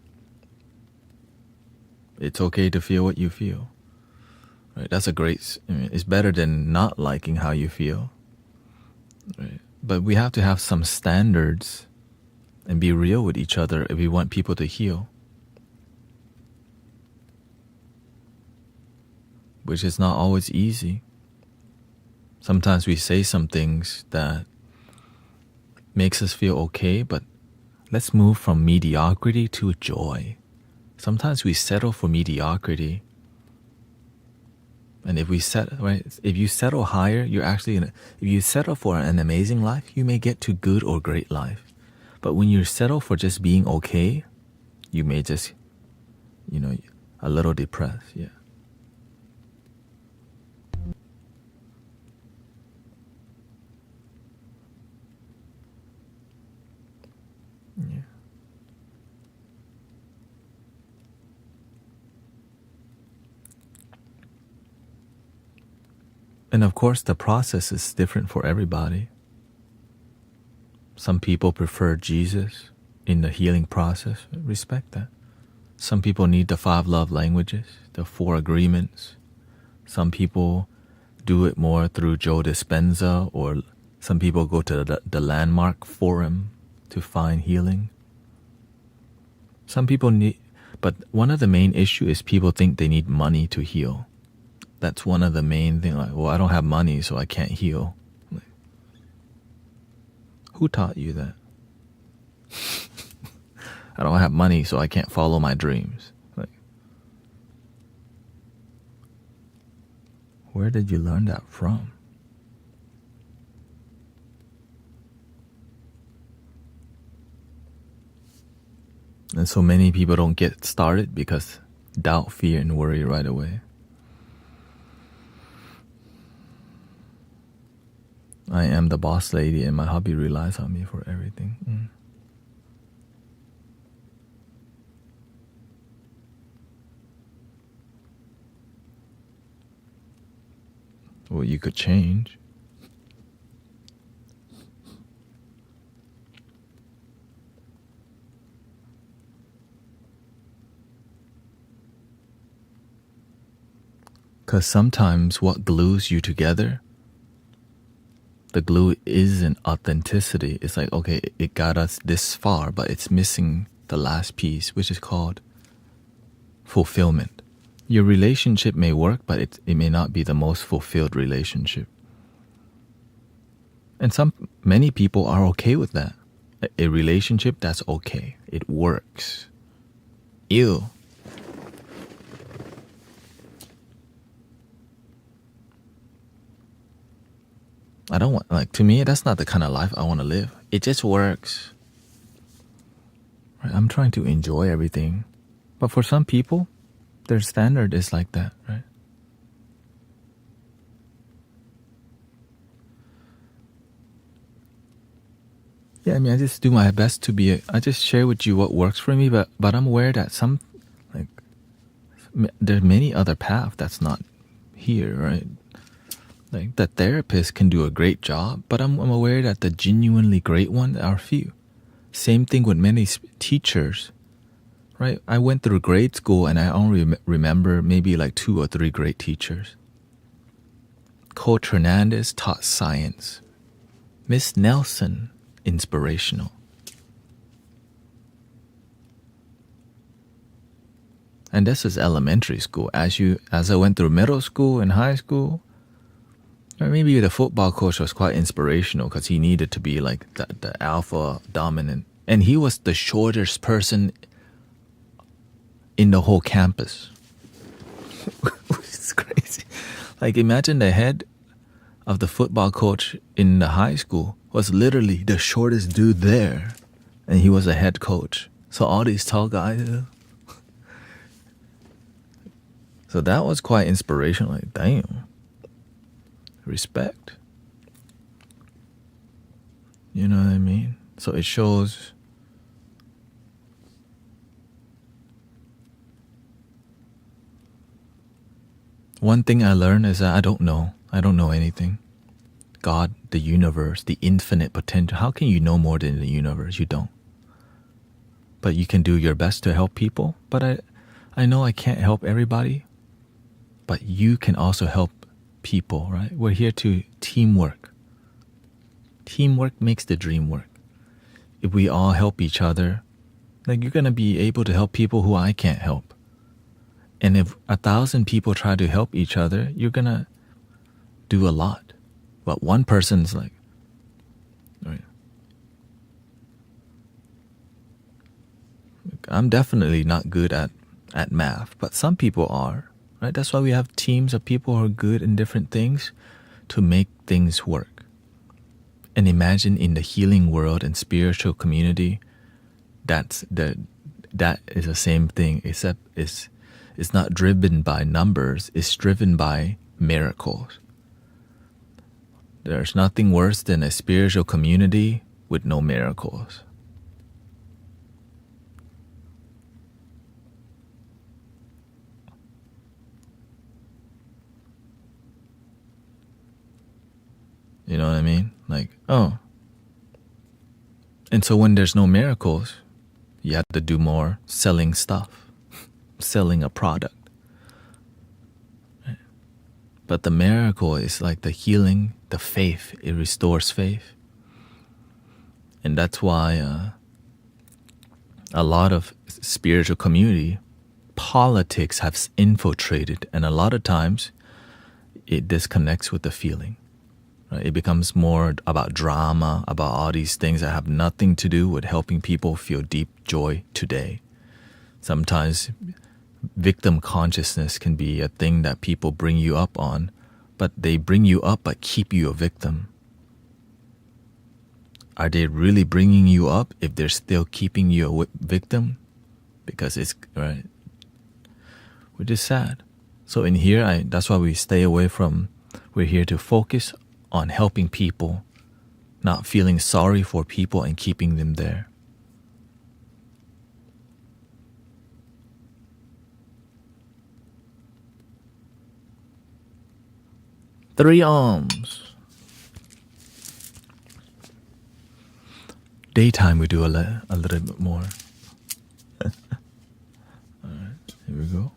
It's okay to feel what you feel. Right? That's it's better than not liking how you feel. Right? But we have to have some standards and be real with each other if we want people to heal. Which is not always easy. Sometimes we say some things that makes us feel okay, but let's move from mediocrity to joy. Sometimes we settle for mediocrity. And if you settle higher, if you settle for an amazing life, you may get to good or great life. But when you settle for just being okay, you may just, a little depressed, yeah. Yeah. And of course, the process is different for everybody. Some people prefer Jesus in the healing process. Respect that. Some people need the 5 love languages, the 4 agreements. Some people do it more through Joe Dispenza, or some people go to the Landmark Forum to find healing. Some people but one of the main issues is people think they need money to heal. That's one of the main things. Like, well, I don't have money, so I can't heal. Like, who taught you that? I don't have money, so I can't follow my dreams. Like, where did you learn that from? And so many people don't get started because doubt, fear, and worry right away. I am the boss lady and my hubby relies on me for everything. Well, you could change. Because sometimes what glues you together, the glue isn't authenticity. It's like, okay, it got us this far, but it's missing the last piece, which is called fulfillment. Your relationship may work, but it may not be the most fulfilled relationship. And many people are okay with that. A relationship that's okay. It works. Ew. I don't want, like, to me, that's not the kind of life I want to live. It just works. Right? I'm trying to enjoy everything. But for some people, their standard is like that, right? Yeah, I mean, I just do my best to be, I just share with you what works for me, but I'm aware that there's many other paths that's not here, right? Like, the therapist can do a great job, but I'm aware that the genuinely great ones are few. Same thing with many teachers, right? I went through grade school and I only remember maybe like 2 or 3 great teachers. Coach Hernandez taught science. Miss Nelson, inspirational. And this is elementary school. As I went through middle school and high school, or maybe the football coach was quite inspirational because he needed to be like the alpha dominant. And he was the shortest person in the whole campus. It's crazy. Like, imagine the head of the football coach in the high school was literally the shortest dude there. And he was a head coach. So all these tall guys. So that was quite inspirational. Like, damn. Respect. You know what I mean? So it shows one thing I learned is that I don't know anything. God, the universe, the infinite potential. How can you know more than the universe? You don't. But you can do your best to help people. But I know I can't help everybody. But you can also help people, right? We're here to teamwork. Teamwork makes the dream work. If we all help each other, like, you're going to be able to help people who I can't help. And if 1,000 people try to help each other, you're going to do a lot. But one person's like, right? I'm definitely not good at math, but some people are. Right? That's why we have teams of people who are good in different things to make things work. And imagine in the healing world and spiritual community, that is the same thing, except it's not driven by numbers, it's driven by miracles. There's nothing worse than a spiritual community with no miracles. You know what I mean? Like, oh. And so when there's no miracles, you have to do more selling stuff, selling a product. Right? But the miracle is like the healing, the faith. It restores faith. And that's why a lot of spiritual community, politics have infiltrated. And a lot of times, it disconnects with the feeling. It becomes more about drama, about all these things that have nothing to do with helping people feel deep joy today. Sometimes victim consciousness can be a thing that people bring you up on, but they bring you up but keep you a victim. Are they really bringing you up if they're still keeping you a victim? Because it's, right, which is sad. So in here, that's why we stay away from, we're here to focus on helping people, not feeling sorry for people and keeping them there. Three arms. Daytime we do a little bit more. All right, here we go.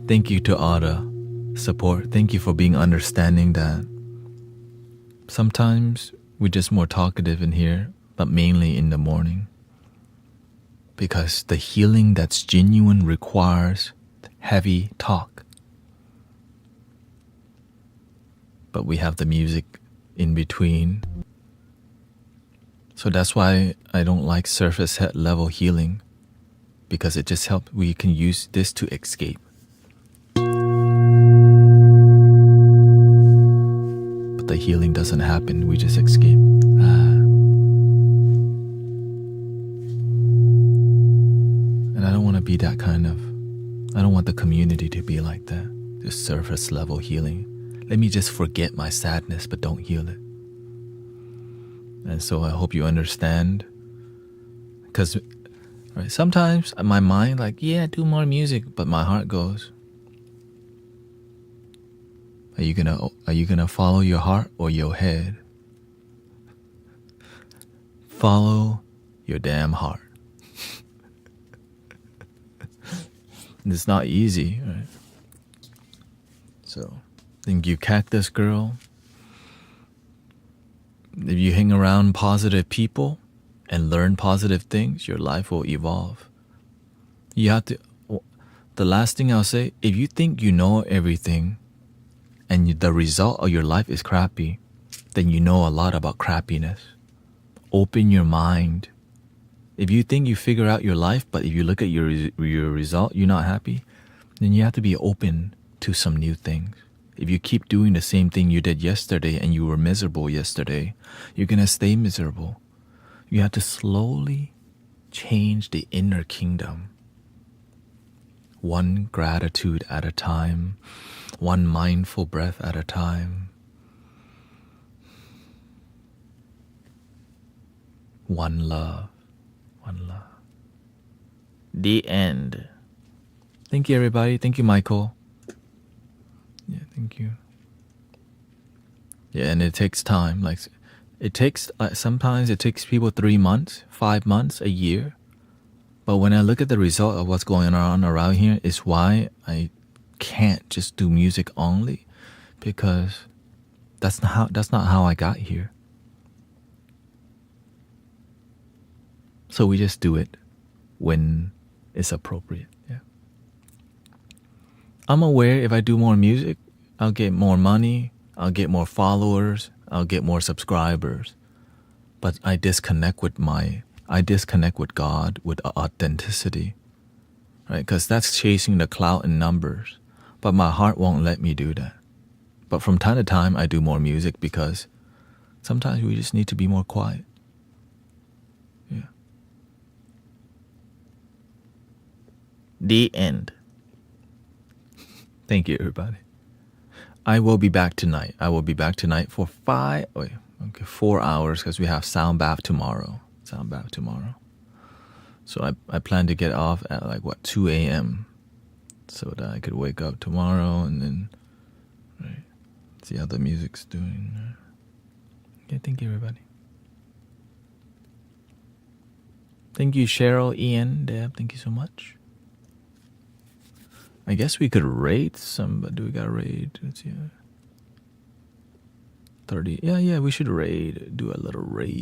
Thank you to all the support. Thank you for being understanding that sometimes we're just more talkative in here, but mainly in the morning. Because the healing that's genuine requires heavy talk. But we have the music in between. So that's why I don't like surface head level healing. Because it just helps. We can use this to escape. But the healing doesn't happen. We just escape. And I don't want to be that kind of... I don't want the community to be like that. Just surface level healing. Let me just forget my sadness, but don't heal it. And so I hope you understand. Because right, sometimes my mind like, yeah, do more music. But my heart goes, are you gonna follow your heart or your head? Follow your damn heart. It's not easy, right? So, thank you, Cactus Girl. If you hang around positive people and learn positive things, your life will evolve. You have to. The last thing I'll say, if you think you know everything, and the result of your life is crappy, then you know a lot about crappiness. Open your mind. If you think you figure out your life, but if you look at your result, you're not happy, then you have to be open to some new things. If you keep doing the same thing you did yesterday and you were miserable yesterday, you're going to stay miserable. You have to slowly change the inner kingdom. One gratitude at a time. One mindful breath at a time. One love. One love. The end. Thank you, everybody. Thank you, Michael. Yeah, thank you. Yeah, and it takes time. Like, it takes, sometimes it takes people 3 months, 5 months, a year. But when I look at the result of what's going on around here, is why I can't just do music only, because that's not how I got here. So we just do it when it's appropriate. Yeah. I'm aware if I do more music, I'll get more money, I'll get more followers, I'll get more subscribers. But I disconnect with God, with authenticity, right? Because that's chasing the clout and numbers. But my heart won't let me do that. But from time to time, I do more music because sometimes we just need to be more quiet. Yeah. The end. Thank you, everybody. I will be back tonight. I will be back tonight for 4 hours because we have sound bath tomorrow. So I plan to get off at 2 a.m. so that I could wake up tomorrow and then see how the music's doing. Yeah, thank you, everybody. Thank you, Cheryl, Ian, Deb. Thank you so much. I guess we could rate somebody. We got to rate. Let's see. 30. Yeah, we should raid. Do a little raid.